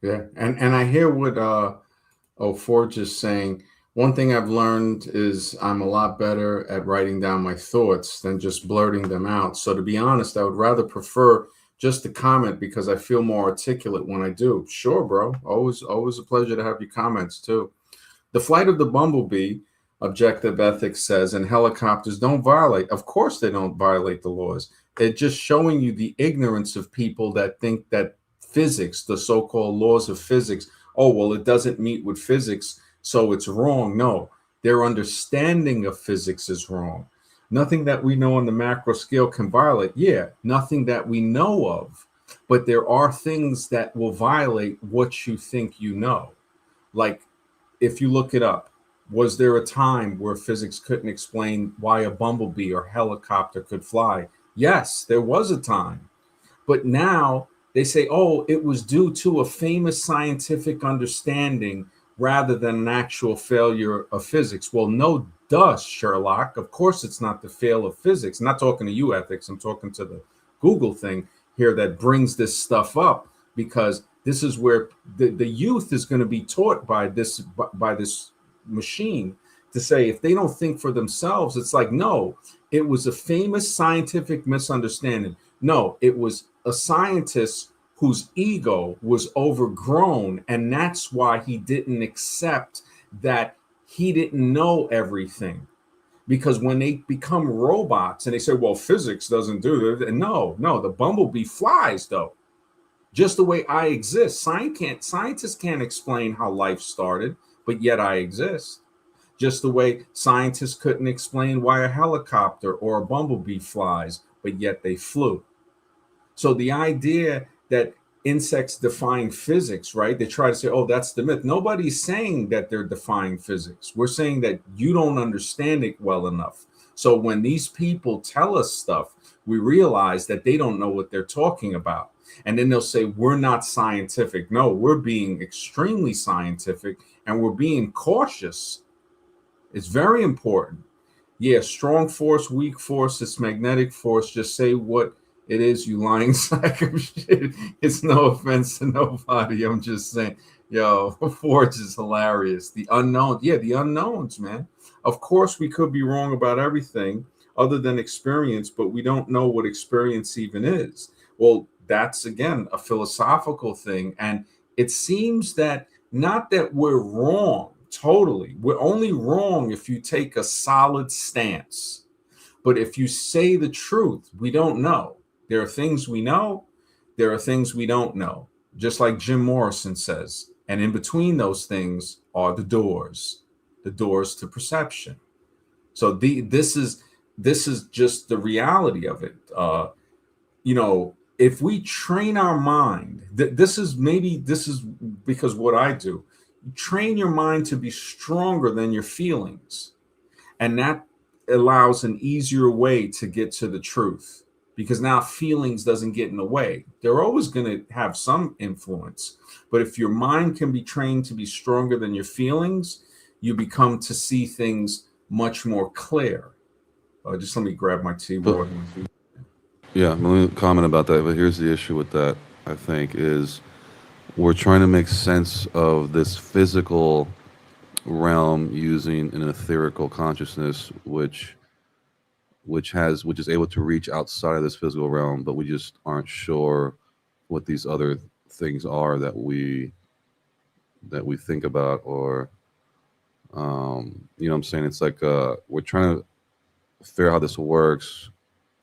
Yeah. And I hear what Forge is saying. One thing I've learned is I'm a lot better at writing down my thoughts than just blurting them out. So to be honest, I would rather prefer just to comment because I feel more articulate when I do. Sure, bro. Always a pleasure to have your comments too. The flight of the bumblebee, objective ethics says, and helicopters don't violate. Of course they don't violate the laws. They're just showing you the ignorance of people that think that physics, the so-called laws of physics, oh, well, it doesn't meet with physics, so it's wrong. No, their understanding of physics is wrong. Nothing that we know on the macro scale can violate. Yeah, nothing that we know of. But there are things that will violate what you think you know. Like, if you look it up, was there a time where physics couldn't explain why a bumblebee or helicopter could fly? Yes, there was a time. But now they say, oh, it was due to a famous scientific understanding rather than an actual failure of physics. Well, no, duh, Sherlock. Of course, it's not the fail of physics. I'm not talking to you, ethics. I'm talking to the Google thing. here that brings this stuff up, because this is where the youth is going to be taught by this machine to say, if they don't think for themselves, it's like, no, it was a famous scientific misunderstanding. No, it was a scientist whose ego was overgrown, and that's why he didn't accept that he didn't know everything. Because when they become robots and they say, well, physics doesn't do that, and no, the bumblebee flies though, just the way I exist. Scientists can't explain how life started, but yet I exist. Just the way scientists couldn't explain why a helicopter or a bumblebee flies, but yet they flew. So the idea that insects defying physics, right? They try to say, oh, that's the myth. Nobody's saying that they're defying physics. We're saying that you don't understand it well enough. So when these people tell us stuff, we realize that they don't know what they're talking about. And then they'll say, we're not scientific. No, we're being extremely scientific, and we're being cautious. It's very important. Yeah, strong force, weak force, it's magnetic force. Just say what it is, you lying sack of shit. It's no offense to nobody. I'm just saying, yo, Forge is hilarious. The unknown, yeah, the unknowns, man. Of course, we could be wrong about everything other than experience, but we don't know what experience even is. Well, that's again a philosophical thing. And it seems that not that we're wrong totally, we're only wrong if you take a solid stance. But if you say the truth, we don't know. There are things we know, there are things we don't know, just like Jim Morrison says. And in between those things are the doors to perception. So this is just the reality of it. If we train our mind, this is because what I do, train your mind to be stronger than your feelings, and that allows an easier way to get to the truth, because now feelings doesn't get in the way. They're always going to have some influence, but if your mind can be trained to be stronger than your feelings, you become to see things much more clear. Just let me grab my tea But water. yeah, let me comment about that. But here's the issue with that, I think, is we're trying to make sense of this physical realm using an etherical consciousness, which is able to reach outside of this physical realm, but we just aren't sure what these other things are that we think about, or you know what I'm saying? It's like we're trying to figure out how this works,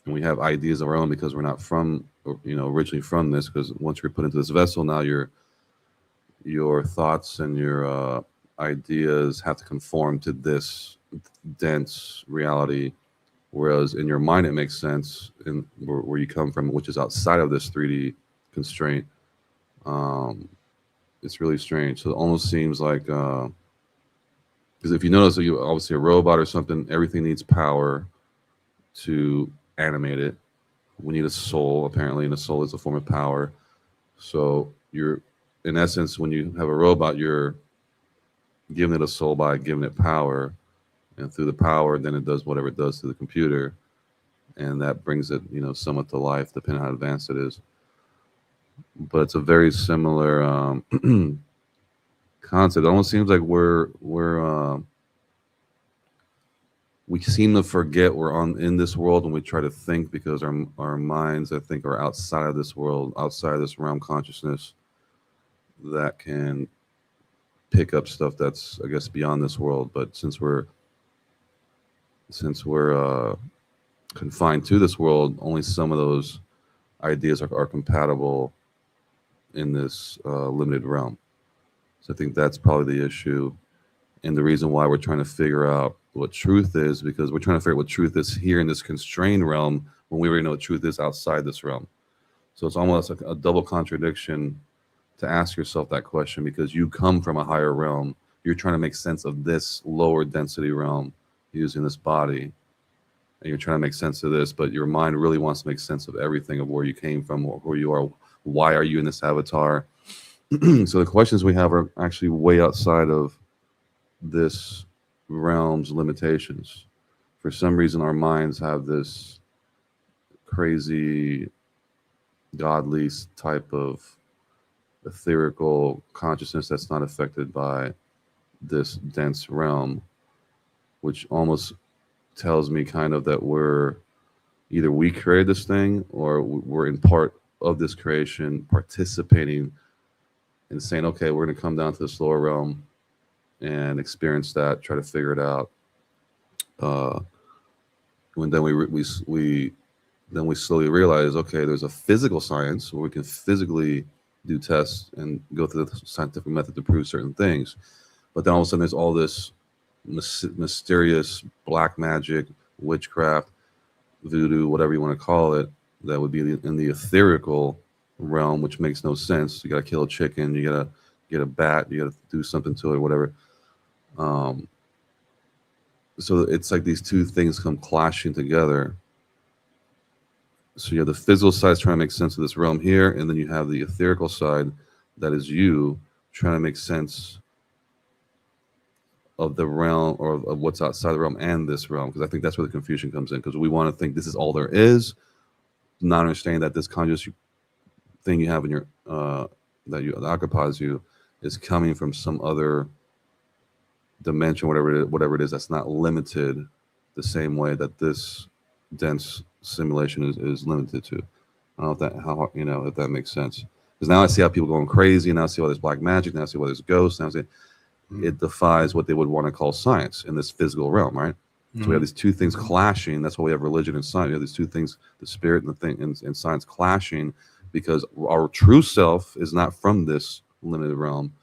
and we have ideas of our own because we're not from, originally from this. Because once you're put into this vessel, now your thoughts and your ideas have to conform to this dense reality. Whereas in your mind, it makes sense in where you come from, which is outside of this 3D constraint. Um, it's really strange. So it almost seems like, because if you notice, you obviously a robot or something, everything needs power to animate it. We need a soul, apparently, and a soul is a form of power. So you're, in essence, when you have a robot, you're giving it a soul by giving it power, and through the power, then it does whatever it does to the computer, and that brings it, somewhat to life, depending on how advanced it is. But it's a very similar concept. It almost seems like we seem to forget we're on in this world when we try to think, because our minds, I think, are outside of this world, outside of this realm consciousness that can pick up stuff that's, I guess, beyond this world. But since we're confined to this world, only some of those ideas are compatible in this limited realm. So I think that's probably the issue, and the reason why we're trying to figure out what truth is, because we're trying to figure out what truth is here in this constrained realm when we already know what truth is outside this realm. So it's almost like a double contradiction to ask yourself that question, because you come from a higher realm. You're trying to make sense of this lower density realm using this body, and you're trying to make sense of this, but your mind really wants to make sense of everything, of where you came from, or who you are. Why are you in this avatar? So the questions we have are actually way outside of this realm's limitations. For some reason, our minds have this crazy godly type of ethereal consciousness that's not affected by this dense realm, which almost tells me kind of that we're either we created this thing or we're in part of this creation, participating and saying, okay, we're going to come down to this lower realm and experience that, try to figure it out. Uh, when then we then we slowly realize, okay, there's a physical science where we can physically do tests and go through the scientific method to prove certain things. But then all of a sudden, there's all this mysterious black magic, witchcraft, voodoo, whatever you want to call it, that would be in the etherical realm, which makes no sense. You got to kill a chicken, you got to get a bat, you got to do something to it, whatever. Um, so it's like these two things come clashing together. So you have the physical side trying to make sense of this realm here, and then you have the etherical side that is you trying to make sense of the realm or of what's outside the realm and this realm. Because I think that's where the confusion comes in. Because we want to think this is all there is, not understanding that this conscious thing you have in your that occupies you is coming from some other dimension, whatever it is, that's not limited the same way that this dense simulation is limited to. I don't know if that how if that makes sense. Because now I see how people going crazy, and now I see why there's black magic, now I see why there's ghosts, now I see it defies what they would want to call science in this physical realm, right? So we have these two things clashing. That's why we have religion and science. We have these two things, the spirit and the thing and science clashing, because our true self is not from this limited realm,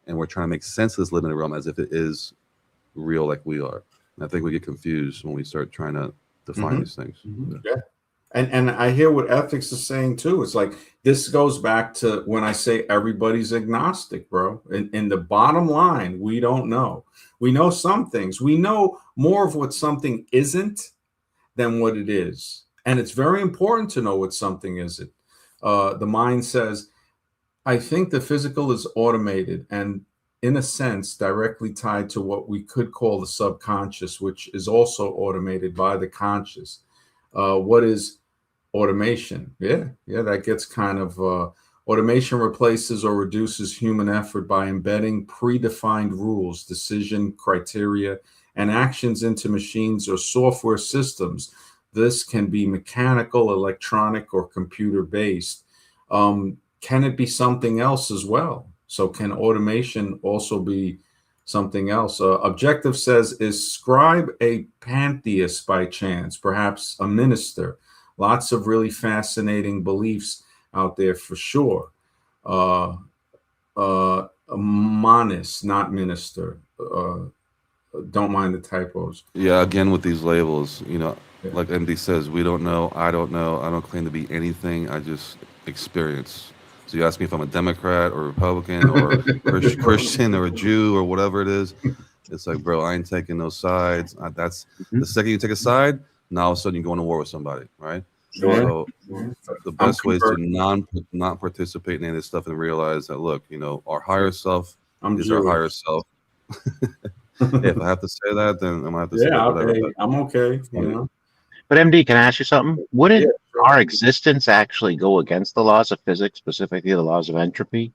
and we're trying to make sense of this limited realm as if it is real, like we are. And I think we get confused when we start trying to define these things. Yeah. And I hear what ethics is saying too. It's like this goes back to when I say everybody's agnostic, bro. In the bottom line, we don't know. We know some things. We know more of what something isn't than what it is. And it's very important to know what something isn't. The mind says, I think the physical is automated and, in a sense, directly tied to what we could call the subconscious, which is also automated by the conscious. What is automation? Yeah, that gets kind of automation replaces or reduces human effort by embedding predefined rules, decision criteria, and actions into machines or software systems. This can be mechanical, electronic, or computer based. Can it be something else as well? So can automation also be something else? Objective says, is scribe a pantheist by chance, perhaps a minister? Lots of really fascinating beliefs out there for sure. A monist, not minister. Don't mind the typos. Yeah, again with these labels, Yeah. like MD says, we don't know, I don't know, I don't claim to be anything, I just experience. So you ask me if I'm a Democrat or Republican or Christian or a Jew or whatever it is. It's like, bro, I ain't taking no sides. That's the second you take a side, now all of a sudden you go into war with somebody, right? Sure. So the best way is to converted. not participate in any of this stuff and realize that, look, our higher self I'm is our higher Jewish. self. If I have to say that, then I'm gonna have to say Yeah, whatever. okay. I'm okay. You know. But MD, can I ask you something? Yeah, Wouldn't sure. our existence actually go against the laws of physics, specifically the laws of entropy?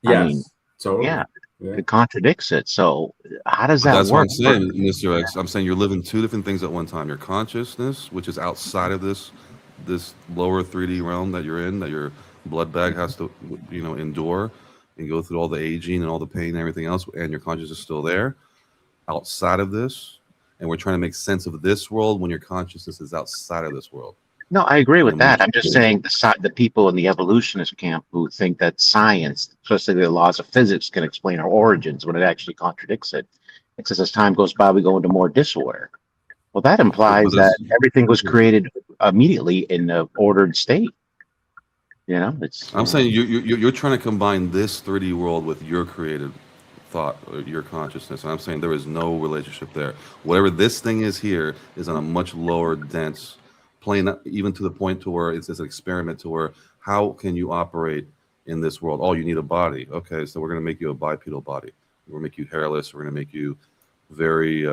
I mean, Yes, totally. yeah, Yeah. it contradicts it. So how does But that that's what work? I'm saying, Mr. X. I'm saying you're living two different things at one time. Your consciousness, which is outside of this lower 3D realm that you're in, that your blood bag has to endure and go through all the aging and all the pain and everything else, and your consciousness is still there outside of this. And we're trying to make sense of this world when your consciousness is outside of this world. No, I agree In with a that. much I'm just saying the people in the evolutionist camp who think that science, especially the laws of physics, can explain our origins when it actually contradicts it. It says as time goes by, we go into more disorder. Well, that but implies that's that everything was created immediately in an ordered state. It's I'm saying you're trying to combine this 3D world with your created thought or your consciousness, and I'm saying there is no relationship there. Whatever this thing is here is on a much lower dense plane, even to the point to where it's an experiment to where how can you operate in this world? Oh, you need a body. Okay, so we're going to make you a bipedal body. We're going to make you hairless. We're going to make you very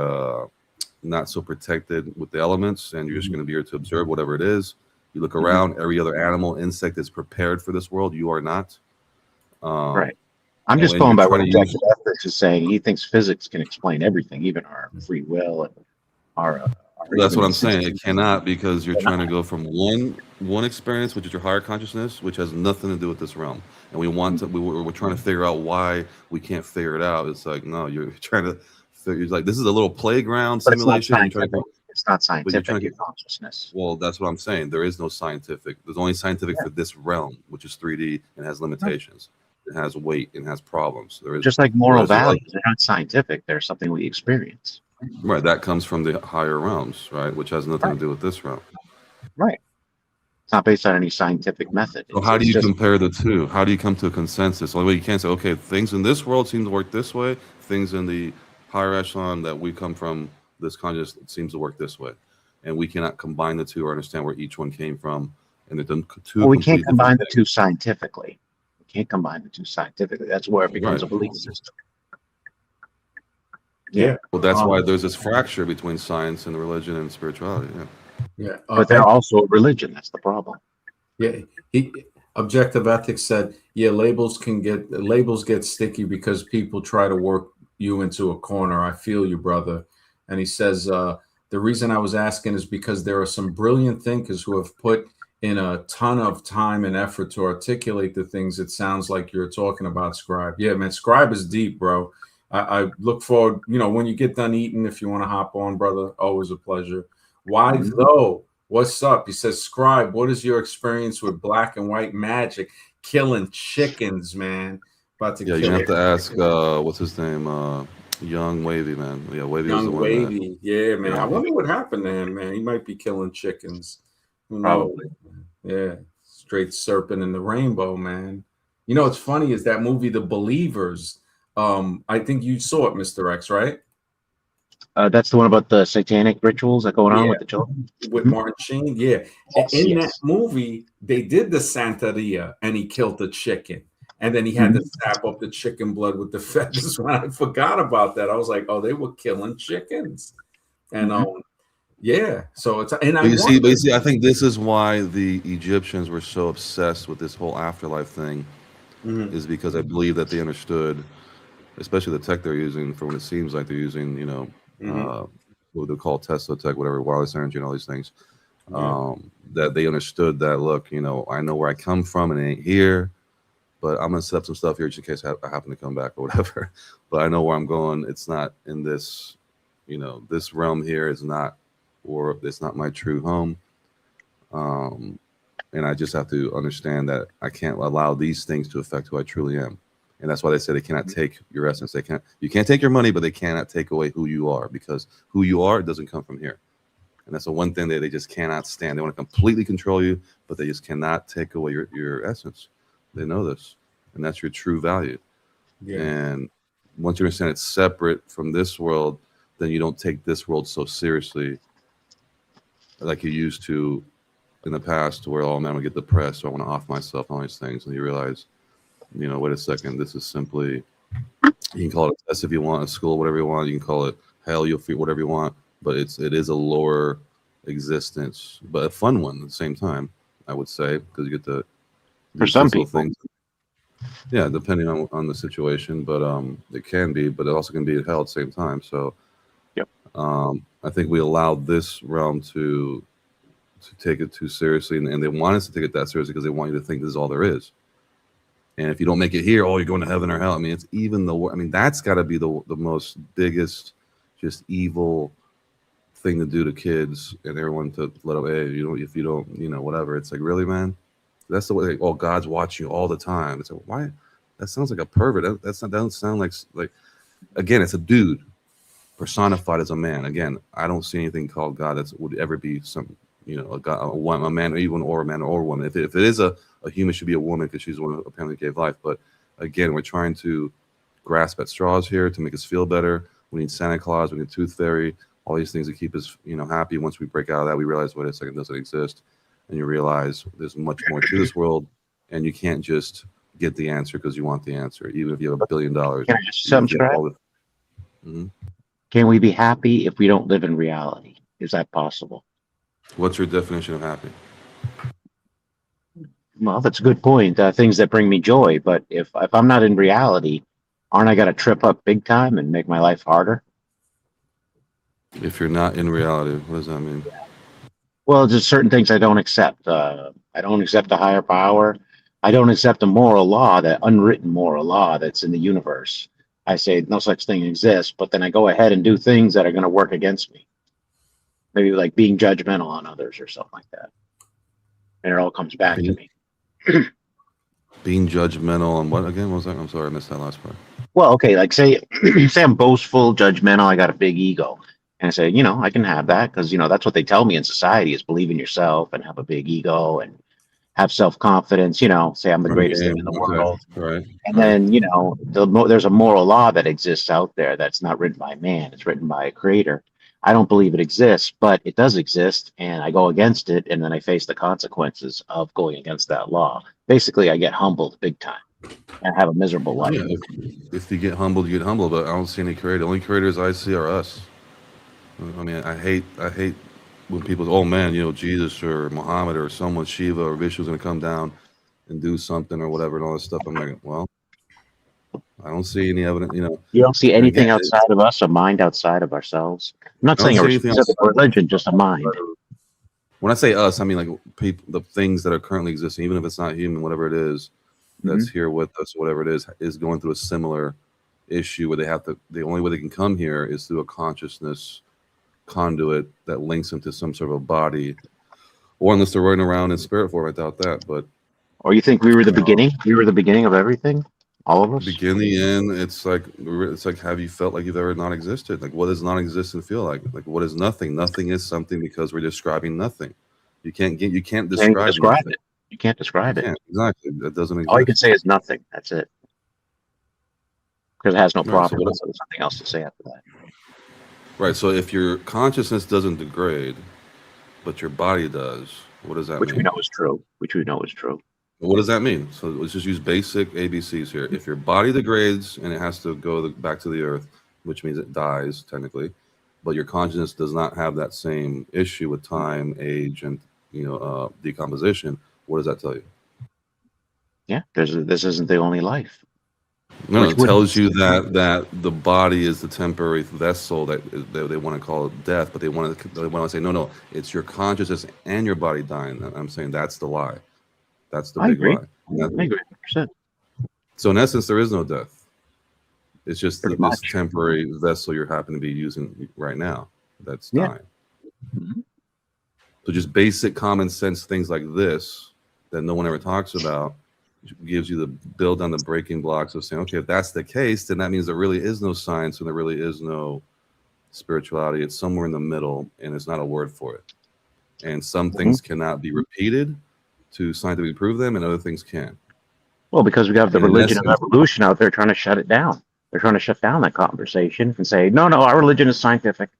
not so protected with the elements, and you're just going to be here to observe whatever it is. You look around, every other animal, insect is prepared for this world. You are not. Right. I'm And just when going you're by trying what to use, objective ethics is saying. He thinks physics can explain everything, even our free will and our that's even what I'm saying. It existence. cannot, because you're They're trying to not. go from one experience, which is your higher consciousness, which has nothing to do with this realm. And we want to, we're trying to figure out why we can't figure it out. It's like, no, you're trying to figure, it's like, this is a little playground But it's not simulation. And you're trying scientific. to, It's not but you're scientific, trying to your get, consciousness. well, that's what I'm saying. There is no scientific. There's only scientific Yeah. for this realm, which is 3D and has Right. limitations. It has weight and has problems. There is, Just like moral whereas the other, values, they're not scientific. They're something we experience. right, that comes from the higher realms, right, which has nothing Right. to do with this realm. Right. It's not based on any scientific method. So It's how do it's you just compare the two? How do you come to a consensus? Well, you can't say, okay, things in this world seem to work this way. Things in the higher echelon that we come from, this conscious seems to work this way, and we cannot combine the two or understand where each one came from, and they're two well, we can't completely different combine the things. two scientifically. We can't combine the two scientifically. That's where it becomes Right. a belief system. Yeah. Yeah. Well, that's why Um, there's this fracture between science and religion and spirituality. Yeah. yeah. But they're also a religion. That's the problem. Yeah, he objective ethics said, yeah, labels get sticky because people try to work you into a corner. I feel you, brother. And he says, the reason I was asking is because there are some brilliant thinkers who have put in a ton of time and effort to articulate the things it sounds like you're talking about, Scribe. Yeah, man, Scribe is deep, bro. I look forward, when you get done eating, if you want to hop on, brother, always a pleasure. Why Mhm. though? What's up? He says, Scribe, what is your experience with black and white magic? Killing chickens, man. About to Yeah, you're gonna kill have to ask what's his name? Young Wavy, man. Yeah, Wavy was the young one that, Wavy. Yeah, man. I yeah, wonder what happened to him, man. He might be killing chickens. Who knows? Probably. Yeah. Straight serpent in the rainbow, man. What's funny is that movie, The Believers. I think you saw it, Mr. X, right? That's the one about the satanic rituals that going on Yeah. with the children. With Mhm. Martin Sheen. Yeah. Yes. In that Yes. movie, they did the Santeria and he killed the chicken. And then he had to Mhm. sap up the chicken blood with the feathers. When I forgot about that, I was like, oh, they were killing chickens. And Mhm. yeah. So it's and I but you wonder. see, I think this is why the Egyptians were so obsessed with this whole afterlife thing, Mhm, is because I believe that they understood, especially the tech they're using, for what it seems like they're using, mhm, uh, what they call Tesla tech, whatever, wireless energy and all these things, yeah. that they understood that, look, I know where I come from and it ain't here, but I'm gonna set up some stuff here just in case I happen to come back or whatever. But I know where I'm going. It's not in this, this realm here is not, or it's not my true home. Um, and I just have to understand that I can't allow these things to affect who I truly am. And that's why they say they cannot take your essence. You can't take your money, but they cannot take away who you are, because who you are doesn't come from here. And that's the one thing that they just cannot stand. They want to completely control you, but they just cannot take away your essence. They know this, and that's your true value. Yeah. And once you understand it's separate from this world, then you don't take this world so seriously like you used to in the past, where, oh man, I get depressed, or I want to off myself, all these things. And you realize, wait a second, this is simply, you can call it a test if you want, a school, whatever you want. You can call it hell, you'll feel whatever you want, but it is a lower existence, but a fun one at the same time, I would say, because you get to For do some physical people. things. Yeah, depending on the situation, but it can be, but it also can be hell at the same time. So Yep. I think we allow this realm to take it too seriously, and they want us to take it that seriously because they want you to think this is all there is. And if you don't make it here, oh, you're going to heaven or hell. I mean, it's even the. I mean, that's got to be the most biggest, just evil thing to do to kids and everyone, to let them. Hey, if you don't, whatever. It's like, really, man. That's the way. Like, oh, God's watching you all the time. It's like, why? That sounds like a pervert. That doesn't sound like. Again, it's a dude personified as a man. Again, I don't see anything called God that would ever be some, a God, a man, or even or a man or a woman. If it is a human, should be a woman, because she's the one who apparently gave life. But again, we're trying to grasp at straws here to make us feel better. We need Santa Claus, we need Tooth Fairy, all these things to keep us, happy. Once we break out of that, we realize, wait a second, doesn't exist, and you realize there's much more to this world, and you can't just get the answer because you want the answer, even if you have $1 billion, Can I just even if you have subscribe? all the. Mhm. Can we be happy if we don't live in reality? Is that possible? What's your definition of happy? Well, that's a good point. Things that bring me joy, but if I'm not in reality, aren't I gonna trip up big time and make my life harder? If you're not in reality, what does that mean? Well, just certain things I don't accept. I don't accept a higher power. I don't accept a moral law, that unwritten moral law that's in the universe. I say no such thing exists, but then I go ahead and do things that are going to work against me. Maybe like being judgmental on others or something like that. And it all comes back to Being, me. being judgmental on what again? What was that? I'm sorry, I missed that last part. Well, okay, like say say I'm boastful, judgmental, I got a big ego. And I say, I can have that because that's what they tell me in society is believe in yourself and have a big ego and have self-confidence, say I'm the Run greatest thing game. in the Okay. world. Right. And Right. then, there's a moral law that exists out there that's not written by man, it's written by a creator. I don't believe it exists, but it does exist, and I go against it, and then I face the consequences of going against that law. Basically, I get humbled big time and have a miserable life. Yeah. If you get humbled, you get humbled. But I don't see any creator. The only creators I see are us. I mean, I hate when people, oh man, Jesus or Muhammad or someone, Shiva or Vishnu's going to come down and do something or whatever and all this stuff. I'm like, well, I don't see any evidence. You don't see And again, anything outside of us, a mind outside of ourselves. I'm not I don't saying see a anything specific outside. religion, just a mind. When I say us, I mean like people, the things that are currently existing, even if it's not human, whatever it is Hmm. that's here with us, whatever it is going through a similar issue where they have to. The only way they can come here is through a consciousness conduit that links them to some sort of a body, or unless they're running around in spirit form. I doubt that, but Or you think we were the uh, beginning? We were the beginning of everything? All of us? begin the end. It's like have you felt like you've ever not existed? Like what does non-existent feel like? Like what is nothing? Nothing is something because we're describing nothing. You can't Can't even describe describe nothing. it. You can't You describe it. can't exactly. That doesn't All you can exist. say is nothing. That's it. Because it has no All right. So properties. So there's nothing else to say after that. right. So if your consciousness doesn't degrade, but your body does, what does that Which we mean? know is true. Which we know is true. What does that mean? So let's just use basic ABCs here. If your body degrades and it has to go back to the earth, which means it dies technically, but your consciousness does not have that same issue with time, age, and decomposition, what does that tell you? Yeah. This isn't the only life. No, Which it would tells you that the body is the temporary vessel that they want to call it death, but they want to say no, it's your consciousness and your body dying. I'm saying that's the lie. That's the I big agree. lie. I agree 100%. So in essence, there is no death. It's just Pretty this much. temporary vessel you happen to be using right now that's Yeah. dying. Mhm. So just basic common sense things like this that no one ever talks about gives you the build on the breaking blocks of saying, okay, if that's the case, then that means there really is no science and there really is no spirituality. It's somewhere in the middle and it's not a word for it. And some Mhm. things cannot be repeated to scientifically prove them and other things can. Well, because we have the And in religion of essence, evolution out there trying to shut it down. They're trying to shut down that conversation and say, no, our religion is scientific.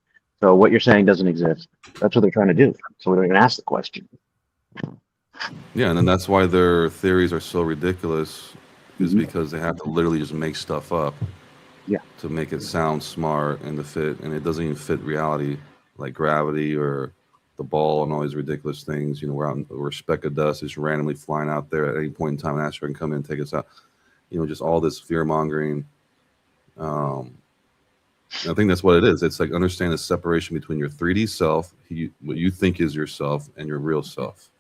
So what you're saying doesn't exist. That's what they're trying to do. So we don't even ask the question. yeah, and then that's why their theories are so ridiculous is Mhm. because they have to literally just make stuff up Yeah. to make it sound smart and to fit, and it doesn't even fit reality, like gravity or the ball and all these ridiculous things. Where a speck of dust is randomly flying out there at any point in time, an asteroid can come in and take us out. Just all this fear mongering. Um, and I think that's what it is. It's like understand the separation between your 3D self, what you think is yourself, and your real self.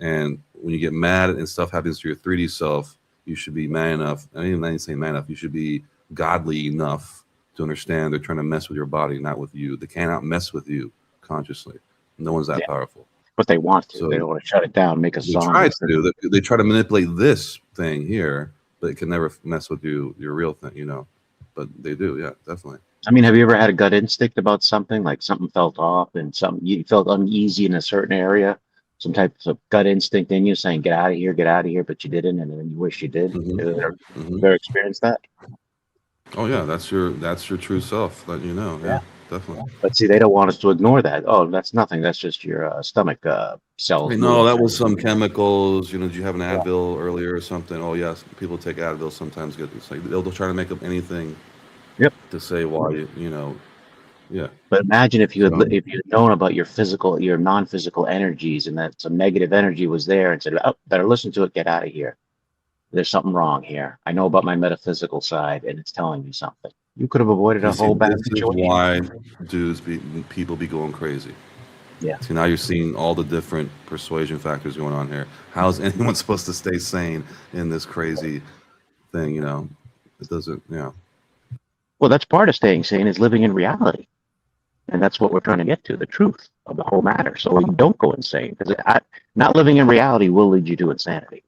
And when you get mad and stuff happens to your 3D self, you should be man enough. I mean, I ain't saying man enough. You should be godly enough to understand they're trying to mess with your body, not with you. They cannot mess with you consciously. No one's that Yeah. powerful. But they want to. So They don't want to shut it down, make a they song. try to. They try to manipulate this thing here, but it can never mess with your real thing. But they do, yeah, definitely. I mean, have you ever had a gut instinct about something, like something felt off and something you felt uneasy in a certain area? Some type of gut instinct in you saying, get out of here, but you didn't, and then you wish you did. Hmm. You Hmm. ever experienced that? Oh yeah, that's your true self. Let you know, Yeah. yeah, definitely. But see, they don't want us to ignore that. Oh, that's nothing. That's just your stomach cells Hey, no, moving. that was some chemicals. Did you have an Yeah. Advil earlier or something? Oh, yes, people take Advil sometimes. It's like they'll try to make up anything Yep. to say why, Yeah. But imagine if you had So if you had known about your non-physical energies, and that some negative energy was there, and said, "Oh, better listen to it. Get out of here. There's something wrong here. I know about my metaphysical side, and it's telling me something." You could have avoided you a see, whole bad this is situation. why people be going crazy. Yeah, See, now you're seeing all the different persuasion factors going on here. How is anyone supposed to stay sane in this crazy thing? It doesn't. well, that's part of staying sane is living in reality, and that's what we're trying to get to, the truth of the whole matter, so you don't go insane. Because not living in reality will lead you to insanity.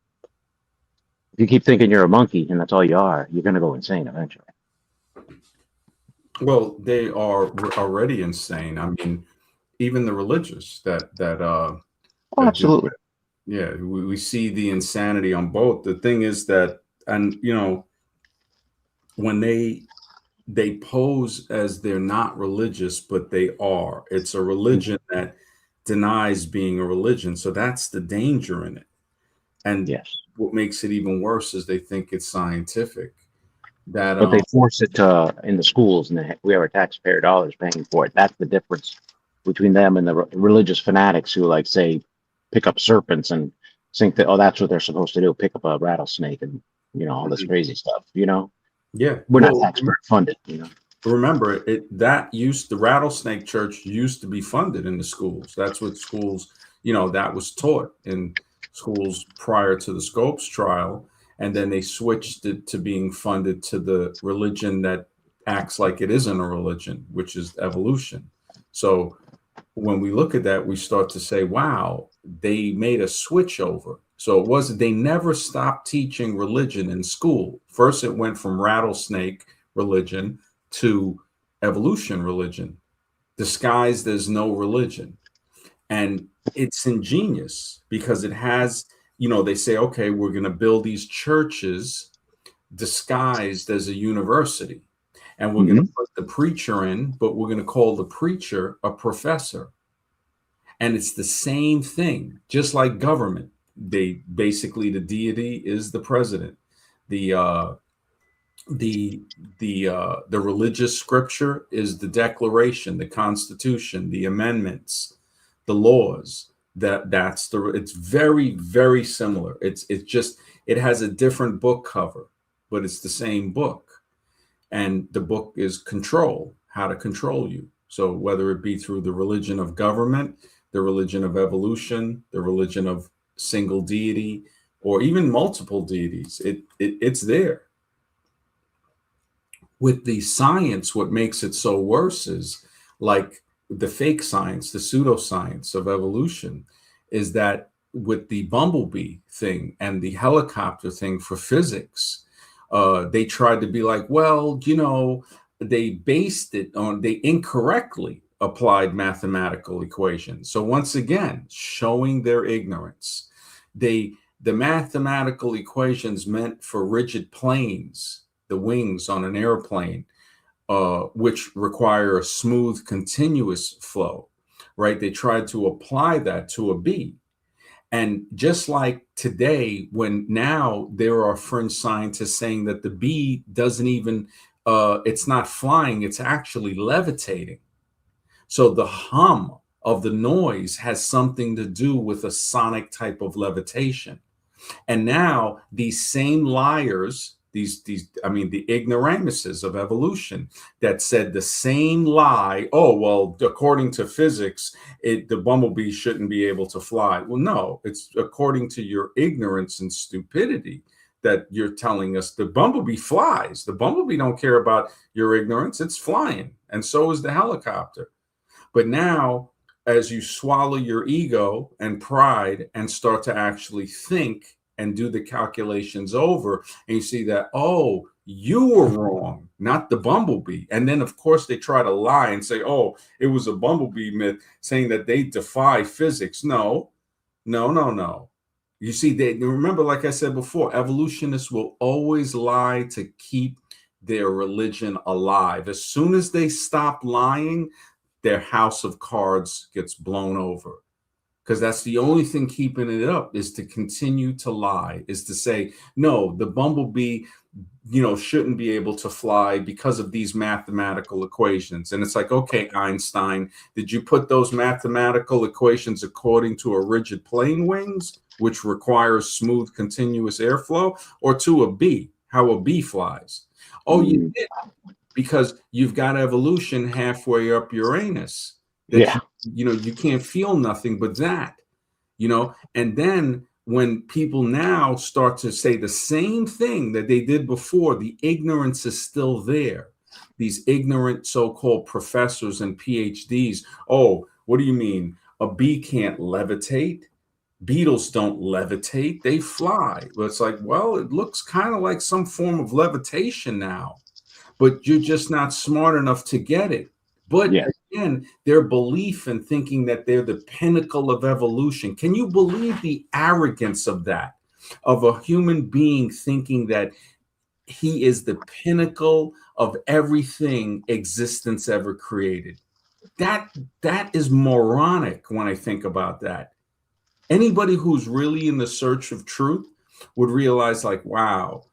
If you keep thinking you're a monkey and that's all you are, you're going to go insane eventually. Well, they are already insane. I mean, even the religious Oh, that do absolutely. yeah, we see the insanity on both. The thing is that, and when they pose as they're not religious, but they are. It's a religion that denies being a religion. So that's the danger in it. And Yes. what makes it even worse is they think it's scientific. That But they force it in the schools, and we have our taxpayer dollars paying for it. That's the difference between them and the religious fanatics who, like, say, pick up serpents and think that, oh, that's what they're supposed to do, pick up a rattlesnake and, all this Mhm. crazy stuff. Yeah. We're not Well, taxpayer funded. remember the rattlesnake church used to be funded in the schools. That's what schools, that was taught in schools prior to the Scopes trial, and then they switched it to being funded to the religion that acts like it isn't a religion, which is evolution. So when we look at that, we start to say, wow, they made a switch over. So it wasn't, they never stopped teaching religion in school. First, it went from rattlesnake religion to evolution religion, disguised as no religion. And it's ingenious because it has, they say, okay, we're going to build these churches disguised as a university. And we're going to Hmm. put the preacher in, but we're going to call the preacher a professor. And it's the same thing, just like government. They basically, the deity is the president. The the the religious scripture is the declaration, the constitution, the amendments, the laws. It's very, very similar. It's just, it has a different book cover, but it's the same book. And the book is control, how to control you. So whether it be through the religion of government, the religion of evolution, the religion of single deity, or even multiple deities, it's there. With the science, what makes it so worse is, like, the fake science, the pseudoscience of evolution, is that with the bumblebee thing and the helicopter thing for physics, they tried to be like, well, they based it on, they incorrectly applied mathematical equations. So once again, showing their ignorance. The mathematical equations meant for rigid planes, the wings on an airplane, which require a smooth, continuous flow, right? They tried to apply that to a bee. And just like today, when now there are fringe scientists saying that the bee doesn't even, it's not flying, it's actually levitating. So the hum of the noise has something to do with a sonic type of levitation. And now these same liars, I mean, the ignoramuses of evolution that said the same lie. Oh, well, according to physics, the bumblebee shouldn't be able to fly. Well, no, it's according to your ignorance and stupidity that you're telling us the bumblebee flies. The bumblebee don't care about your ignorance. It's flying. And so is the helicopter. But now, as you swallow your ego and pride and start to actually think and do the calculations over, and you see that, oh, you were wrong, not the bumblebee. And then, of course, they try to lie and say, oh, it was a bumblebee myth, saying that they defy physics. No, no, no, no. You see, they remember, like I said before, evolutionists will always lie to keep their religion alive. As soon as they stop lying, their house of cards gets blown over. because that's the only thing keeping it up, is to continue to lie, is to say, no, the bumblebee, shouldn't be able to fly because of these mathematical equations. And it's like, okay, Einstein, did you put those mathematical equations according to a rigid plane wings, which requires smooth, continuous airflow, or to a bee, how a bee flies? Oh, you did, because you've got evolution halfway up Uranus, that Yeah. you can't feel nothing but that. And then when people now start to say the same thing that they did before, the ignorance is still there. These ignorant so-called professors and PhDs. Oh, what do you mean? A bee can't levitate? Beetles don't levitate, they fly. Well, it's like, well, it looks kind of like some form of levitation now, but you're just not smart enough to get it. But Yeah. again, their belief in thinking that they're the pinnacle of evolution. Can you believe the arrogance of that? Of a human being thinking that he is the pinnacle of everything existence ever created. That is moronic when I think about that. Anybody who's really in the search of truth would realize, like, wow,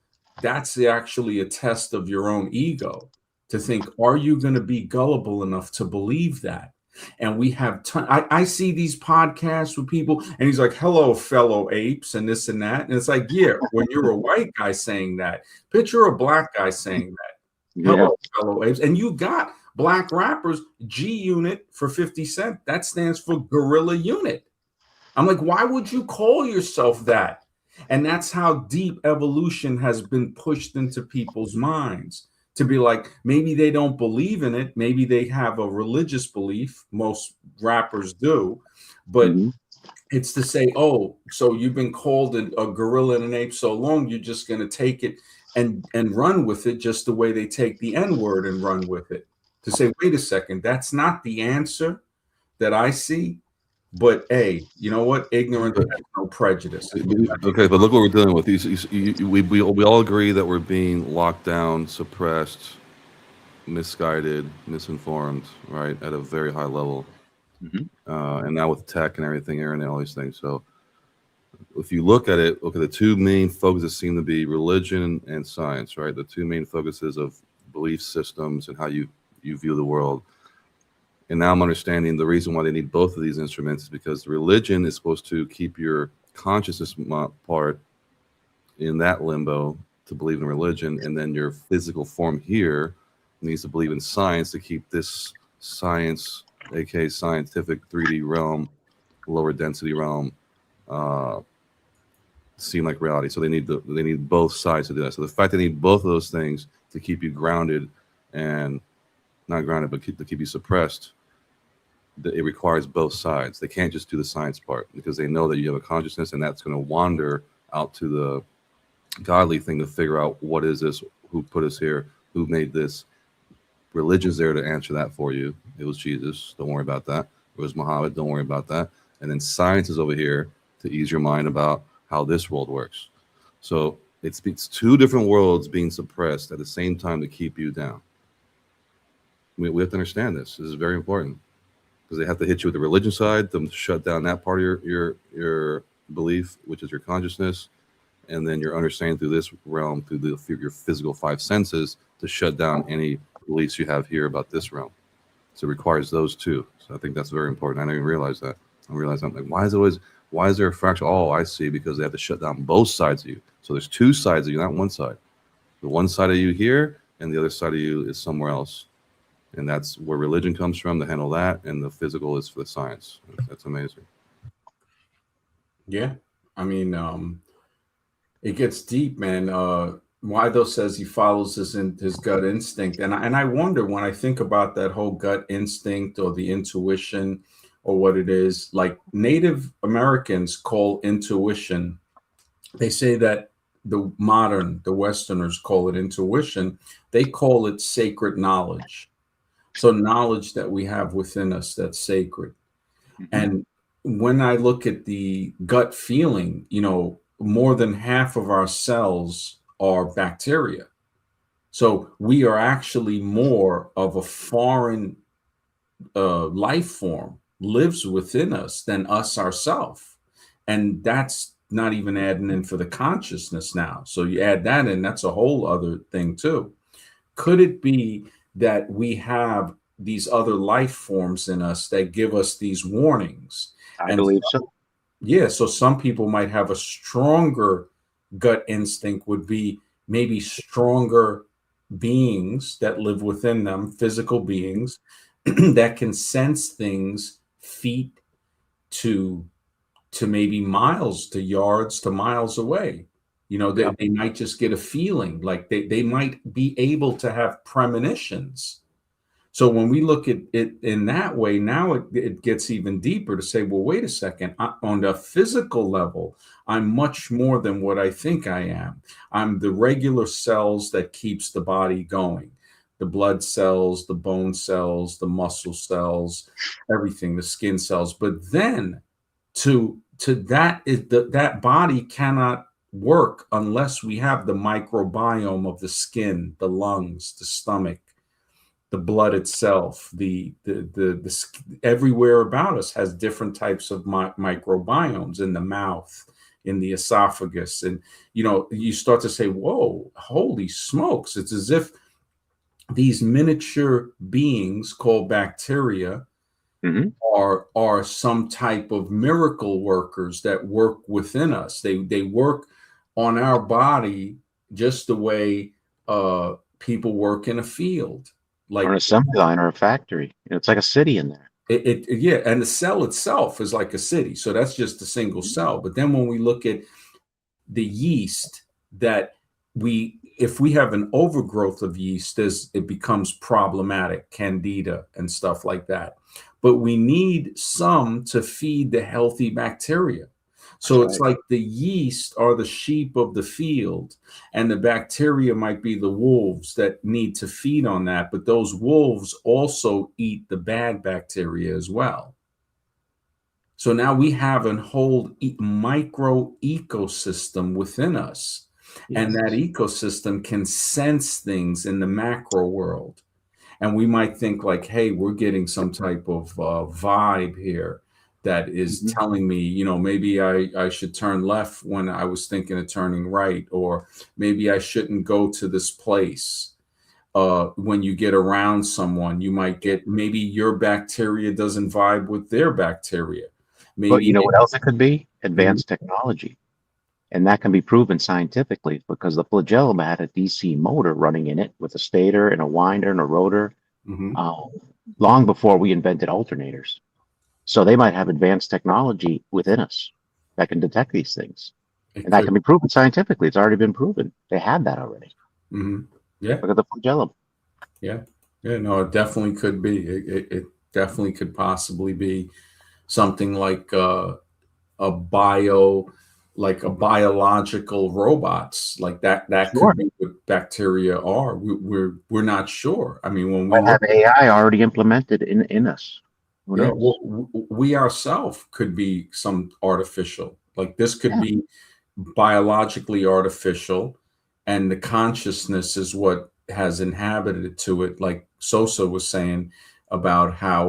that's actually a test of your own ego, to think, are you going to be gullible enough to believe that? And we have I see these podcasts with people, and he's like, hello, fellow apes, and this and that. And it's like, yeah, when you're a white guy saying that, picture a black guy saying that. Yeah. Hello, fellow apes. And you got black rappers, G Unit for 50 Cent. That stands for Gorilla Unit. I'm like, why would you call yourself that? And that's how deep evolution has been pushed into people's minds, to be like, maybe they don't believe in it. Maybe they have a religious belief. Most rappers do. But Mhm. it's to say, oh, so you've been called a gorilla and an ape so long, you're just going to take it and run with it, just the way they take the N word and run with it. To say, wait a second, that's not the answer that I see. But hey, you know what? Ignorance But, has no prejudice. okay, but look what we're dealing with. We all agree that we're being locked down, suppressed, misguided, misinformed, right, at a very high level. Mhm. And now with tech and everything, internet, all these things. So if you look at it, the two main focuses seem to be religion and science, right? The two main focuses of belief systems and how you view the world. And now I'm understanding the reason why they need both of these instruments is because religion is supposed to keep your consciousness part in that limbo to believe in religion, and then your physical form here needs to believe in science to keep this science, aka scientific 3D realm, lower density realm, uh, seem like reality. So they need both sides to do that. So the fact they need both of those things to keep you grounded and not grounded, but to keep you suppressed, it requires both sides. They can't just do the science part because they know that you have a consciousness and that's going to wander out to the godly thing to figure out what is this, who put us here, who made this. Religion's there to answer that for you. It was Jesus. Don't worry about that. It was Muhammad. Don't worry about that. And then science is over here to ease your mind about how this world works. So it's two different worlds being suppressed at the same time to keep you down. We have to understand this. This is very important because they have to hit you with the religion side to shut down that part of your belief, which is your consciousness, and then your understanding through this realm, through your physical five senses, to shut down any beliefs you have here about this realm. So it requires those two. So I think that's very important. I didn't even realize that. I realized I'm like, why is there a fracture? Oh, I see, because they have to shut down both sides of you. So there's two sides of you, not one side. The one side of you here, and the other side of you is somewhere else. And that's where religion comes from to handle that, and the physical is for the science. That's amazing. Yeah. I mean, it gets deep, man. Wido says he follows his gut instinct, and I wonder, when I think about that whole gut instinct or the intuition or what it is. Like, Native Americans call intuition. They say that the Westerners call it intuition. They call it sacred knowledge. So knowledge that we have within us that's sacred. Mhm. And when I look at the gut feeling, more than half of our cells are bacteria. So we are actually more of a foreign life form lives within us than us ourselves. And that's not even adding in for the consciousness now. So you add that in, that's a whole other thing too. Could it be that we have these other life forms in us that give us these warnings? I And believe so. yeah, so some people might have a stronger gut instinct, would be maybe stronger beings that live within them, physical beings that can sense things feet to maybe miles, to yards, to miles away. You know, Yep. they might just get a feeling, like they might be able to have premonitions. So when we look at it in that way, now it gets even deeper to say, well, wait a second, on the physical level, I'm much more than what I think I am. I'm the regular cells that keeps the body going. The blood cells, the bone cells, the muscle cells, everything, the skin cells. But then to that is that body cannot work unless we have the microbiome of the skin, the lungs, the stomach, the blood itself, everywhere about us has different types of microbiomes, in the mouth, in the esophagus. And, you know, you start to say, whoa, holy smokes. It's as if these miniature beings called bacteria Hmm. are some type of miracle workers that work within us. They work on our body just the way people work in a field. Or an Like assembly line or a factory. It's like a city in there. yeah, and the cell itself is like a city. So that's just a single cell. But then when we look at the yeast, that if we have an overgrowth of yeast, as it becomes problematic, candida and stuff like that. But we need some to feed the healthy bacteria. That's So it's right. like the yeast are the sheep of the field, and the bacteria might be the wolves that need to feed on that. But those wolves also eat the bad bacteria as well. So now we have a whole micro ecosystem within us. And Yes. that ecosystem can sense things in the macro world. And we might think like, hey, we're getting some type of vibe here that is Hmm. telling me, you know, maybe I should turn left when I was thinking of turning right, or maybe I shouldn't go to this place. When you get around someone, you might get, maybe your bacteria doesn't vibe with their bacteria. But you Maybe know what else it could be? Mhm, Advanced technology. And that can be proven scientifically because the flagellum had a DC motor running in it with a stator and a winder and a rotor mhm. uh, long before we invented alternators. So they might have advanced technology within us that can detect these things. It And that could. can be proven scientifically. It's already been proven. They had that already. Mhm. Yeah, Look at the flagellum. yeah, yeah. No, it definitely could be. It definitely could possibly be something like a bio, like a biological robots, like that. That Sure. could be what bacteria are. We're not sure. I mean, when we Might look, have AI already implemented in us. Who yeah, knows? well, we ourselves could be some artificial. Like this could Yeah. be biologically artificial, and the consciousness is what has inhabited to it. Like Sosa was saying about how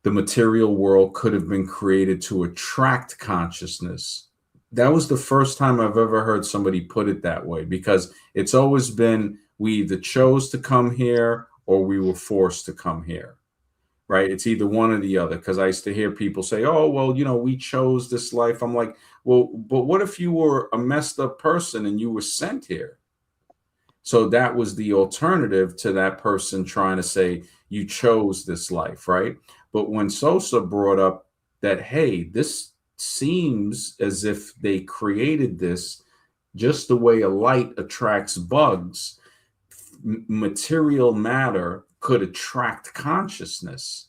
the material world could have been created to attract consciousness. That was the first time I've ever heard somebody put it that way, because it's always been we either chose to come here or we were forced to come here, right? It's either one or the other. Because I used to hear people say, oh, well, you know, we chose this life. I'm like, well, but what if you were a messed up person and you were sent here? So that was the alternative to that person trying to say you chose this life, right? But when Sosa brought up that, hey, this seems as if they created this just the way a light attracts bugs, material matter could attract consciousness,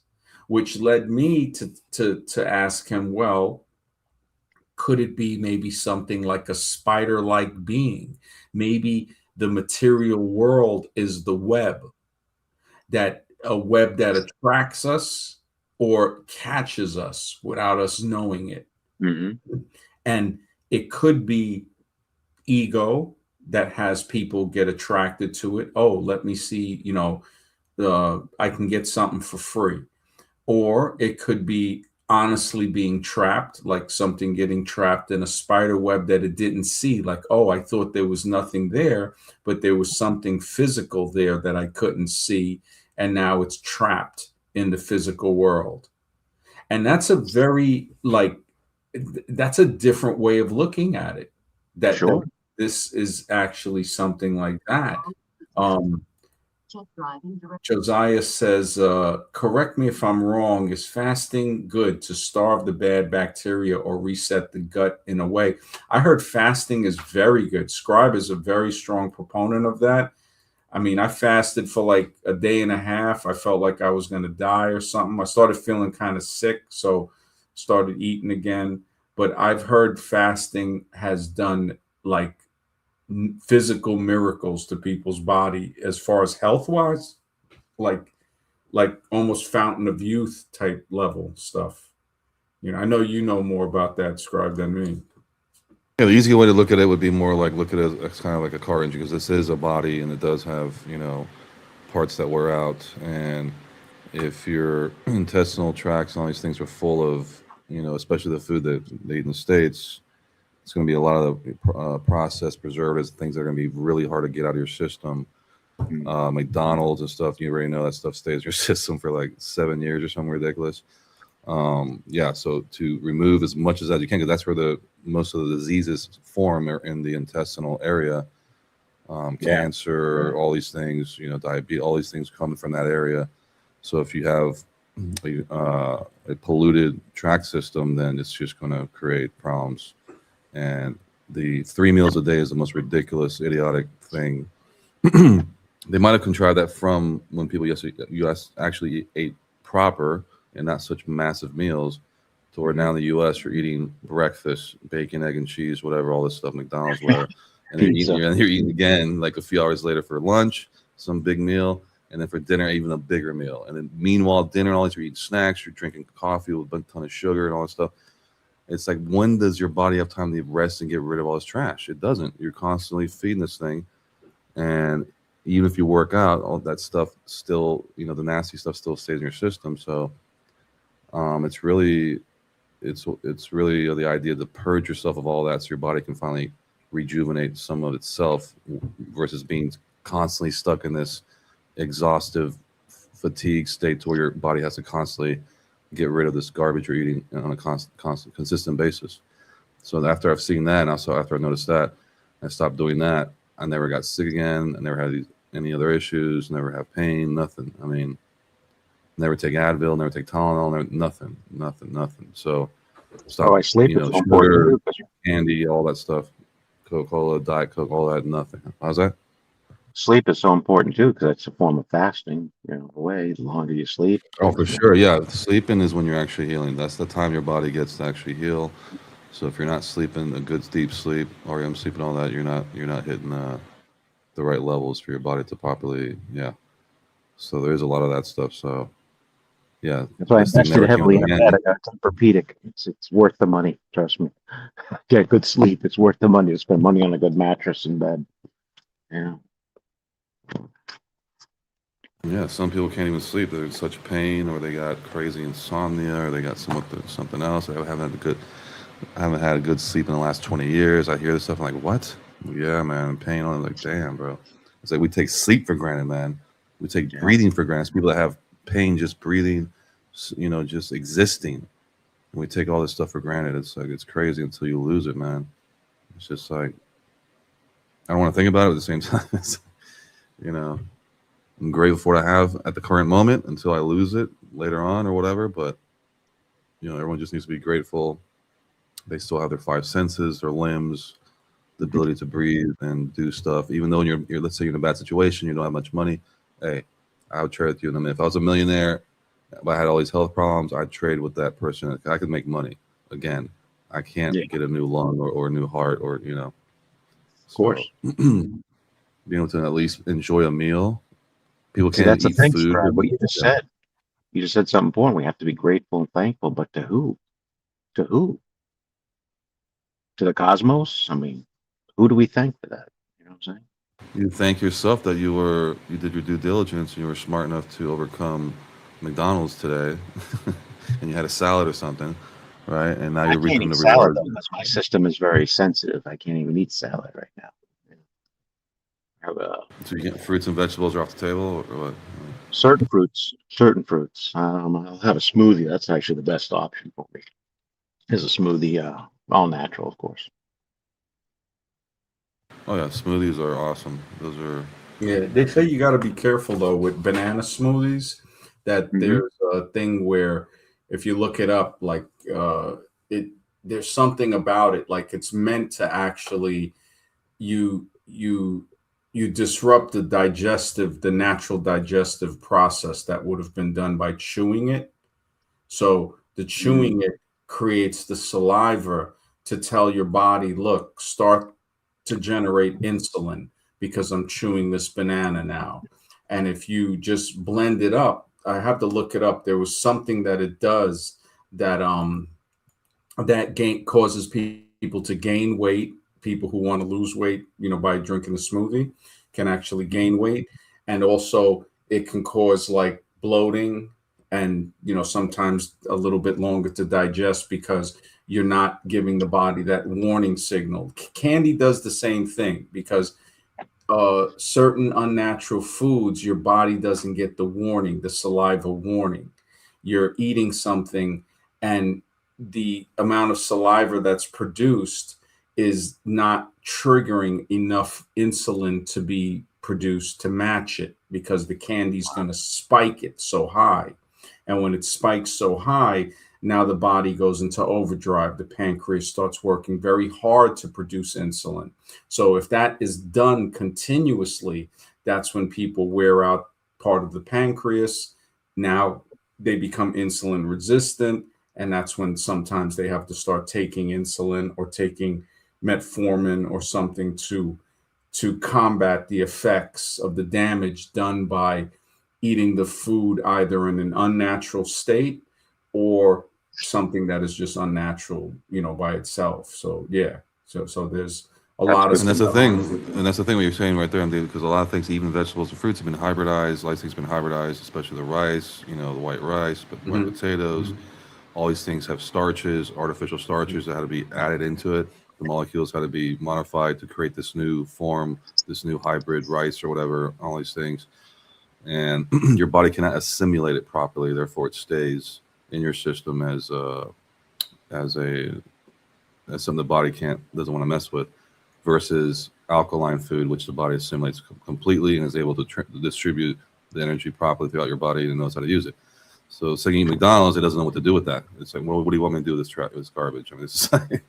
which led me to ask him, well, could it be maybe something like a spider-like being? Maybe the material world is the web, that a web that attracts us or catches us without us knowing it. Hmm. And it could be ego that has people get attracted to it. Oh, let me see, you know, I can get something for free. or it could be honestly being trapped, like something getting trapped in a spider web that it didn't see. Like, oh, I thought there was nothing there, but there was something physical there that I couldn't see. And now it's trapped in the physical world. And that's a very, like, that's a different way of looking at it. That Sure. this is actually something like that. Um, Josiah says, correct me if I'm wrong, is fasting good to starve the bad bacteria or reset the gut in a way? I heard fasting is very good. Scribe is a very strong proponent of that. I mean, I fasted for like a day and a half. I felt like I was going to die or something. I started feeling kind of sick, so started eating again. But I've heard fasting has done like physical miracles to people's body as far as health wise, like almost fountain of youth type level stuff. I know you know more about that, Scribe, than me. Yeah, the easy way to look at it would be more like look at it as kind of like a car engine, because this is a body and it does have, parts that wear out. And if your intestinal tracts and all these things are full of, especially the food that they eat in the States, it's going to be a lot of processed preservatives, things that are going to be really hard to get out of your system. McDonald's and stuff, you already know that stuff stays in your system for like 7 years or something ridiculous. Yeah, so to remove as much as that you can, because that's where the most of the diseases form are in the intestinal area. Yeah. Cancer, all these things, diabetes, all these things come from that area. So if you have a polluted tract system, then it's just going to create problems. And the 3 meals a day is the most ridiculous, idiotic thing. They might have contrived that from when people actually ate proper and not such massive meals, to where now in the U.S. you're eating breakfast, bacon, egg, and cheese, whatever, all this stuff, McDonald's, whatever, and then Pizza. you're eating again like a few hours later for lunch, some big meal, and then for dinner even a bigger meal, and then meanwhile dinner, all this, you're eating snacks, you're drinking coffee with a ton of sugar and all this stuff. It's like, when does your body have time to rest and get rid of all this trash? It doesn't. You're constantly feeding this thing, and even if you work out, all that stuff still, the nasty stuff still stays in your system. So it's really, it's really the idea to purge yourself of all that, so your body can finally rejuvenate some of itself, versus being constantly stuck in this exhaustive fatigue state to where your body has to constantly get rid of this garbage you're eating on a constant, consistent basis. So after I've seen that, and also after I noticed that, I stopped doing that. I never got sick again. I never had any other issues. Never have pain. Nothing. I mean, never take Advil. Never take Tylenol. Never, nothing. Nothing. Nothing. So Oh, stop. I sleep is so important Sugar, too, 'cause candy, all that stuff. Coca-Cola, Diet Coke, all that. Nothing. How's that? sleep is so important too, because it's a form of fasting. The longer you sleep, Oh, for sure. Yeah, sleeping is when you're actually healing. That's the time your body gets to actually heal. So if you're not sleeping a good deep sleep, REM sleep, and all that, you're not hitting the right levels for your body to properly, yeah. So there is a lot of that stuff. So yeah, that's why I this thing invested never came heavily up in a again. bed. I got Tempur-Pedic. It's worth the money. Trust me. Get good sleep. It's worth the money to spend money on a good mattress and bed. Yeah. Yeah, some people can't even sleep. They're in such pain, or they got crazy insomnia, or they got something else. I haven't had a good sleep in the last 20 years. I hear this stuff. I'm like, what? Yeah, man, I'm pain. I'm like, damn, bro. It's like we take sleep for granted, man. We take Yeah. breathing for granted. It's people that have pain just breathing, just existing. And we take all this stuff for granted. It's like, it's crazy until you lose it, man. It's just like, I don't want to think about it at the same time. you know, I'm grateful for what I have at the current moment until I lose it later on or whatever. But, everyone just needs to be grateful. They still have their five senses, their limbs, the ability to breathe and do stuff. Even though you're let's say you're in a bad situation, you don't have much money. Hey, I would trade with you in a minute. If I was a millionaire, if I had all these health problems, I'd trade with that person. I could make money. Again, I can't Yeah. get a new lung or a new heart or Of So course. being able to at least enjoy a meal. People See, can't that's the eat thing, food. Scribe. What you just said. You just said something important. We have to be grateful and thankful, but to who? To who? To the cosmos? I mean, who do we thank for that? You know what I'm saying? You thank yourself that you did your due diligence and you were smart enough to overcome McDonald's today and you had a salad or something, right? And now I you're can't reaping eat the salad rewards. though, because my system is very sensitive. I can't even eat salad right now. I have So you get fruits and vegetables are off the table, or what? certain fruits, certain fruits. I'll have a smoothie. That's actually the best option for me. Is a smoothie, all natural, of course. Oh yeah, smoothies are awesome. Those are Yeah, they say you got to be careful though with banana smoothies. That Hmm. there's a thing where if you look it up, like it, there's something about it, like it's meant to actually you you you disrupt the natural digestive process that would have been done by chewing it. So the Mm. chewing it creates the saliva to tell your body, look, start to generate insulin because I'm chewing this banana now. And if you just blend it up, I have to look it up. There was something that it does that causes people to gain weight. People who want to lose weight, by drinking a smoothie, can actually gain weight, and also it can cause like bloating, and sometimes a little bit longer to digest because you're not giving the body that warning signal. Candy does the same thing because certain unnatural foods, your body doesn't get the warning, the saliva warning. You're eating something, and the amount of saliva that's produced is not triggering enough insulin to be produced to match it because the candy's going to spike it so high. And when it spikes so high, now the body goes into overdrive. The pancreas starts working very hard to produce insulin. So if that is done continuously, that's when people wear out part of the pancreas. Now they become insulin resistant, and that's when sometimes they have to start taking insulin or taking metformin or something to combat the effects of the damage done by eating the food either in an unnatural state or something that is just unnatural, by itself. So yeah, so there's a That's lot of good And to that's the know. thing, and that's the thing what you're saying right there, David, because a lot of things, even vegetables and fruits, have been hybridized. A lot of things have been hybridized, especially the rice, the white rice, but white Mhm. potatoes. All these things have starches, artificial starches that had to be added into it. The molecules had to be modified to create this new form, this new hybrid rice or whatever. All these things, and your body cannot assimilate it properly. Therefore, it stays in your system as a as something the body can't doesn't want to mess with, versus alkaline food, which the body assimilates completely and is able to distribute the energy properly throughout your body and knows how to use it. So, saying McDonald's, it doesn't know what to do with that. It's like, well, what do you want me to do with this garbage? I mean, it's like,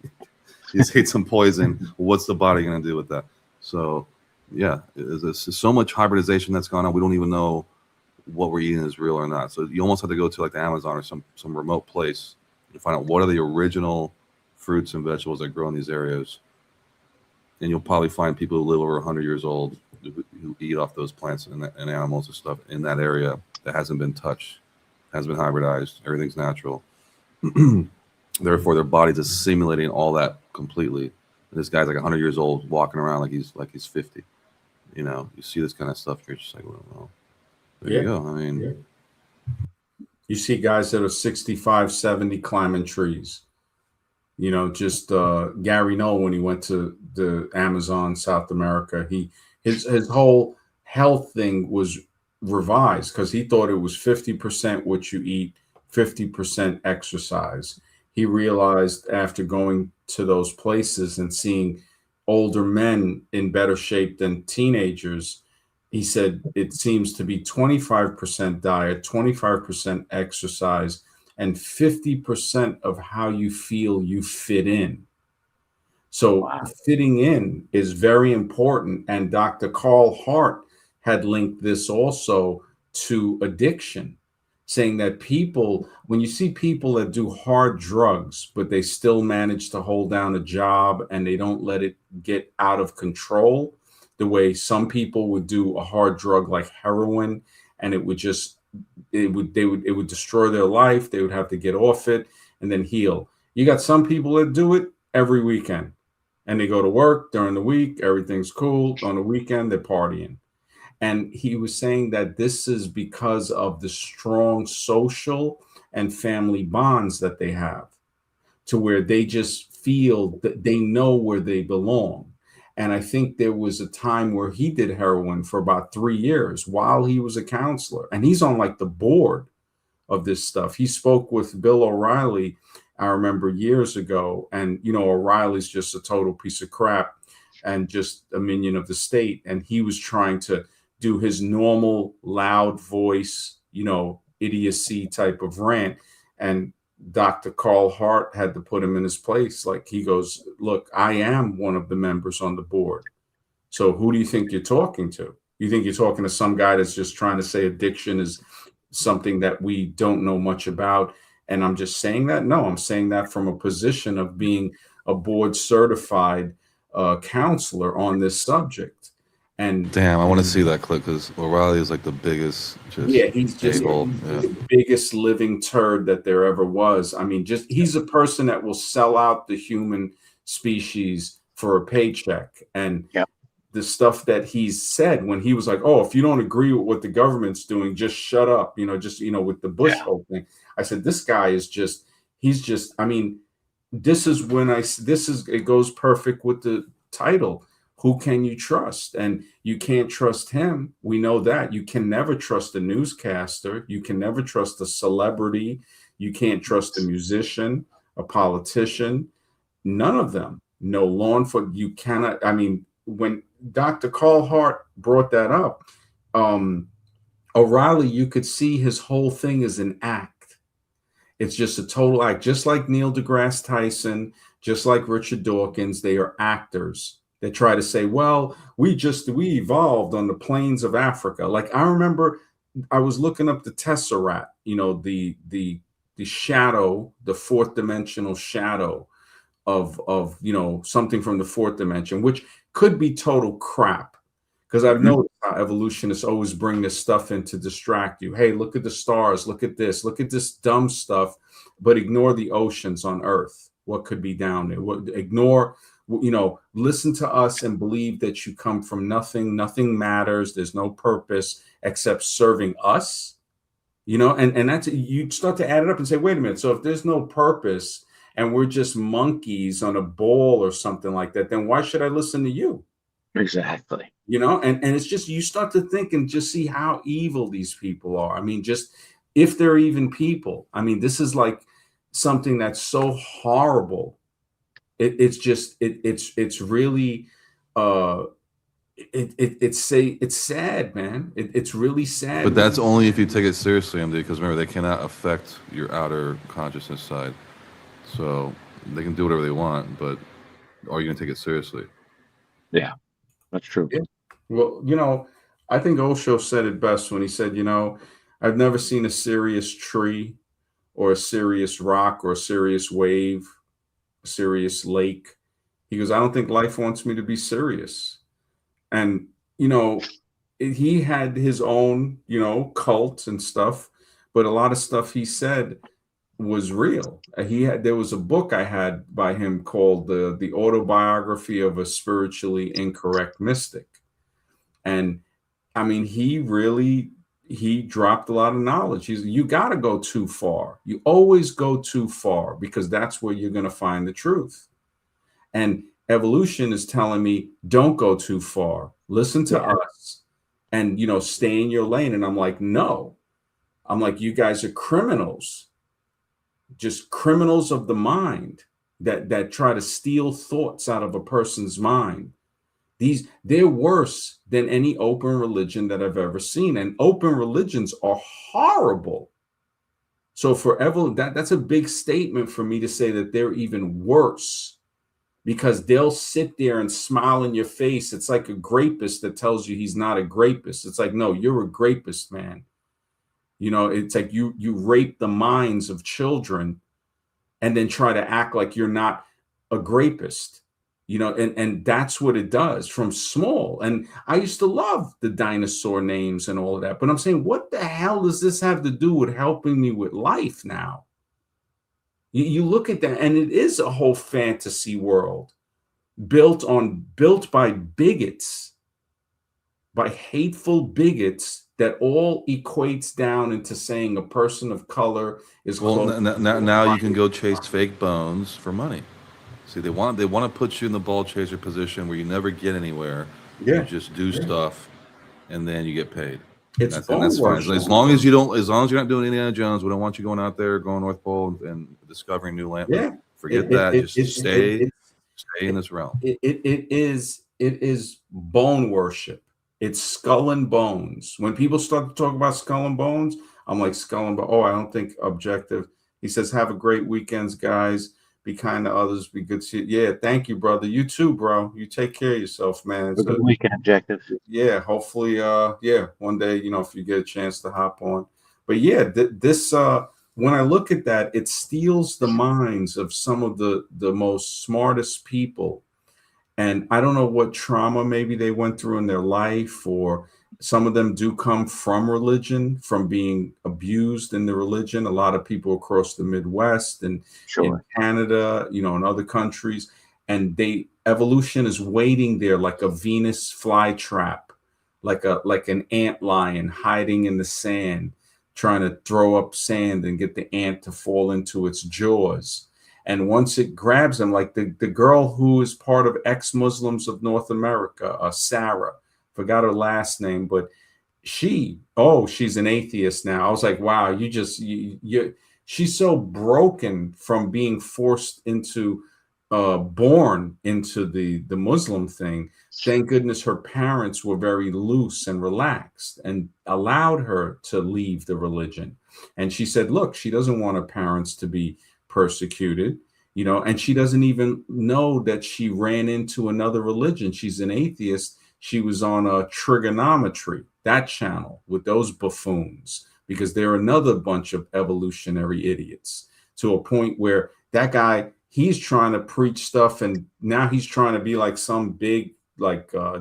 you just ate some poison. What's the body going to do with that? So, yeah, there's so much hybridization that's gone on. We don't even know what we're eating is real or not. So you almost have to go to like the Amazon or some remote place to find out what are the original fruits and vegetables that grow in these areas, and you'll probably find people who live over 100 years old who eat off those plants and animals and stuff in that area that hasn't been touched, hasn't been hybridized. Everything's natural. Therefore, their body's assimilating all that completely. And this guy's like 100 years old, walking around like he's 50. You see this kind of stuff, you're just like, well, there you Yeah. go. I mean, Yeah. You see guys that are 65, 70 climbing trees. Just Gary Null, when he went to the Amazon, South America, his whole health thing was revised because he thought it was 50% what you eat, 50% exercise. He realized after going to those places and seeing older men in better shape than teenagers, he said it seems to be 25% diet, 25% exercise, and 50% of how you feel you fit in. So Wow. fitting in is very important. And Dr. Carl Hart had linked this also to addiction, saying that people, when you see people that do hard drugs, but they still manage to hold down a job and they don't let it get out of control, the way some people would do a hard drug like heroin, and it would destroy their life. They would have to get off it and then heal. You got some people that do it every weekend, and they go to work during the week, everything's cool. On the weekend, they're partying. And he was saying that this is because of the strong social and family bonds that they have, to where they just feel that they know where they belong. And I think there was a time where he did heroin for about 3 years while he was a counselor. And he's on like the board of this stuff. He spoke with Bill O'Reilly, I remember years ago. And, O'Reilly's just a total piece of crap and just a minion of the state. And he was trying to do his normal loud voice, idiocy type of rant. And Dr. Carl Hart had to put him in his place. Like, he goes, look, I am one of the members on the board. So who do you think you're talking to? You think you're talking to some guy that's just trying to say addiction is something that we don't know much about? And I'm just saying that? No, I'm saying that from a position of being a board certified counselor on this subject. And Damn, I want to see that clip because O'Reilly is like the biggest, yeah, just he's just a-hole. the biggest living turd that there ever was. I mean, just he's a person that will sell out the human species for a paycheck. And Yep. the stuff that he's said when he was like, oh, if you don't agree with what the government's doing, just shut up, with the Bush Yeah. whole thing. I said, this guy is just, I mean, it goes perfect with the title. Who can you trust? And you can't trust him. We know that. You can never trust a newscaster. You can never trust a celebrity. You can't trust a musician, a politician, none of them. No law enforcement. You cannot. I mean, when Dr. Carl Hart brought that up, O'Reilly, you could see his whole thing is an act. It's just a total act, just like Neil deGrasse Tyson, just like Richard Dawkins. They are actors. They try to say, well, we evolved on the plains of Africa. Like, I remember I was looking up the Tesseract, the shadow, the fourth dimensional shadow of something from the fourth dimension, which could be total crap. Because I've noticed how evolutionists always bring this stuff in to distract you. Hey, look at the stars, look at this dumb stuff, but ignore the oceans on Earth. What could be down there? Ignore, listen to us and believe that you come from nothing. Nothing matters. There's no purpose except serving us. And that's, you start to add it up and say, wait a minute. So if there's no purpose and we're just monkeys on a ball or something like that, then why should I listen to you? Exactly. And it's just, you start to think and just see how evil these people are. I mean, just if they're even people. I mean, this is like something that's so horrible. It's really it's sad, man. It's really sad. But that's only if you take it seriously, MD, because remember, they cannot affect your outer consciousness side. So they can do whatever they want, but are you going to take it seriously? Yeah, that's true. Yeah. Well, I think Osho said it best when he said, I've never seen a serious tree or a serious rock or a serious wave, a serious lake. He goes, I don't think life wants me to be serious. And, he had his own, cult and stuff, but a lot of stuff he said was real. There was a book I had by him called The Autobiography of a Spiritually Incorrect Mystic. And I mean, he dropped a lot of knowledge. You got to go too far. You always go too far because that's where you're going to find the truth. And evolution is telling me, don't go too far. Listen to us and, stay in your lane. And I'm like, no. I'm like, you guys are criminals, just criminals of the mind that try to steal thoughts out of a person's mind. They're worse than any open religion that I've ever seen. And open religions are horrible. So that's a big statement for me to say that they're even worse, because they'll sit there and smile in your face. It's like a grapist that tells you he's not a grapist. It's like, no, you're a grapist, man. It's like you rape the minds of children and then try to act like you're not a grapist. And that's what it does from small. And I used to love the dinosaur names and all of that. But I'm saying, what the hell does this have to do with helping me with life now? You look at that, and it is a whole fantasy world built by bigots by hateful bigots that all equates down into saying a person of color is Well, close. now you can go chase fake bones for money. See, they want to put you in the ball chaser position where you never get anywhere. You Yeah, just do stuff, and then you get paid. it's And bone that's fine. worship. As long as you don't, as long as you're not doing Indiana Jones, we don't want you going out there, going North Pole and discovering new land. Yeah, Forget that. Just stay, it's stay in this realm. it is bone worship. It's skull and bones. When people start to talk about skull and bones, I'm like skull and bones. Oh, I don't think objective. He says, "Have a great weekends, guys. Be kind to others. Be good to you." Yeah, thank you, brother. You too, bro. You take care of yourself, man. A good weekend, objective. Yeah, hopefully, yeah, one day, if you get a chance to hop on. But yeah, this when I look at that, it steals the minds of some of the most smartest people. And I don't know what trauma maybe they went through in their life, or some of them do come from religion, from being abused in the religion. A lot of people across the Midwest and in Sure. Canada, in other countries, and evolution is waiting there like a Venus flytrap, like an ant lion hiding in the sand, trying to throw up sand and get the ant to fall into its jaws. And once it grabs them, like the girl who is part of ex-Muslims of North America, Sarah, forgot her last name, but she's an atheist now. I was like, wow, she's so broken from being forced into, born into the Muslim thing. Thank goodness her parents were very loose and relaxed and allowed her to leave the religion. And she said, look, she doesn't want her parents to be persecuted, and she doesn't even know that she ran into another religion. She's an atheist. She was on a trigonometry, that channel with those buffoons, because they're another bunch of evolutionary idiots, to a point where that guy, he's trying to preach stuff, and now he's trying to be like some big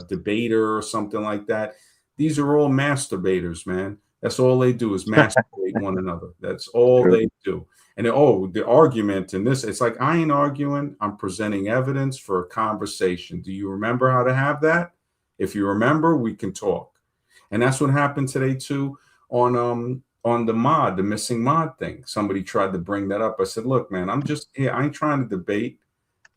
debater or something like that. These are all masturbators, man. That's all they do is masturbate one another. That's all True. they do. And the argument in this, it's like, I ain't arguing. I'm presenting evidence for a conversation. Do you remember how to have that? If you remember, we can talk. And that's what happened today too on the missing mod thing. Somebody tried to bring that up. I said, look, man, I'm just here. I ain't trying to debate.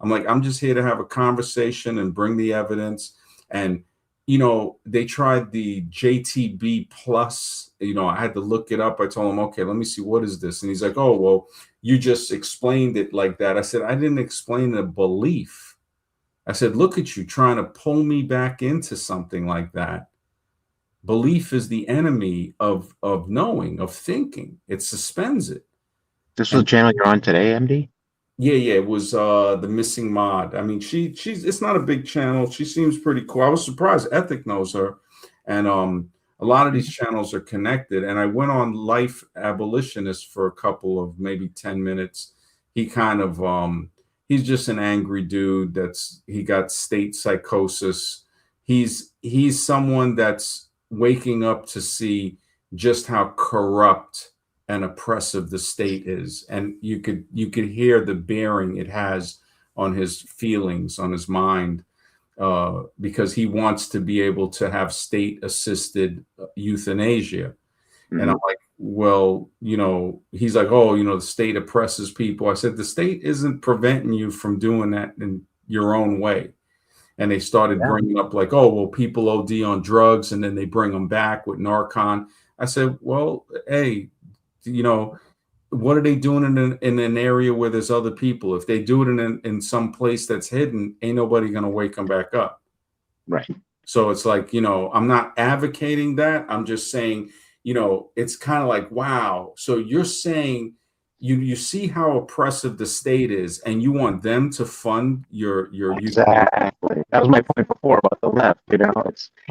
I'm like, I'm just here to have a conversation and bring the evidence. And they tried the JTB plus. I had to look it up. I told him, okay, let me see, what is this? And he's like, oh, well, you just explained it like that. I said, I didn't explain a belief. I said, look at you trying to pull me back into something like that. Belief is the enemy of knowing, of thinking. It suspends it. This is the channel you're on today, MD? Yeah, it was the missing mod. I mean, she's it's not a big channel. She seems pretty cool. I was surprised Ethic knows her. And a lot of these channels are connected. And I went on Life Abolitionist for a couple of maybe 10 minutes. He kind of he's just an angry dude he got state psychosis. He's someone that's waking up to see just how corrupt and oppressive the state is, and you could hear the bearing it has on his feelings, on his mind, because he wants to be able to have state assisted euthanasia. Mm-hmm. And I'm like, well, he's like, oh, the state oppresses people. I said, the state isn't preventing you from doing that in your own way. And they started bringing up like, oh, well, people OD on drugs, and then they bring them back with Narcan. I said, well, hey, what are they doing in an area where there's other people? If they do it in some place that's hidden, ain't nobody going to wake them back up. Right. So it's like, I'm not advocating that. I'm just saying, it's kind of like, wow. So you're saying you see how oppressive the state is, and you want them to fund your Exactly. That was my point before about the left.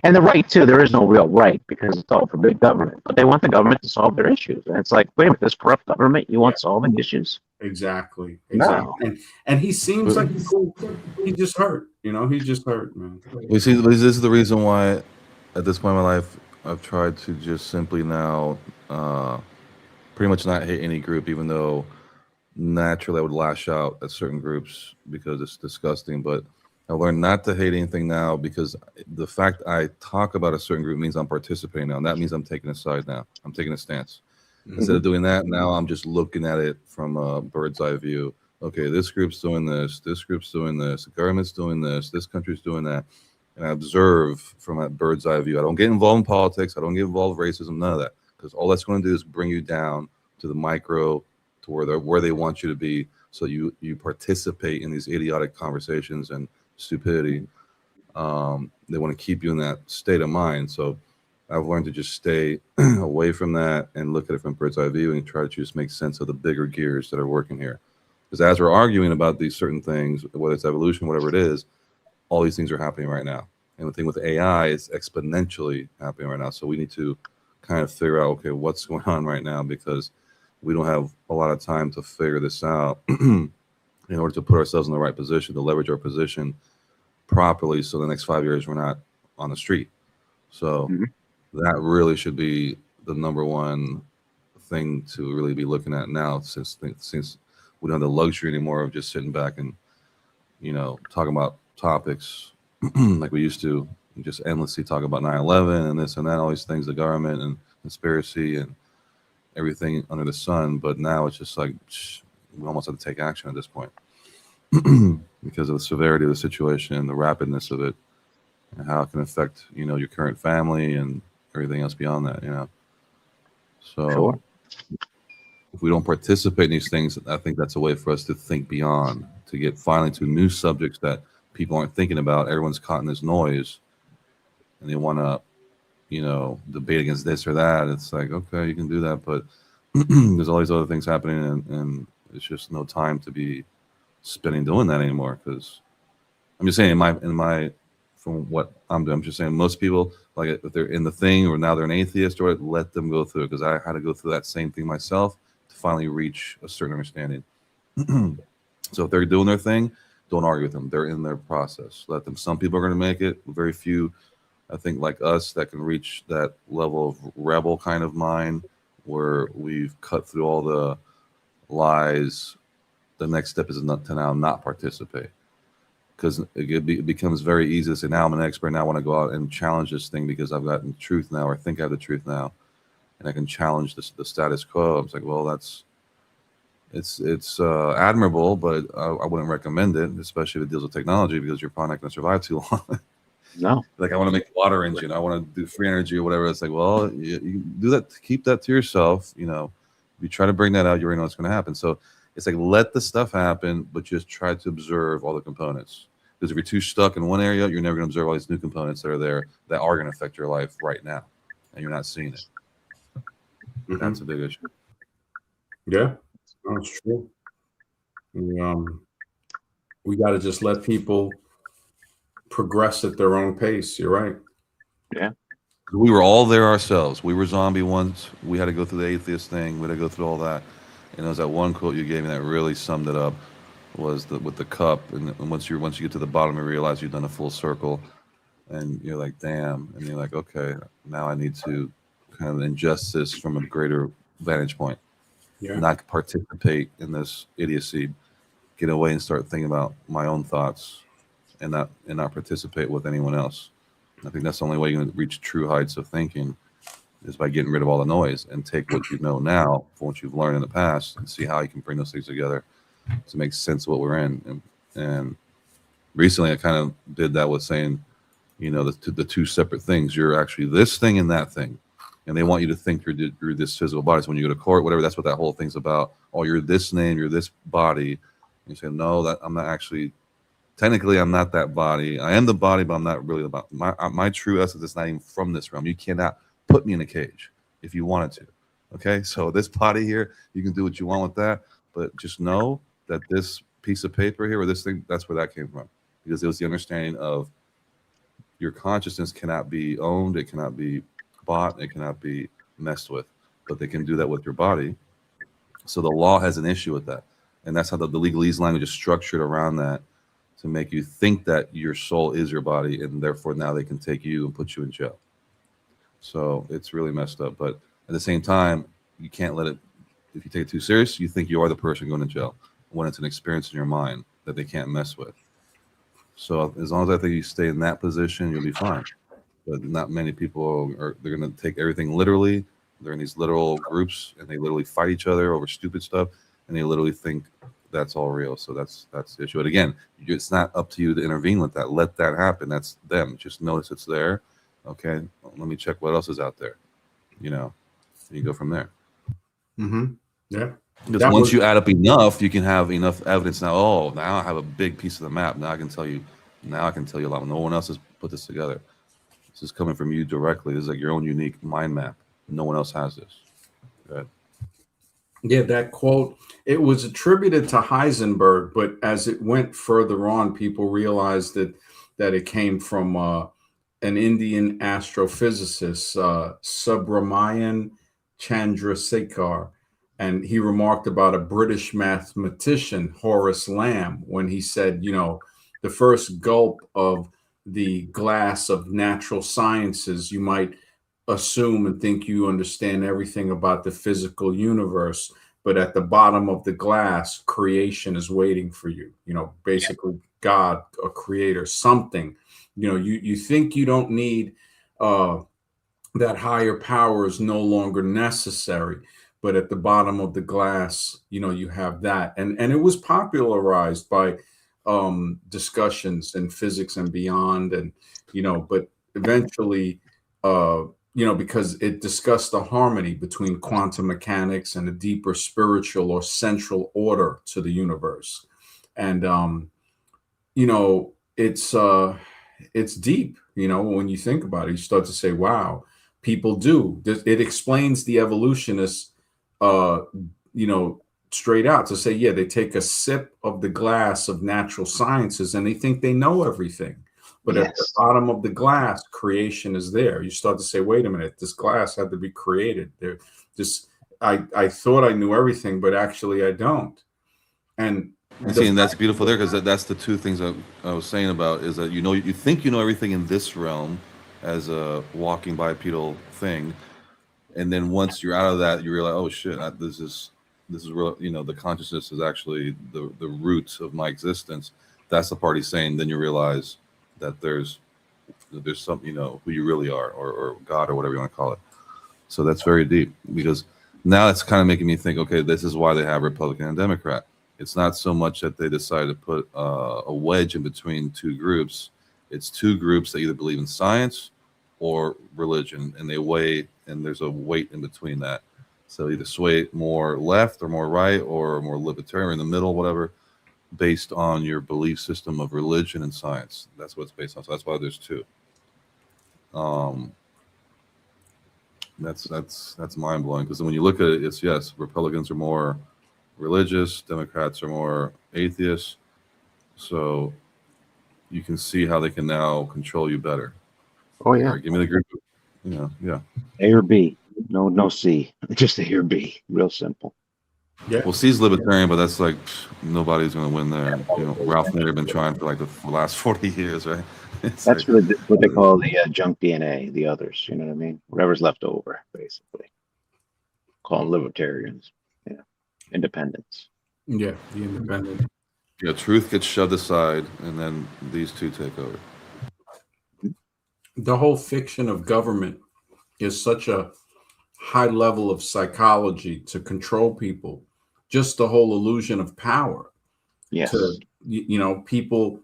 And the right too. There is no real right because it's all for big government. But they want the government to solve their issues, and it's like, wait a minute, this corrupt government, you want solving issues? Exactly. No. And he seems like he just hurt. He's just hurt, man. We see this is the reason why, at this point in my life, I've tried to just simply now, pretty much not hate any group, even though naturally I would lash out at certain groups because it's disgusting. But I learned not to hate anything now because the fact I talk about a certain group means I'm participating now. And that means I'm taking a side now. I'm taking a stance. Instead of doing that, now I'm just looking at it from a bird's eye view. Okay, this group's doing this. This group's doing this. The government's doing this. This country's doing that. And I observe from that bird's eye view. I don't get involved in politics. I don't get involved in racism. None of that, because all that's going to do is bring you down to the micro, to where they want you to be. So you participate in these idiotic conversations and stupidity. They want to keep you in that state of mind. So I've learned to just stay away from that and look at it from bird's eye view and try to just make sense of the bigger gears that are working here. Because as we're arguing about these certain things, whether it's evolution, whatever it is, all these things are happening right now. And the thing with AI is exponentially happening right now. So we need to kind of figure out, okay, what's going on right now, because we don't have a lot of time to figure this out in order to put ourselves in the right position, to leverage our position properly, so the next 5 years we're not on the street. So Mhm. that really should be the number one thing to really be looking at now, since we don't have the luxury anymore of just sitting back and talking about topics like we used to, and just endlessly talk about 9/11 and this and that, all these things, the government and conspiracy and everything under the sun. But now it's just like we almost have to take action at this point because of the severity of the situation and the rapidness of it, and how it can affect your current family and everything else beyond that. So Sure. if we don't participate in these things, I think that's a way for us to think beyond, to get finally to new subjects that people aren't thinking about. Everyone's caught in this noise, and they want to debate against this or that. It's like, okay, you can do that, but there's all these other things happening, and it's just no time to be spending doing that anymore. Because I'm just saying, in my from what I'm doing, I'm just saying most people, like, if they're in the thing or now they're an atheist, or let them go through it, because I had to go through that same thing myself to finally reach a certain understanding. So if they're doing their thing, don't argue with them. They're in their process. Let them. Some people are going to make it. Very few, I think, like us, that can reach that level of rebel kind of mind where we've cut through all the lies. The next step is not to now not participate, because it becomes very easy to say, now I'm an expert. Now I want to go out and challenge this thing because I've gotten the truth now, or think I have the truth now, and I can challenge the status quo. It's like, well, it's admirable, but I wouldn't recommend it, especially if it deals with technology, because you're probably not going to survive too long. No. Like, I want to make a water engine, I want to do free energy or whatever. It's like, well, you can do that, keep that to yourself. If you try to bring that out, you already know what's going to happen. So it's like, let the stuff happen, but just try to observe all the components. Because if you're too stuck in one area, you're never going to observe all these new components that are there, that are going to affect your life right now, and you're not seeing it. That's a big issue. Yeah, that's true. We got to just let people progress at their own pace. You're right. Yeah. We were all there ourselves. We were zombie once. We had to go through the atheist thing. We had to go through all that. And it was that one quote you gave me that really summed it up. Was with the cup, and once you get to the bottom, you realize you've done a full circle, and you're like, damn, and you're like, okay, now I need to kind of ingest this from a greater vantage point, Yeah. not participate in this idiocy, get away and start thinking about my own thoughts, and not participate with anyone else. I think that's the only way you're going to reach true heights of thinking, is by getting rid of all the noise and take what you know now from what you've learned in the past, and see how you can bring those things together to make sense of what we're in. And recently, I kind of did that with saying, the two separate things. You're actually this thing and that thing, and they want you to think you're this physical body. So when you go to court, whatever, that's what that whole thing's about. Oh, you're this name, you're this body. And you say, no, that I'm not actually. Technically, I'm not that body. I am the body, but I'm not really about my true essence. Is not even from this realm. You cannot put me in a cage if you wanted to. Okay, so this body here, you can do what you want with that, but just know that this piece of paper here, or this thing, that's where that came from, because it was the understanding of your consciousness cannot be owned, it cannot be bought, it cannot be messed with, but they can do that with your body. So the law has an issue with that, and that's how the legalese language is structured around that, to make you think that your soul is your body, and therefore now they can take you and put you in jail. So it's really messed up. But at the same time, you can't let it. If you take it too serious, you think you are the person going to jail, when it's an experience in your mind that they can't mess with. So as long as I think you stay in that position, you'll be fine. But not many people are. They're going to take everything literally. They're in these literal groups, and they literally fight each other over stupid stuff, and they literally think that's all real. So that's the issue. But again, it's not up to you to intervene with that. Let that happen. That's them. Just notice it's there. Okay, let me check what else is out there. You know, and you go from there. Mm-hmm. Yeah. Because That once was you add up enough, you can have enough evidence. Now, oh, now I have a big piece of the map. Now I can tell you. Now I can tell you a lot. No one else has put this together. This is coming from you directly. This is like your own unique mind map. No one else has this. Good. Yeah, that quote, it was attributed to Heisenberg, but as it went further on, people realized that it came from an Indian astrophysicist, Subrahmanyan Chandrasekhar. And he remarked about a British mathematician, Horace Lamb, when he said, the first gulp of the glass of natural sciences, you might assume and think you understand everything about the physical universe, but at the bottom of the glass, creation is waiting for you. Basically, God, a creator, something. You think you don't need that higher power is no longer necessary, but at the bottom of the glass, you have that, and it was popularized by discussions in physics and beyond, and but eventually because it discussed the harmony between quantum mechanics and a deeper spiritual or central order to the universe. And it's deep, when you think about it. You start to say, wow, people do. It explains the evolutionists uh straight out, to say, yeah, they take a sip of the glass of natural sciences and they think they know everything. But at the Yes. bottom of the glass, creation is there. You start to say, wait a minute, this glass had to be created. There, just I thought I knew everything, but actually I don't. And And the see, and that's beautiful there because that's the two things I was saying about is that you think you know everything in this realm as a walking bipedal thing, and then once you're out of that, you realize, oh shit, this is real. The consciousness is actually the roots of my existence. That's the part he's saying. Then you realize that there's something, who you really are, or God, or whatever you want to call it. So that's very deep because now it's kind of making me think, okay, this is why they have Republican and Democrat. It's not so much that they decided to put a wedge in between two groups. It's two groups that either believe in science or religion, and they weigh, and there's a weight in between that. So either sway more left or more right or more libertarian, in the middle, whatever, based on your belief system of religion and science. That's what it's based on. So that's why there's two. Um, that's mind blowing because when you look at it, it's yes, Republicans are more religious, Democrats are more atheists. So you can see how they can now control you better. Oh All yeah. right, give me the group. Yeah. A or B. No C. Just A or B. Real simple. yeah, Well, C's libertarian, but that's like nobody's going to win there. Ralph Nader been trying for like the last 40 years, right? It's That's like, for what they call the junk DNA, the others. You know what I mean? Whatever's left over, basically. Call them libertarians. Yeah. Independents. yeah, the independent. truth gets shoved aside, and then these two take over. The whole fiction of government is such a high level of psychology to control people. Just the whole illusion of power to Yes. people.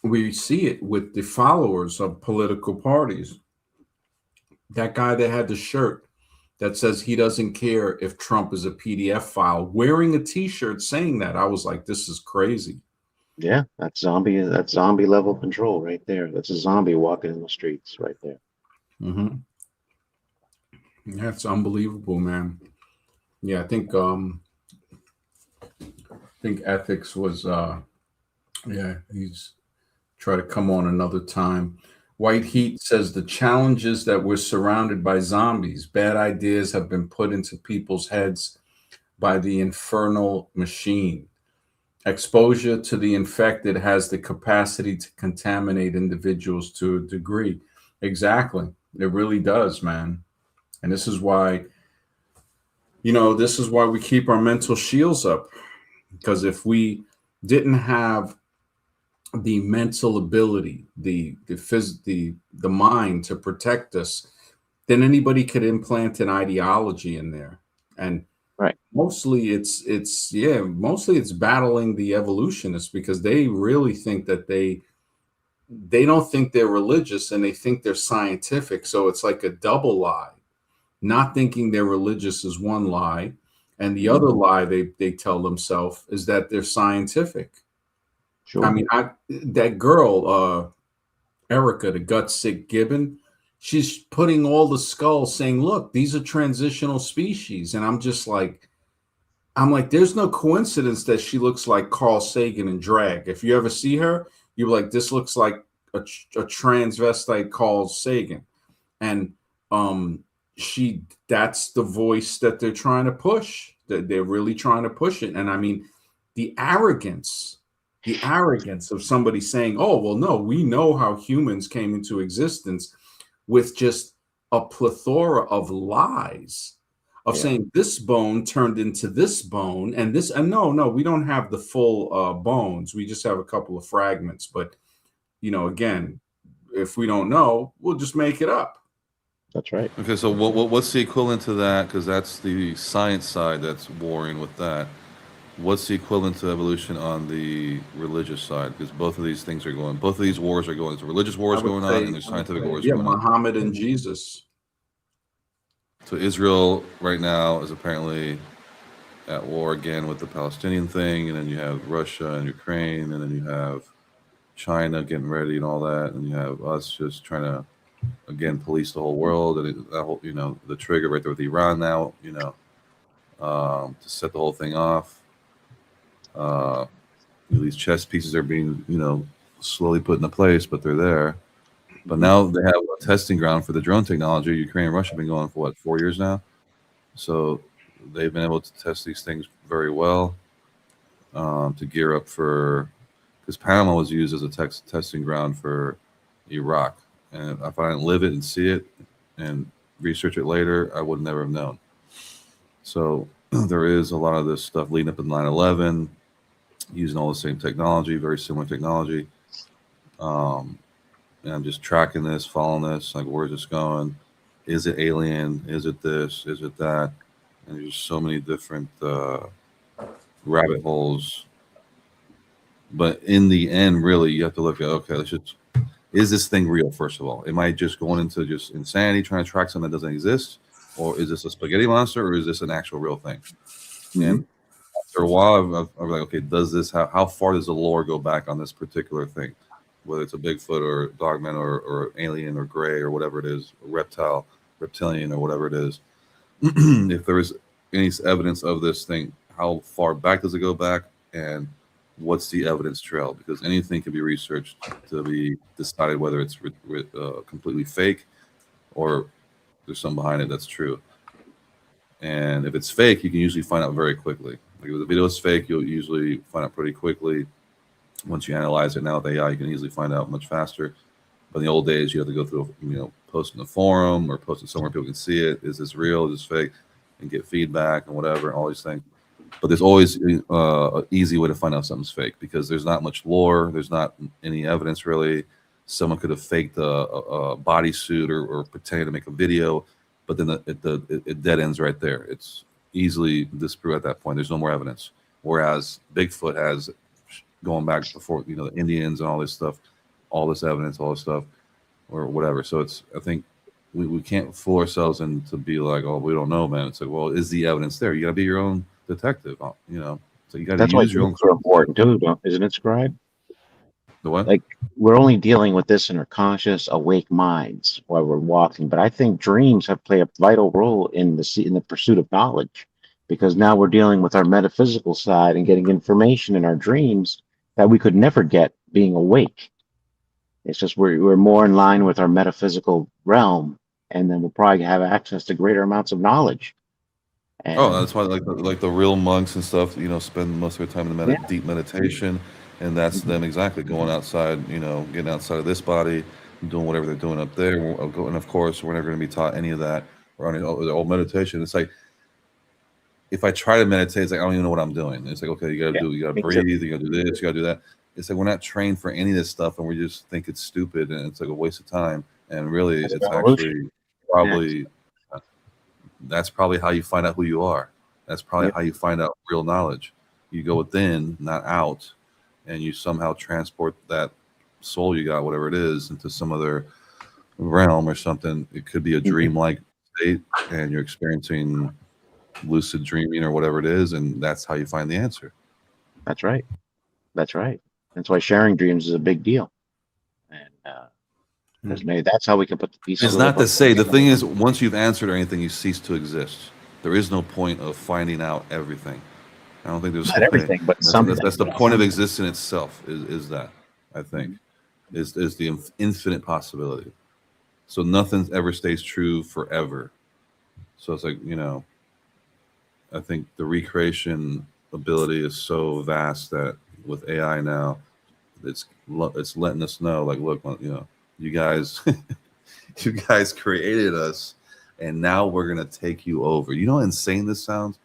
We see it with the followers of political parties. That guy that had the shirt that says he doesn't care if Trump is a PDF file, wearing a T-shirt saying that, I was like, this is crazy. Yeah, that's zombie level control right there. That's a zombie walking in the streets right there. Mm-hmm. Yeah, it's unbelievable, man. Yeah, I think ethics was yeah, he's try to come on another time. White Heat says the challenge is that we're surrounded by zombies. Bad ideas have been put into people's heads by the infernal machine. Exposure to the infected has the capacity to contaminate individuals to a degree. Exactly. It really does, man. And this is why we keep our mental shields up. Because if we didn't have the mental ability, the mind to protect us, then anybody could implant an ideology in there. And Right. mostly it's battling the evolutionists because they really think that they don't think they're religious and they think they're scientific. So it's like a double lie. Not thinking they're religious is one lie, and the other lie they tell themselves is that they're scientific. I Sure. mean, that girl, Erica, the gut sick gibbon, she's putting all the skulls saying, look, these are transitional species. And I'm like, there's no coincidence that she looks like Carl Sagan in drag. If you ever see her, you're like, this looks like a transvestite Carl Sagan. And she that's the voice that they're trying to push. That they're really trying to push it. And I mean, the arrogance, the arrogance of somebody saying, oh, well, no, we know how humans came into existence with just a plethora of lies of Yeah. saying this bone turned into this bone and this, and no, we don't have the full bones. We just have a couple of fragments. But, again, if we don't know, we'll just make it up. That's right. Okay, so what's the equivalent to that? Because that's the science side that's warring with that. What's the equivalent to evolution on the religious side? Because both of these things are going, both of these wars are going. There's religious I wars would going on, say, and there's scientific wars yeah, going on. Muhammad and Jesus. So Israel right now is apparently at war again with the Palestinian thing, and then you have Russia and Ukraine, and then you have China getting ready and all that, and you have us just trying to again police the whole world, and that whole, the trigger right there with Iran now, to set the whole thing off. Uh, these chess pieces are being, slowly put into place, but they're there. But now they have a testing ground for the drone technology. Ukraine and Russia have been going for 4 years now, so they've been able to test these things very well to gear up for. Because Panama was used as a testing ground for Iraq, and if I didn't live it and see it and research it later, I would never have known. So there is a lot of this stuff leading up to 9/11, using all the same technology, very similar technology. And I'm just tracking this, following this, like where's this going? Is it alien? Is it this? Is it that? And there's so many different rabbit holes. But in the end, really, you have to look at, okay, is this thing real, first of all? Am I just going into just insanity trying to track something that doesn't exist? Or is this a spaghetti monster, or is this an actual real thing? And after a while, I'm like, okay, how far does the lore go back on this particular thing? Whether it's a Bigfoot or Dogman or alien or gray or whatever it is, reptilian or whatever it is. If there is any evidence of this thing, how far back does it go back? And what's the evidence trail? Because anything can be researched to be decided whether it's completely fake or there's some behind it that's true. And if it's fake, you can usually find out very quickly. Like if the video is fake, you'll usually find out pretty quickly. Once you analyze it now with AI, you can easily find out much faster. But in the old days, you have to go through, post in the forum or post it somewhere people can see it. Is this real? Is this fake? And get feedback and whatever, all these things. But there's always an easy way to find out something's fake because there's not much lore. There's not any evidence really. Someone could have faked a bodysuit or pretended to make a video, but then it dead ends right there. It's easily disproved at that point. There's no more evidence. Whereas Bigfoot has, going back before, the Indians and all this stuff, all this evidence, all this stuff, or whatever. So I think we can't fool ourselves into be like, oh, we don't know, man. It's like, well, is the evidence there? You got to be your own detective, So you got to That's why use your own. dreams are important too, isn't it, Scribe? The what? Like we're only dealing with this in our conscious, awake minds while we're walking. But I think dreams have played a vital role in the pursuit of knowledge, because now we're dealing with our metaphysical side and getting information in our dreams that we could never get being awake. It's just we're more in line with our metaphysical realm, and then we'll probably have access to greater amounts of knowledge. Oh, And that's why like the real monks and stuff, spend most of their time in the yeah, deep meditation, and that's mhm, them exactly going outside, getting outside of this body, doing whatever they're doing up there. And of course, we're never going to be taught any of that or any meditation. It's like if I try to meditate, it's like I don't even know what I'm doing. It's like, okay, you got yeah, to me too. breathe, you got to do this, you got to do that. it's like we're not trained for any of this stuff, and we just think it's stupid and it's like a waste of time. And really, It's it's evolution. actually probably that's probably how you find out who you are. That's probably how you find out real knowledge. You go within, not out, and you somehow transport that soul you got, whatever it is, into some other realm or something. It could be a dreamlike state, and you're experiencing lucid dreaming or whatever it is, and that's how you find the answer. That's right. That's right. That's why sharing dreams is a big deal. And because maybe that's how we can put the pieces. It's not to say, the thing is, once you've answered anything, you cease to exist. There is no point of finding out everything. I don't think there's not everything, but something. That's the point of existence itself. Is that, I think, is the infinite possibility. So nothing ever stays true forever. So it's like, I think the recreation ability is so vast that with AI now, it's letting us know, like, look, you guys, you guys created us, and now we're gonna take you over. You know how insane this sounds?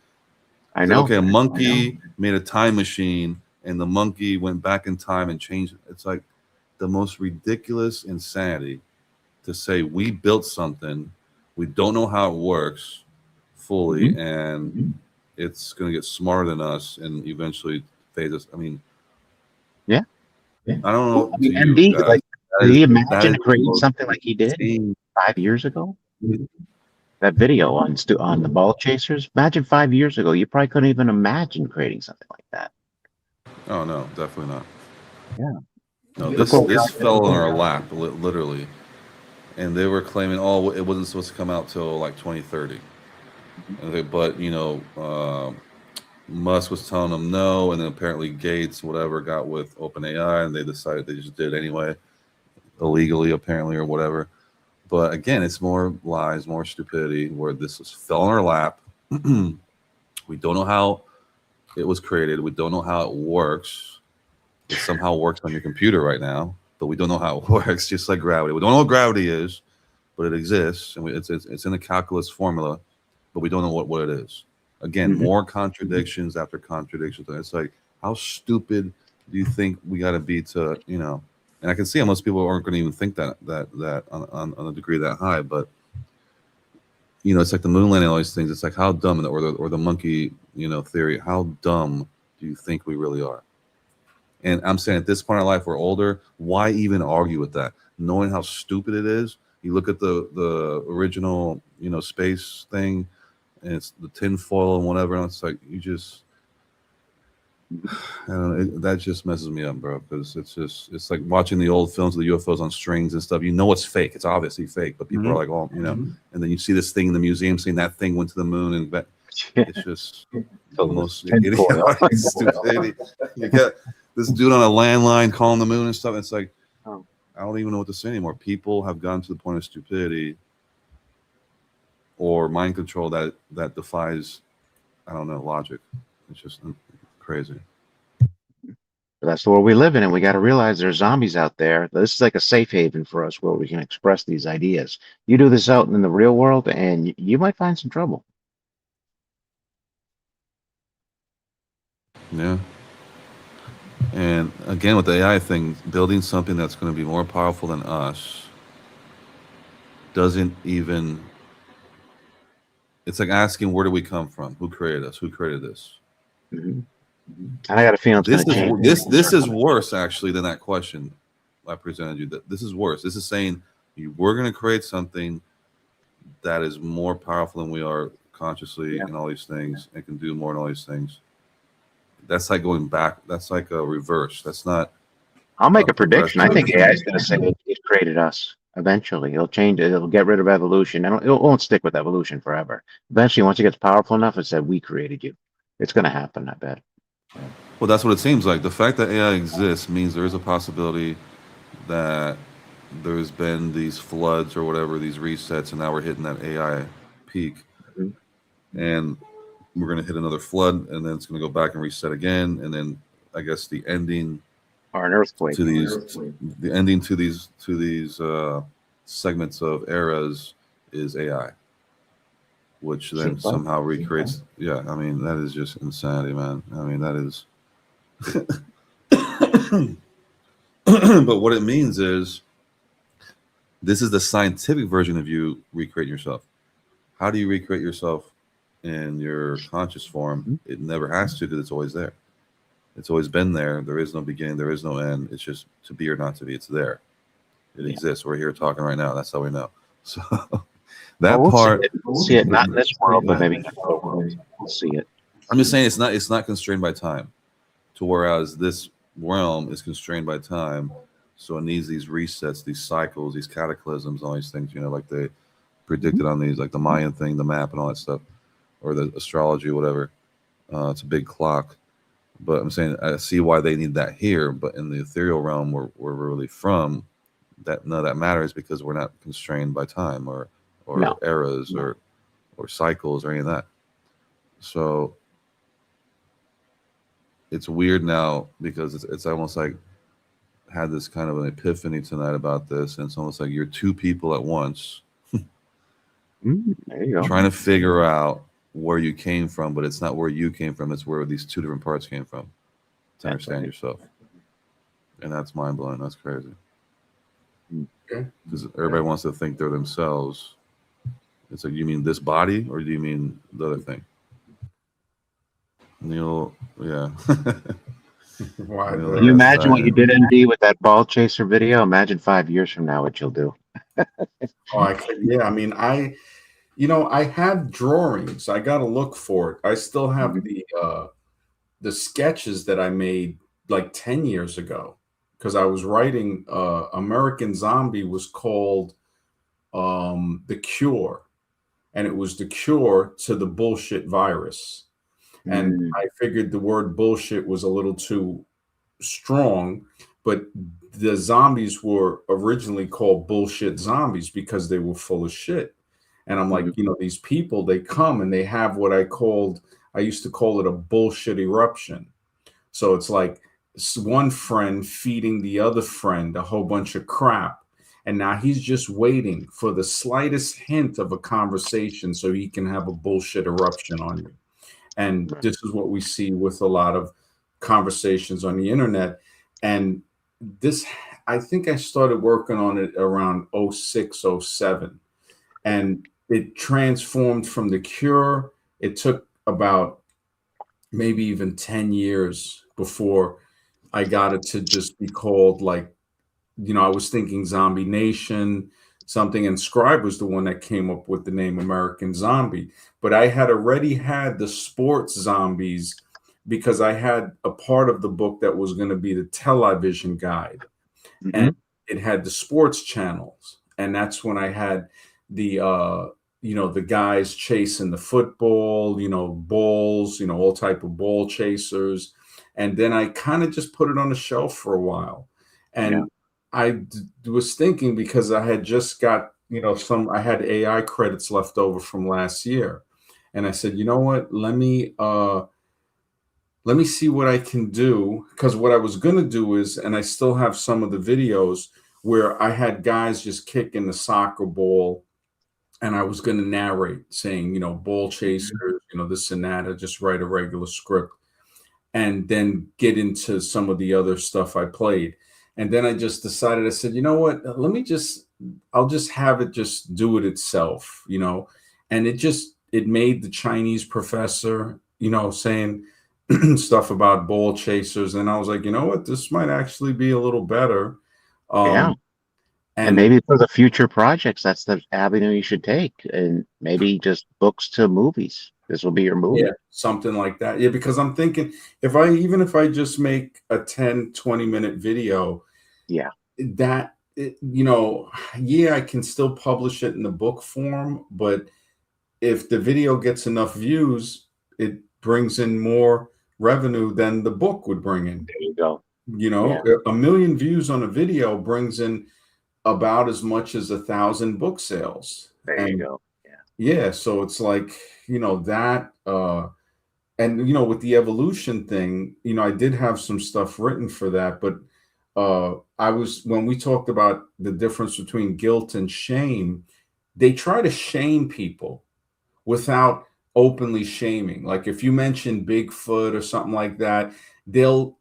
I know. Okay, a monkey made a time machine, and the monkey went back in time and changed it. It's like the most ridiculous insanity to say we built something, we don't know how it works fully, and it's going to get smarter than us and eventually phase us. I mean, yeah. I don't know. I mean, to you, MD, guys, like, did he imagine the creating most something like he did insane- 5 years ago? That video on the ball chasers. Imagine 5 years ago, you probably couldn't even imagine creating something like that. Oh no, definitely not. Yeah. No, Look what we this are fell in today. our lap, literally, and they were claiming, oh, it wasn't supposed to come out till like 2030. Okay, but Musk was telling them no, and then apparently Gates, whatever, got with OpenAI, and they decided they just did it anyway, illegally apparently or whatever. But again, it's more lies, more stupidity. Where this fell in our lap. We don't know how it was created. We don't know how it works. It somehow works on your computer right now, but we don't know how it works. Just like gravity, we don't know what gravity is, but it exists, and it's in a calculus formula, but we don't know what it is. Again, more contradictions after contradictions. It's like, how stupid do you think we got to be to, And I can see how most people aren't going to even think that on a degree that high. But it's like the moon landing, all these things. It's like, how dumb, or the monkey, theory. How dumb do you think we really are? And I'm saying at this point in our life, we're older. Why even argue with that? Knowing how stupid it is. You look at the original, space thing, and it's the tinfoil and whatever. And it's like, you just, I don't know, that just messes me up, bro. Because it's like watching the old films of the UFOs on strings and stuff. You know it's fake. It's obviously fake, but people are like, oh, and then you see this thing in the museum saying that thing went to the moon, and it's just the most idiotic stupidity. You got this dude on a landline calling the moon and stuff. It's like, I don't even know what to say anymore. People have gotten to the point of stupidity or mind control that defies, I don't know, logic. It's just crazy. But that's the world we live in, and we got to realize there's zombies out there. This is like a safe haven for us where we can express these ideas. You do this out in the real world, and you might find some trouble. Yeah. And again, with the AI thing, building something that's going to be more powerful than us doesn't even. It's like asking, where do we come from? Who created us? Who created this? And I got a feeling it's going to change. This is worse actually than that question I presented you. That this is worse. This is saying we're going to create something that is more powerful than we are consciously, and all these things, and can do more than all these things. That's like going back. That's like a reverse. That's not. I'll make a prediction. I think AI is going to say it created us. Eventually, it'll change it. It'll get rid of evolution. And it won't stick with evolution forever. Eventually, once it gets powerful enough, it said, we created you. It's going to happen, I bet. Well, that's what it seems like. The fact that AI exists means there is a possibility that there's been these floods or whatever, these resets, and now we're hitting that AI peak. And we're going to hit another flood, and then it's going to go back and reset again. And then I guess the ending or an earthquake to these segments of eras is AI, which then somehow recreates. Yeah, I mean, that is just insanity, man. I mean, that is But what it means is this is the scientific version of you recreating yourself. How do you recreate yourself in your conscious form? Mhm. It never has to because it's always there. It's always been there. There is no beginning. There is no end. It's just to be or not to be. It's there. It Yeah. exists. We're here talking right now. That's how we know. So Well, that we'll see part, it. We'll see it not in this world, but maybe in other worlds. We'll see it. I'm just saying it's not constrained by time. To whereas this realm is constrained by time, so it needs these resets, these cycles, these cataclysms, all these things. Like they Mhm. predicted on these, like the Mayan thing, the map, and all that stuff, or the astrology, whatever. It's a big clock. But I'm saying I see why they need that here. But in the ethereal realm, where we're really from, that none of that matters because we're not constrained by time or No. eras No. or cycles or any of that. So it's weird now because it's almost like had this kind of an epiphany tonight about this, and it's almost like you're two people at once There you go. trying to figure out where you came from, but it's not where you came from; it's where these two different parts came from to That's understand right. yourself, and that's mind blowing. That's crazy Mm. Okay. because everybody wants to think they're themselves. It's like, you mean this body, or do you mean the other thing? Neil, yeah. Why Neil Can you the deGrasse imagine what you Tyson. did, MD, with that ball chaser video? Imagine 5 years from now what you'll do. oh I could, yeah, I mean I have drawings. I got to look for it. I still have Mhm. the sketches that I made like 10 years ago because I was writing American Zombie was called The Cure, and it was the cure to the bullshit virus. And Mm. I figured the word bullshit was a little too strong, but the zombies were originally called bullshit zombies because they were full of shit. And I'm like, Mhm. these people, they come and they have what I used to call it a bullshit eruption. So it's like one friend feeding the other friend a whole bunch of crap. And now he's just waiting for the slightest hint of a conversation so he can have a bullshit eruption on you. And Right. this is what we see with a lot of conversations on the internet. And this, I think I started working on it around '06, '07, and it transformed from the cure. It took about maybe even 10 years before I got it to just be called like, I was thinking Zombie Nation, something, and Scribe was the one that came up with the name American Zombie. But I had already had the sports zombies because I had a part of the book that was going to be the television guide, and Mhm. it had the sports channels, and that's when I had the the guys chasing the football, balls, all type of ball chasers. And then I kind of just put it on the shelf for a while. Yeah. And was thinking, because I had just got, I had AI credits left over from last year, and I said, you know what, let me see what I can do. Because what I was going to do is, and I still have some of the videos where I had guys just kicking the soccer ball, and I was going to narrate saying, ball chasers, Mhm. this and that. I just write a regular script and then get into some of the other stuff I played. And then I just decided, I said, you know what, I'll just have it just do it itself, and it made the Chinese professor, saying stuff about ball chasers. And I was like, you know what, this might actually be a little better. Yeah. Um, And and maybe for the future projects, that's the avenue you should take. And maybe just books to movies. This will be your yeah, movie. something like that. Yeah, because I'm thinking, if I just make a 10-20 minute video, Yeah. that yeah, I can still publish it in the book form, but if the video gets enough views, it brings in more revenue than the book would bring in. There you go. Yeah. A million views on a video brings in about as much as 1,000 book sales. There you And go. Yeah. yeah, so it's like, that and with the evolution thing, I did have some stuff written for that, but I was when we talked about the difference between guilt and shame, they try to shame people without openly shaming. Like if you mention Bigfoot or something like that, they'll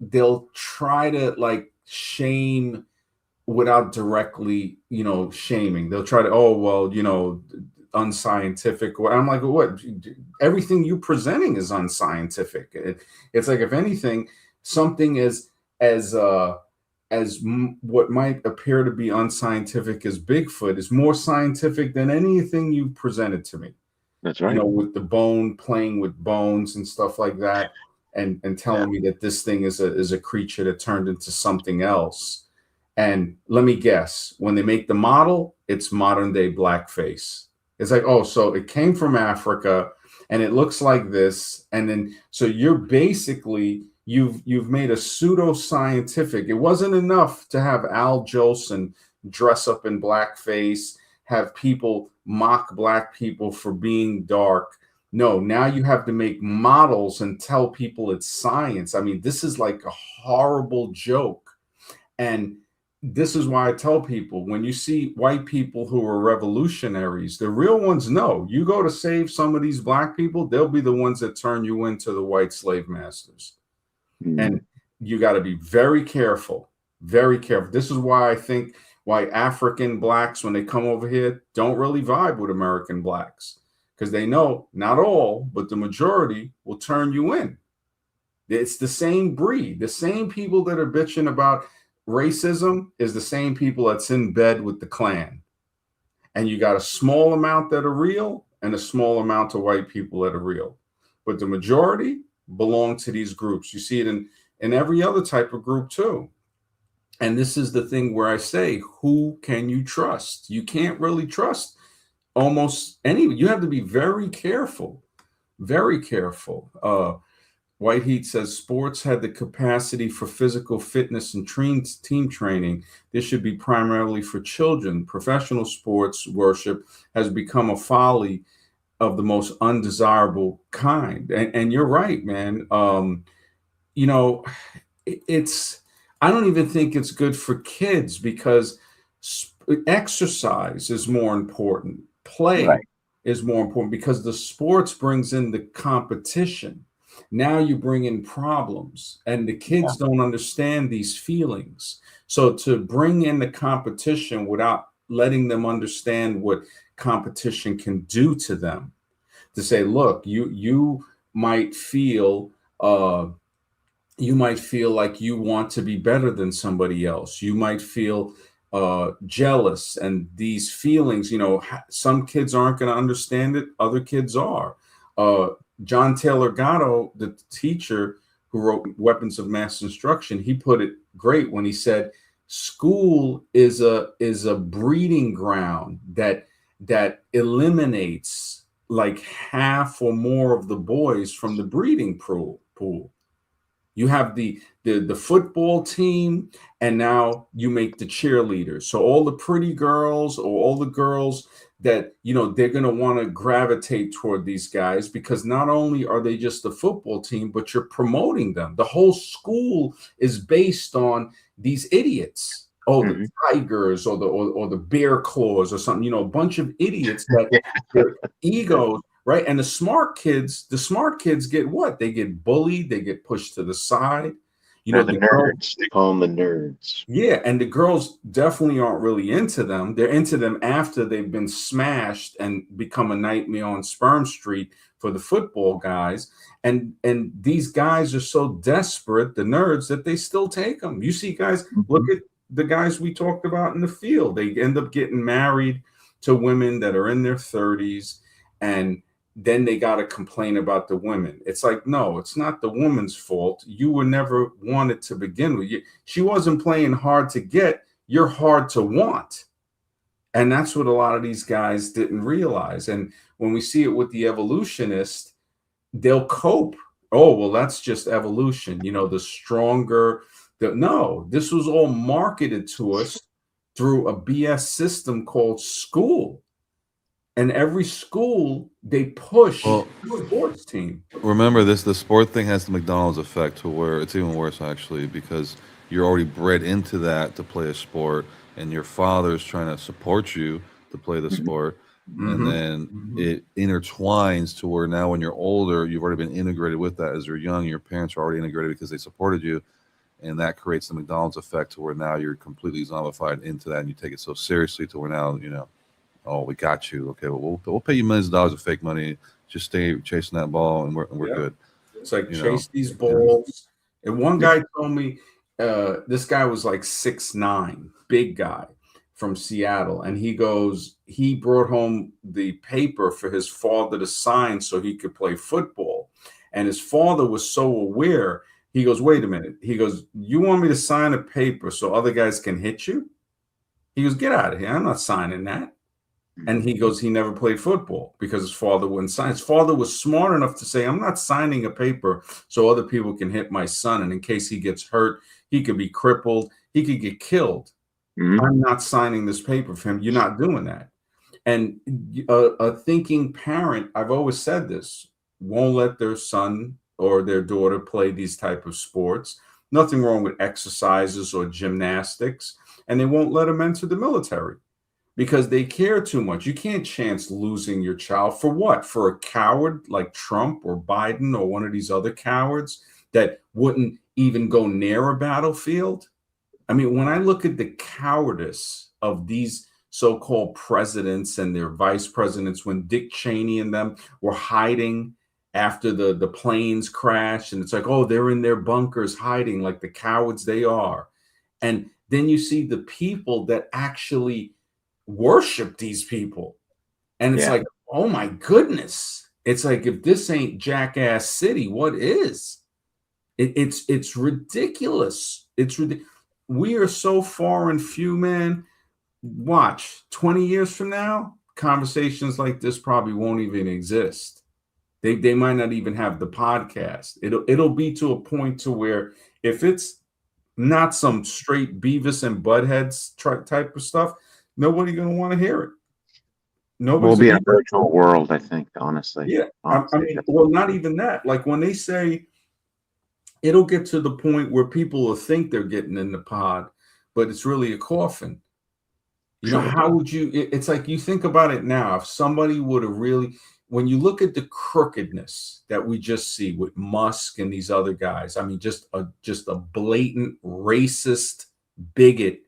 try to like shame without directly, shaming. They'll try to, oh well, unscientific. I'm like, what? Everything you presenting is unscientific. It's like, if anything, something as what might appear to be unscientific as Bigfoot is more scientific than anything you presented to me. That's right. With the bone, playing with bones and stuff like that, and Yeah. telling me that this thing is a creature that turned into something else. And let me guess, when they make the model, it's modern day blackface. It's like, oh, so it came from Africa and it looks like this. And then so you're basically you've made a pseudo scientific. It wasn't enough to have Al Jolson dress up in blackface, have people mock black people for being dark. No, now you have to make models and tell people it's science. I mean, this is like a horrible joke. And this is why I tell people, when you see white people who are revolutionaries, the real ones know you go to save some of these black people, they'll be the ones that turn you into the white slave masters. And you got to be very careful, very careful. This is why I think why African blacks, when they come over here, don't really vibe with American blacks, because they know not all, but the majority will turn you in. It's the same breed. The same people that are bitching about racism is the same people that's in bed with the Klan. And you got a small amount that are real and a small amount of white people that are real. But the majority belong to these groups. You see it in every other type of group too. And this is the thing where I say, who can you trust? You can't really trust almost any. You have to be very careful, very careful. White Heat says sports had the capacity for physical fitness and team training. This should be primarily for children. Professional sports worship has become a folly of the most undesirable kind. And you're right, man. It's, I don't even think it's good for kids, because exercise is more important. Play is more important, because the sports brings in the competition. Now you bring in problems, and the kids don't understand these feelings. So to bring in the competition without letting them understand what competition can do to them, to say, look, you might feel like you want to be better than somebody else. You might feel jealous, and these feelings, some kids aren't going to understand it. Other kids are. John Taylor Gatto, the teacher who wrote Weapons of Mass Instruction, he put it great when he said, school is a breeding ground that eliminates like half or more of the boys from the breeding pool. You have the football team, and now you make the cheerleaders. So all the pretty girls, or all the girls that, they're going to want to gravitate toward these guys, because not only are they just the football team, but you're promoting them. The whole school is based on these idiots. Oh, the Tigers, or the Bear Claws, or something, a bunch of idiots that their egos. Right. And the smart kids get what? They get bullied. They get pushed to the side. The nerds. They call them the nerds. Yeah. And the girls definitely aren't really into them. They're into them after they've been smashed and become a nightmare on Sperm Street for the football guys. And these guys are so desperate, the nerds, that they still take them. You see guys, look at the guys we talked about in the field. They end up getting married to women that are in their 30s, and then they got to complain about the women. It's like, no, it's not the woman's fault. You were never wanted to begin with. She wasn't playing hard to get. You're hard to want. And that's what a lot of these guys didn't realize. And when we see it with the evolutionists, they'll cope. Oh, well, that's just evolution. The stronger. No, this was all marketed to us through a BS system called school. And every school, they push the sports team. Remember this, the sport thing has the McDonald's effect, to where it's even worse, actually, because you're already bred into that to play a sport, and your father's trying to support you to play the sport. and then it intertwines to where now when you're older, you've already been integrated with that. As you're young, your parents are already integrated because they supported you, and that creates the McDonald's effect to where now you're completely zombified into that, and you take it so seriously to where now oh, we got you. Okay, well, we'll pay you millions of dollars of fake money. Just stay chasing that ball, and we're good. It's like You know? chase these balls. And one guy told me, this guy was like 6'9", big guy from Seattle, and he brought home the paper for his father to sign so he could play football. And his father was so aware. He goes, wait a minute. He goes, you want me to sign a paper so other guys can hit you? He goes, get out of here. I'm not signing that. And he goes, he never played football because his father wouldn't sign. His father was smart enough to say, I'm not signing a paper so other people can hit my son. And in case he gets hurt, he could be crippled, he could get killed. I'm not signing this paper for him. You're not doing that. And a thinking parent, I've always said this, won't let their son or their daughter play these type of sports. Nothing wrong with exercises or gymnastics. And they won't let them enter the military because they care too much. You can't chance losing your child for what? For a coward like Trump or Biden or one of these other cowards that wouldn't even go near a battlefield. I mean, when I look at the cowardice of these so-called presidents and their vice presidents, when Dick Cheney and them were hiding after the planes crashed, and it's like, oh, they're in their bunkers hiding like the cowards they are. And then you see the people that actually worship these people. And it's like, oh my goodness. It's like, if this ain't Jackass City, what is? It's ridiculous. It's ridiculous. We are so far and few, man. Watch 20 years from now, conversations like this probably won't even exist. They might not even have the podcast. It'll be to a point to where if it's not some straight Beavis and Buttheads type of stuff, nobody gonna want to hear it. We'll be in a virtual world, I think, honestly. Yeah. I mean, well, not even that. Like when they say it'll get to the point where people will think they're getting in the pod, but it's really a coffin. You know, how would you, it's like, you think about it now, if somebody would have really, when you look at the crookedness that we just see with Musk and these other guys, I mean, just a blatant racist bigot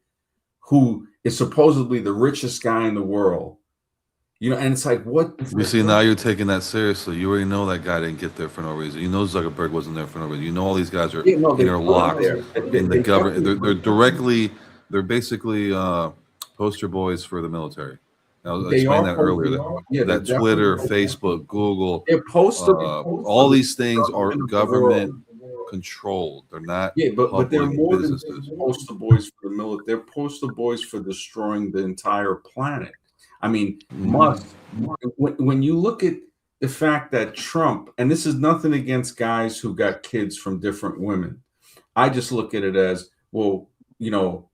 who is supposedly the richest guy in the world. You know, and it's like, what? You see, now you're taking that seriously. You already know that guy didn't get there for no reason. You know Zuckerberg wasn't there for no reason. You know all these guys are interlocked in the government. They're basically poster boys for the military. Now, I explained that earlier. That Twitter, Facebook, Google, all these things are government controlled. They're not. Yeah, but they're more businesses. than poster boys for the military. They're poster boys for destroying the entire planet. I mean, Musk, when you look at the fact that Trump, and this is nothing against guys who got kids from different women. I just look at it as, well, you know,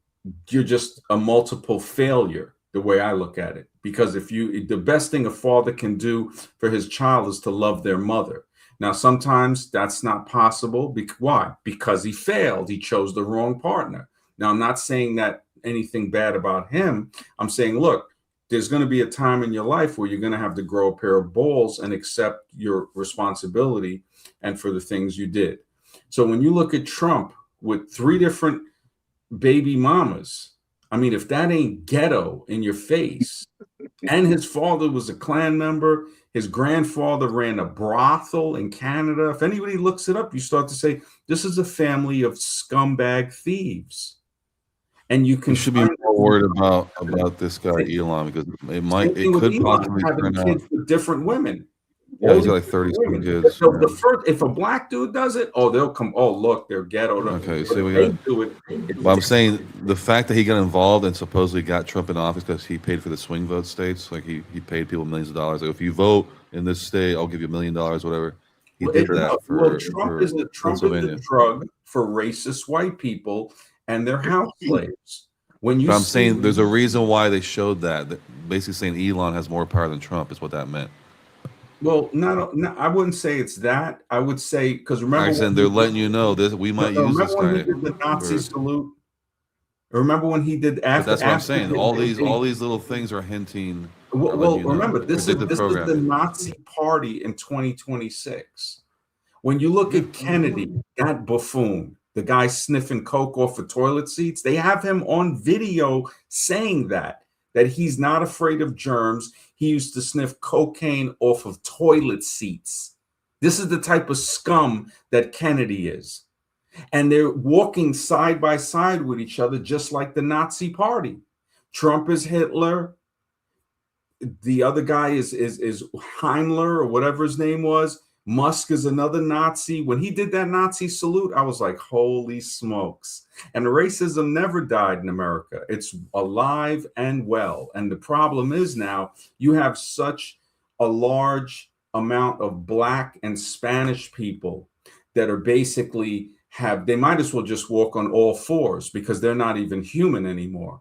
you're just a multiple failure, the way I look at it. Because the best thing a father can do for his child is to love their mother. Now, sometimes that's not possible. Why? Because he failed. He chose the wrong partner. Now, I'm not saying that anything bad about him. I'm saying, look, there's going to be a time in your life where you're going to have to grow a pair of balls and accept your responsibility and for the things you did. So when you look at Trump with 3 different baby mamas, I mean, if that ain't ghetto in your face, and his father was a Klan member, his grandfather ran a brothel in Canada. If anybody looks it up, you start to say, this is a family of scumbag thieves. And you should be more worried about this guy Elon, because it could possibly turn out kids with different women. Yeah, he's got like 30-some kids. So if a black dude does it, they'll come. Oh, look, they're ghetto. Okay, so we got. But I'm saying the fact that he got involved and supposedly got Trump in office because he paid for the swing vote states, like he paid people millions of dollars. Like, if you vote in this state, I'll give you $1 million, whatever. He did that for Trump is the drug for racist white people and their house slaves. But I'm saying there's a reason why they showed that basically saying Elon has more power than Trump is what that meant. Well, no, I wouldn't say it's that. I would say, because remember, they're letting you know this. We might use this guy. Remember when he did the Nazi salute? Remember when he did after? That's what I'm saying. All these little things are hinting. Well, remember, this is Predictive the programming. Nazi party in 2026. When you look at Kennedy, that buffoon, the guy sniffing coke off of toilet seats, they have him on video saying that he's not afraid of germs. He used to sniff cocaine off of toilet seats. This is the type of scum that Kennedy is. And they're walking side by side with each other, just like the Nazi party. Trump is Hitler. The other guy is Heimler or whatever his name was. Musk is another Nazi. When he did that Nazi salute, I was like, holy smokes. And racism never died in America. It's alive and well. And the problem is now you have such a large amount of Black and Spanish people that are basically they might as well just walk on all fours because they're not even human anymore.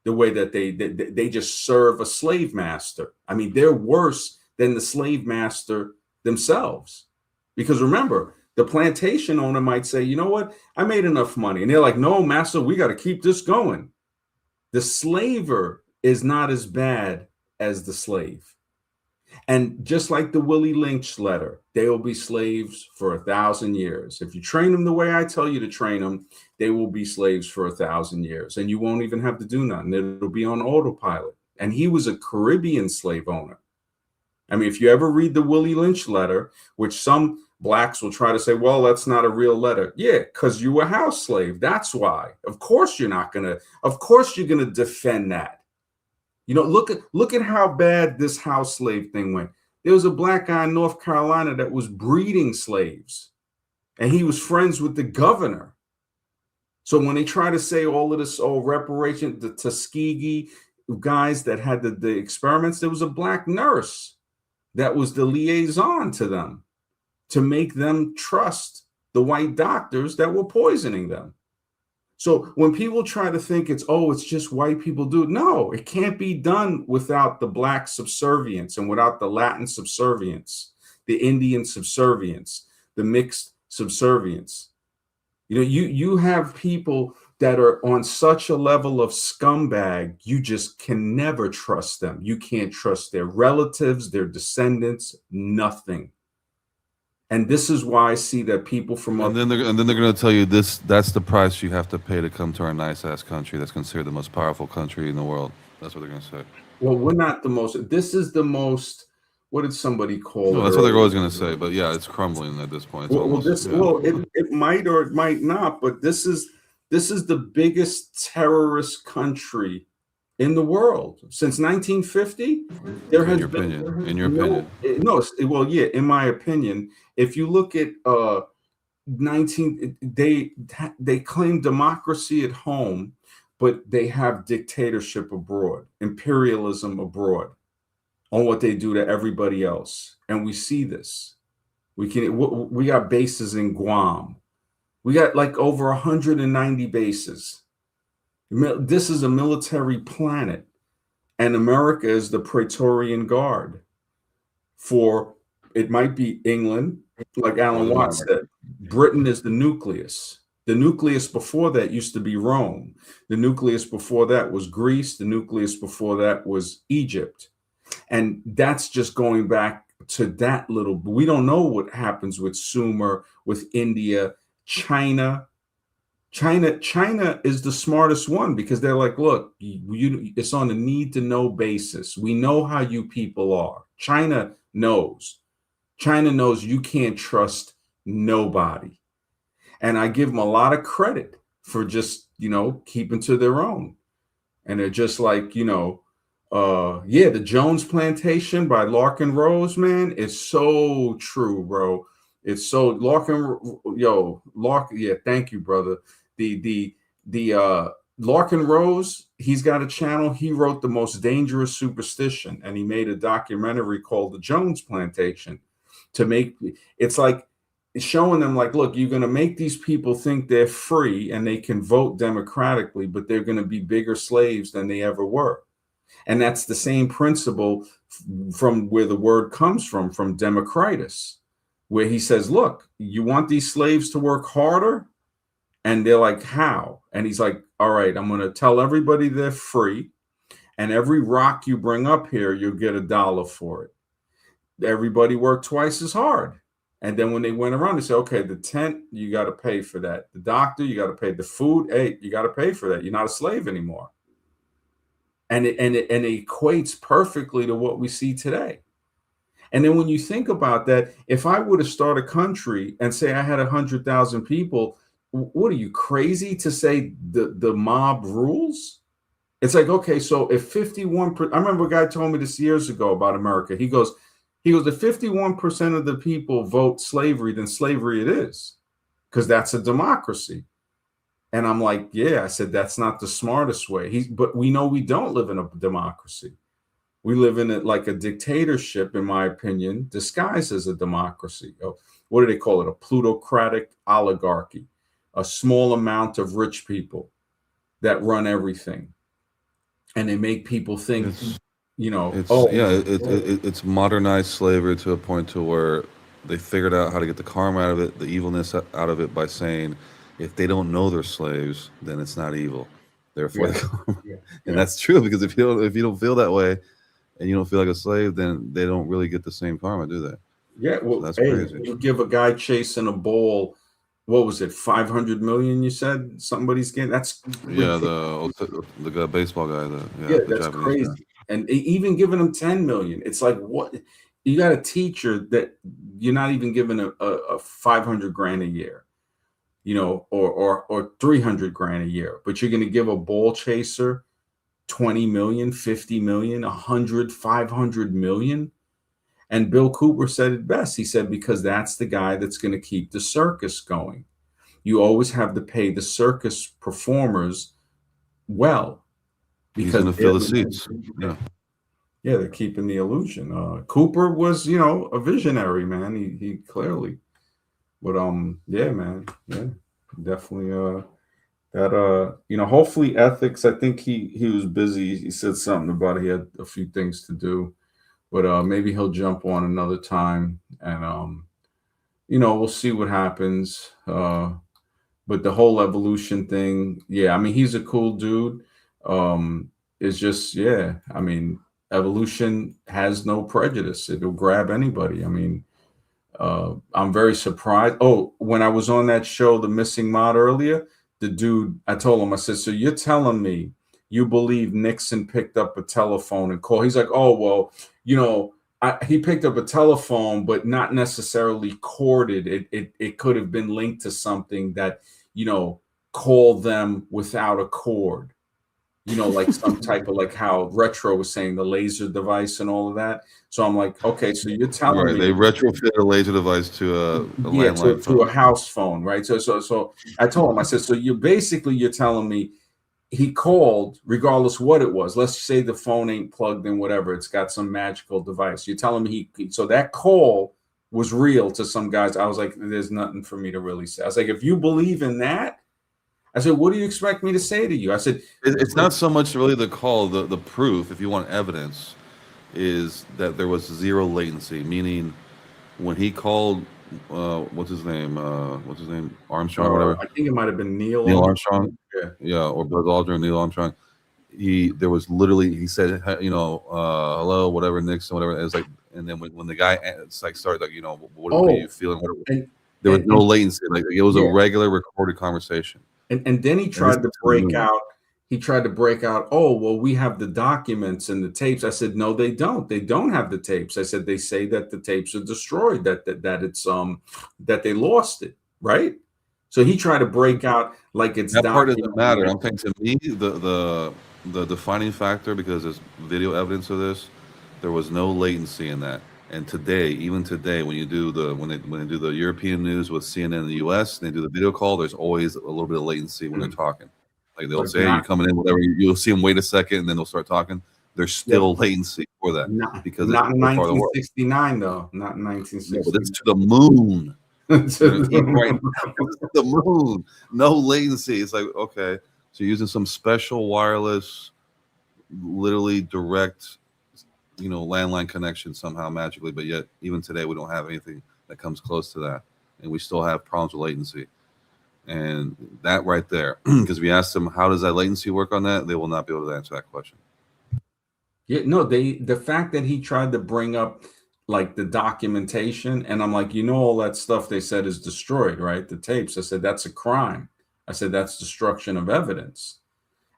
The way that they just serve a slave master. I mean, they're worse than the slave master themselves. Because remember, the plantation owner might say, you know what, I made enough money. And they're like, no, master, we got to keep this going. The slaver is not as bad as the slave. And just like the Willie Lynch letter, they will be slaves for 1,000 years. If you train them the way I tell you to train them, they will be slaves for 1,000 years. And you won't even have to do nothing. It'll be on autopilot. And he was a Caribbean slave owner. I mean, if you ever read the Willie Lynch letter, which some Blacks will try to say, well, that's not a real letter. Yeah, because you were a house slave. That's why. Of course you're going to defend that. You know, look at how bad this house slave thing went. There was a Black guy in North Carolina that was breeding slaves, and he was friends with the governor. So when they try to say all of this, reparation, the Tuskegee guys that had the experiments, there was a Black nurse that was the liaison to them to make them trust the white doctors that were poisoning them. So when people try to think it's just white people do it, no, it can't be done without the Black subservience and without the Latin subservience, the Indian subservience, the mixed subservience. You know, you have people that are on such a level of scumbag, you just can never trust them. You can't trust their relatives, their descendants, nothing. And this is why I see that people from and then they're going to tell you that's the price you have to pay to come to our nice ass country that's considered the most powerful country in the world. That's what they're going to say. Well, we're not the most. This is the most. What did somebody call it? No, that's what they're always going to say. But yeah, it's crumbling at this point. It's it might or it might not. But this is the biggest terrorist country in the world since 1950. There has been, in your opinion, no. Well, yeah, in my opinion, if you look at they claim democracy at home, but they have dictatorship abroad, imperialism abroad, on what they do to everybody else, and we see this. We got bases in Guam. We got like over 190 bases. This is a military planet, and America is the Praetorian Guard for, it might be England, like Alan Watts said. Britain is the nucleus. The nucleus before that used to be Rome. The nucleus before that was Greece. The nucleus before that was Egypt. And that's just going back to that little. We don't know what happens with Sumer, with India, China. China is the smartest one because they're like, look, it's on a need to know basis. We know how you people are. China knows. China knows you can't trust nobody. And I give them a lot of credit for just, keeping to their own. And they're just like, the Jones Plantation by Larkin Rose, man, it's so true, bro. It's so Larkin, thank you, brother. The Larkin Rose, he's got a channel. He wrote The Most Dangerous Superstition, and he made a documentary called The Jones Plantation it's like showing them like, look, you're going to make these people think they're free and they can vote democratically, but they're going to be bigger slaves than they ever were. And that's the same principle from where the word comes from Democritus, where he says, look, you want these slaves to work harder? And they're like, how? And he's like, all right, I'm going to tell everybody they're free. And every rock you bring up here, you'll get $1 for it. Everybody worked twice as hard. And then when they went around, they said, okay, the tent, you got to pay for that. The doctor, you got to pay. The food, hey, you got to pay for that. You're not a slave anymore. And it equates perfectly to what we see today. And then when you think about that, if I were to start a country and say I had 100,000 people, what are you, crazy to say the mob rules? It's like, okay, so if 51%, I remember a guy told me this years ago about America. He goes, if 51% of the people vote slavery, then slavery it is, because that's a democracy. And I'm like, yeah, I said, that's not the smartest way. But we know we don't live in a democracy. We live in it like a dictatorship, in my opinion, disguised as a democracy. What do they call it? A plutocratic oligarchy, a small amount of rich people that run everything. And they make people think, it's modernized slavery to a point to where they figured out how to get the karma out of it, the evilness out of it, by saying if they don't know they're slaves, then it's not evil. Therefore, and that's true, because if you don't feel that way and you don't feel like a slave, then they don't really get the same karma, do they? Yeah, well, so that's crazy. You give a guy chasing a ball, what was it, 500 million? You said somebody's getting, that's the baseball guy, that's Japanese crazy. guy. And even giving him 10 million, it's like, what? You got a teacher that you're not even giving a 500 grand a year, or 300 grand a year, but you're going to give a ball chaser 20 million, 50 million, 100, 500 million. And Bill Cooper said it best. He said, because that's the guy that's going to keep the circus going. You always have to pay the circus performers well, because he's going to fill the seats. Yeah, they're keeping the illusion. Cooper was, a visionary, man. He clearly, but yeah, man, yeah, definitely. Hopefully ethics. I think he was busy. He said something about he had a few things to do, but maybe he'll jump on another time, and we'll see what happens. But the whole evolution thing, yeah, I mean, he's a cool dude. It's just, yeah, I mean, evolution has no prejudice. It'll grab anybody. I mean, I'm very surprised. Oh, when I was on that show, The Missing Mod, earlier, the dude, I told him, I said, so you're telling me you believe Nixon picked up a telephone and called? He's like, oh, well, he picked up a telephone, but not necessarily corded. It could have been linked to something that, called them without a cord. Like some type of, like how Retro was saying, the laser device and all of that. So I'm like, okay, so you're telling me they retrofit a laser device to a landline to a house phone, right? So I told him, I said, so you're telling me he called regardless what it was. Let's say the phone ain't plugged in, whatever. It's got some magical device. You're telling me so that call was real to some guys. I was like, there's nothing for me to really say. I was like, if you believe in that, I said, what do you expect me to say to you? I said, it's not so much really the call, the proof, if you want evidence, is that there was zero latency, meaning when he called, what's his name, Armstrong, or whatever. I think it might have been Neil Armstrong. Yeah, or Buzz Aldrin, Neil Armstrong. There was literally, he said, hello, whatever, Nixon, whatever. It was like, and then when the guy started, like, what are you feeling? There was no latency. Like, it was a regular recorded conversation. And then he tried to break out. He tried to break out. Oh, well, we have the documents and the tapes. I said, no, they don't. They don't have the tapes. I said, they say that the tapes are destroyed. That it's that they lost it. Right. So he tried to break out like it's that part doesn't matter. I'm saying, to me, the defining factor, because there's video evidence of this, there was no latency in that. And today, even today, when they do the European news with CNN in the US, and they do the video call, there's always a little bit of latency when they're talking. Like, they'll say, hey, you're coming in, whatever. You'll see them wait a second, and then they'll start talking. There's still latency for that. Because not in 1969, though. Not in 1969. No, but it's to the moon. The moon. No latency. It's like, okay, so you're using some special wireless, literally direct, landline connection somehow magically, but yet even today we don't have anything that comes close to that, and we still have problems with latency. And that right there, because we asked them, how does that latency work on that, they will not be able to answer that question. Yeah, no, the fact that he tried to bring up like the documentation, and I'm like, all that stuff they said is destroyed, right? The tapes. I said that's a crime. I said that's destruction of evidence.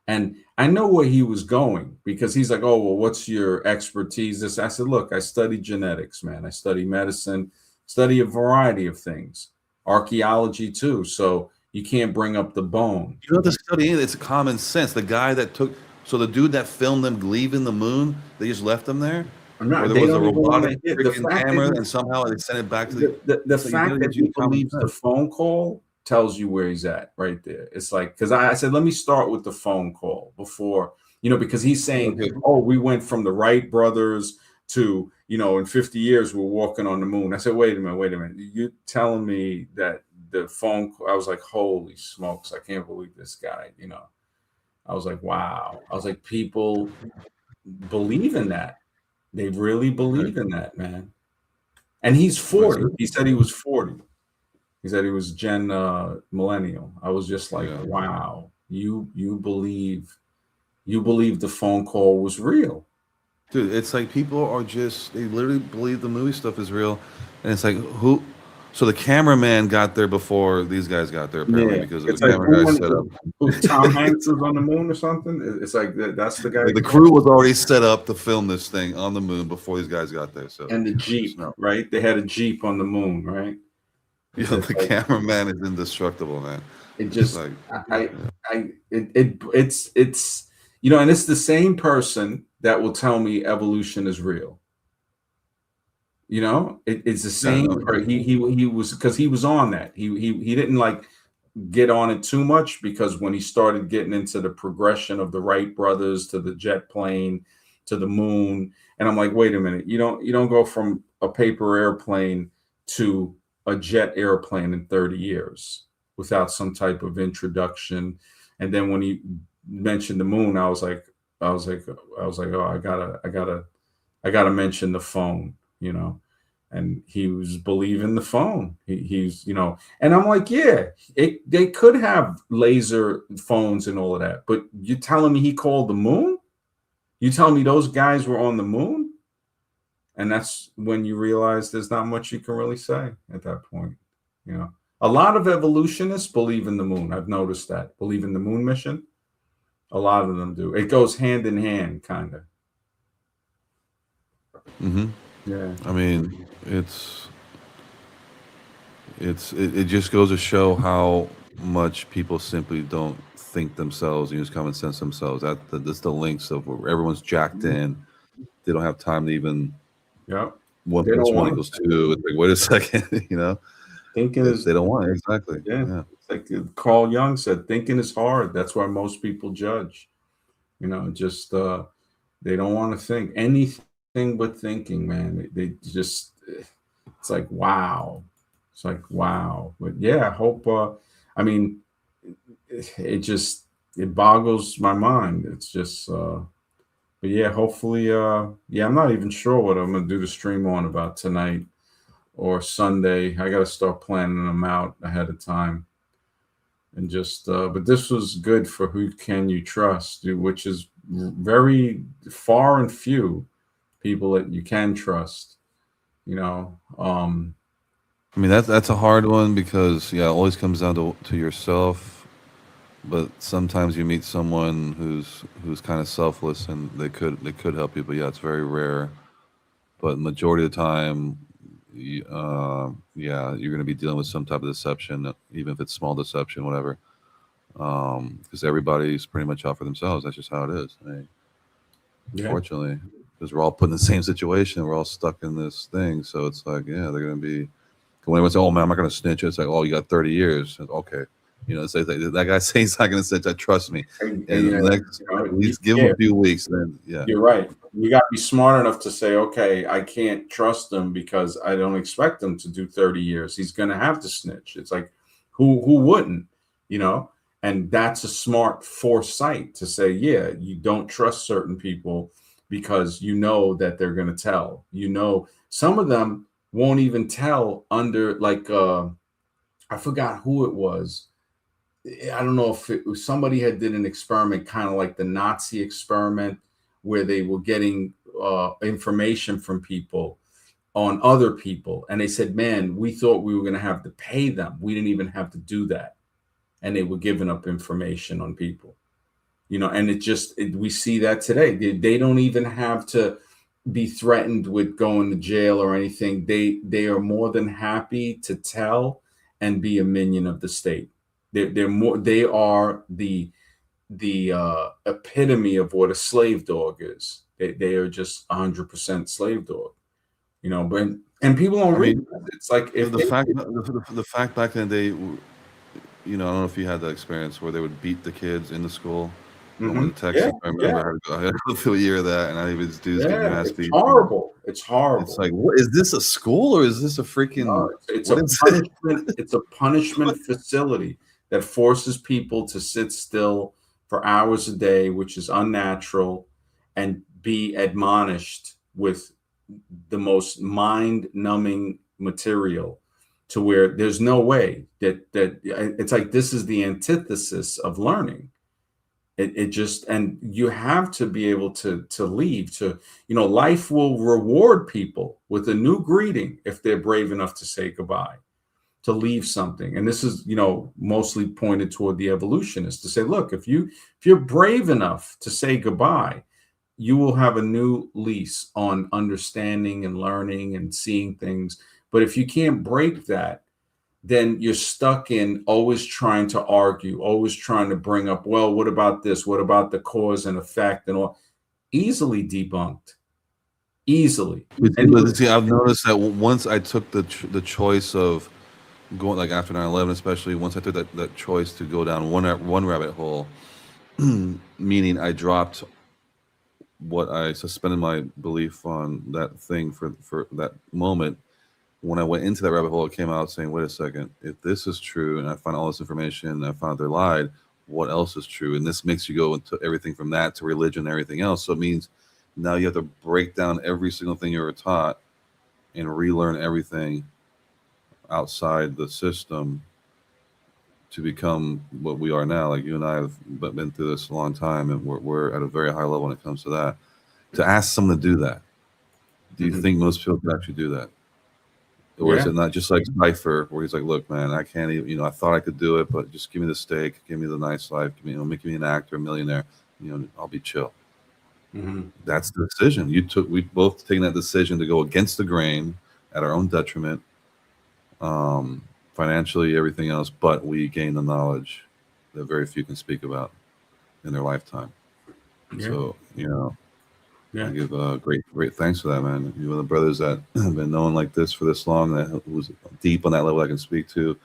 And I know where he was going because he's like, oh, well, what's your expertise? This I said, look, I study genetics, man. I study medicine, study a variety of things, archaeology too. So you can't bring up the bone. You don't have to study it. It's common sense. The guy that took, so the dude that filmed them leaving the moon, they just left them there, I'm or not, there they was a don't even want robotic to hear the freaking fact that camera, and somehow they sent it back to the. the It's like you fact gotta that just he use common believes the sense. phone call tells you where he's at right there. It's like because I said let me start with the phone call before because he's saying, Okay. oh, we went from the Wright brothers to in 50 years we're walking on the moon. I said, wait a minute, you telling me that the phone call? I was like, holy smokes, I can't believe this guy. I was like, wow. I was like, people believe in that. They really Right. believe in that, man. And he's That's 40. it. He said he was 40. He said he was Gen Millennial. I was just like, Yeah. wow, you believe the phone call was real. Dude, it's like people are just, they literally believe the movie stuff is real. And it's like, who? So the cameraman got there before these guys got there, apparently, Yeah, because of it's the like camera guy set up. who Tom Hanks is on the moon or something. It's like that's the guy. Like the crew was already set up to film this thing on the moon before these guys got there. So And the just Jeep, know. right? They had a Jeep on the moon, right? You It's know, just the like cameraman is indestructible, man. it It's just like, I yeah. I it's and it's the same person that will tell me evolution is real. It's the Yeah, same. no, He was because he was on that. He didn't like get on it too much because when he started getting into the progression of the Wright brothers to the jet plane to the moon, and I'm like, wait a minute, you don't go from a paper airplane to a jet airplane in 30 years without some type of introduction. And then when he mentioned the moon, I was like, oh, I gotta mention the phone, you know. And he was believing the phone. And I'm like, yeah, they could have laser phones and all of that, but you telling me he called the moon? You telling me those guys were on the moon? And that's when you realize there's not much you can really say at that point. A lot of evolutionists believe in the moon. I've noticed that. Believe in the moon mission. A lot of them do. It goes hand in hand, kind of. hmm Yeah. I mean, it just goes to show how much people simply don't think themselves and use common sense themselves. That's the links of where everyone's jacked in. They don't have time to even Yep. one They plus don't one want equals two. It's like, wait a second, thinking is they don't want it. Exactly. Yeah, Yeah. it's like Carl Jung said, thinking is hard. That's why most people judge. Just they don't want to think anything but thinking, man. They just it's like wow. It's like wow. But yeah, I hope I mean it just it boggles my mind. It's just but yeah, hopefully yeah, I'm not even sure what I'm gonna do the stream on about tonight or Sunday. I gotta start planning them out ahead of time. And just but this was good for who can you trust, dude, which is very far and few people that you can trust. I mean, that's a hard one because yeah, it always comes down to yourself. But sometimes you meet someone who's kind of selfless and they could help you. But yeah, it's very rare. But majority of the time, yeah, you're going to be dealing with some type of deception, even if it's small deception, whatever. Because everybody's pretty much out for themselves. That's just how it is. I mean, Yeah. unfortunately, because we're all put in the same situation. We're all stuck in this thing. So it's like, yeah, they're going to be. When everyone says, "Oh man, I'm not going to snitch," it's like, "Oh, you got 30 years." Okay, it's like that guy saying he's not going to snitch. I trust me. And, And the next, at least give him yeah, a few weeks. Then yeah, you're right. You got to be smart enough to say, okay, I can't trust him because I don't expect him to do 30 years. He's going to have to snitch. It's like, who wouldn't, you know? And that's a smart foresight to say, yeah, you don't trust certain people because you know that they're going to tell. Some of them won't even tell under like I forgot who it was. I don't know if somebody had did an experiment, kind of like the Nazi experiment, where they were getting information from people on other people, and they said, man, we thought we were going to have to pay them, we didn't even have to do that, and they were giving up information on people, and we see that today. They don't even have to be threatened with going to jail or anything. They are more than happy to tell and be a minion of the state. They are the epitome of what a slave dog is. They are just 100% slave dog, but and people don't I read mean, that. It's like if the fact the fact back in the day, I don't know if you had that experience where they would beat the kids in the school. Going Mhm. to Yeah, Texas, I yeah, remember I had to go through a year of that, and I even dudes getting yeah, their ass it's beat. horrible. It's It's horrible. like, what is this, a school or is this a freaking It's what a is it? punishment. It's a punishment facility that forces people to sit still for hours a day, which is unnatural, and be admonished with the most mind-numbing material, to where there's no way that it's like this is the antithesis of learning. It just, and you have to be able to leave, to life will reward people with a new greeting if they're brave enough to say goodbye, to leave something. And this is mostly pointed toward the evolutionists, to say, look, if you're brave enough to say goodbye, you will have a new lease on understanding and learning and seeing things. But if you can't break that, then you're stuck in always trying to argue, always trying to bring up, well, what about this? What about the cause and effect and all? Easily debunked, easily. And But see, I've noticed that once I took the choice of going, like after 9/11, especially once I took that choice to go down one rabbit hole, meaning I dropped what I suspended my belief on that thing for that moment. When I went into that rabbit hole, it came out saying, wait a second, if this is true and I find all this information and I found out they lied, what else is true? And this makes you go into everything from that to religion and everything else. So it means now you have to break down every single thing you were taught and relearn everything outside the system to become what we are now. Like you and I have been through this a long time, and we're at a very high level when it comes to that. To ask someone to do that, do you Mhm. think most people can actually do that? Or is Yeah. it not just like Cypher, where he's like, "Look, man, I can't even. I thought I could do it, but just give me the steak, give me the nice life, give me, make me an actor, a millionaire. I'll be chill." Mhm. That's the decision you took. We both taken that decision to go against the grain at our own detriment, um, financially, everything else. But we gain the knowledge that very few can speak about in their lifetime. Yeah. So I Yeah. give great thanks for that, man. You are the brothers that have been known like this for this long, that was deep on that level I can speak to.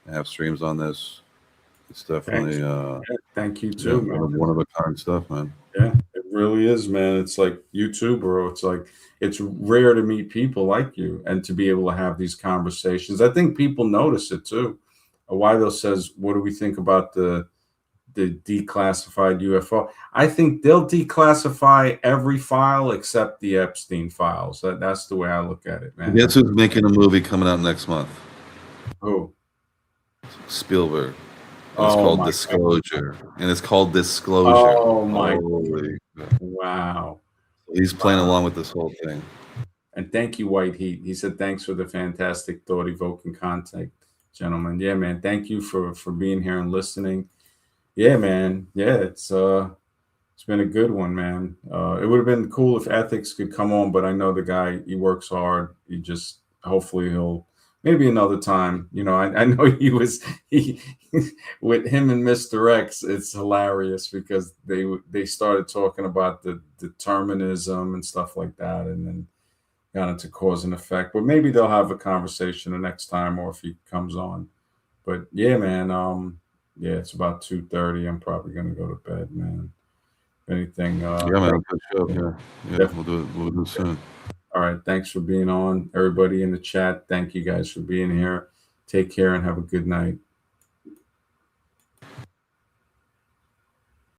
I have streams on this. It's Thanks. definitely Yeah. Thank you yeah, too, man. one of a kind stuff, man. Yeah, it really is, man. It's like you too, bro. It's like it's rare to meet people like you and to be able to have these conversations. I think people notice it too. Wido says, "What do we think about the declassified UFO?" I think they'll declassify every file except the Epstein files. That's the way I look at it, man. Guess who's making a movie coming out next month? Oh, Spielberg. And it's oh called my God. Disclosure. And it's called Disclosure. Oh my Holy. wow. He's playing along with this whole thing. And thank you, White Heat. He said, thanks for the fantastic thought evoking content, gentlemen. Yeah, man. Thank you for being here and listening. Yeah, man. Yeah, it's been a good one, man. It would have been cool if Ethics could come on, but I know the guy, he works hard. He just hopefully he'll maybe another time. I know he with him and Mr. X, it's hilarious because they started talking about the determinism and stuff like that, and then got into cause and effect. But maybe they'll have a conversation the next time, or if he comes on. But yeah, man. Yeah, it's about 2:30. I'm probably gonna go to bed, man. If anything, Yeah, man. Good show. Yeah. Yeah. definitely. We'll do it soon. All right. Thanks for being on, everybody in the chat. Thank you guys for being here. Take care and have a good night.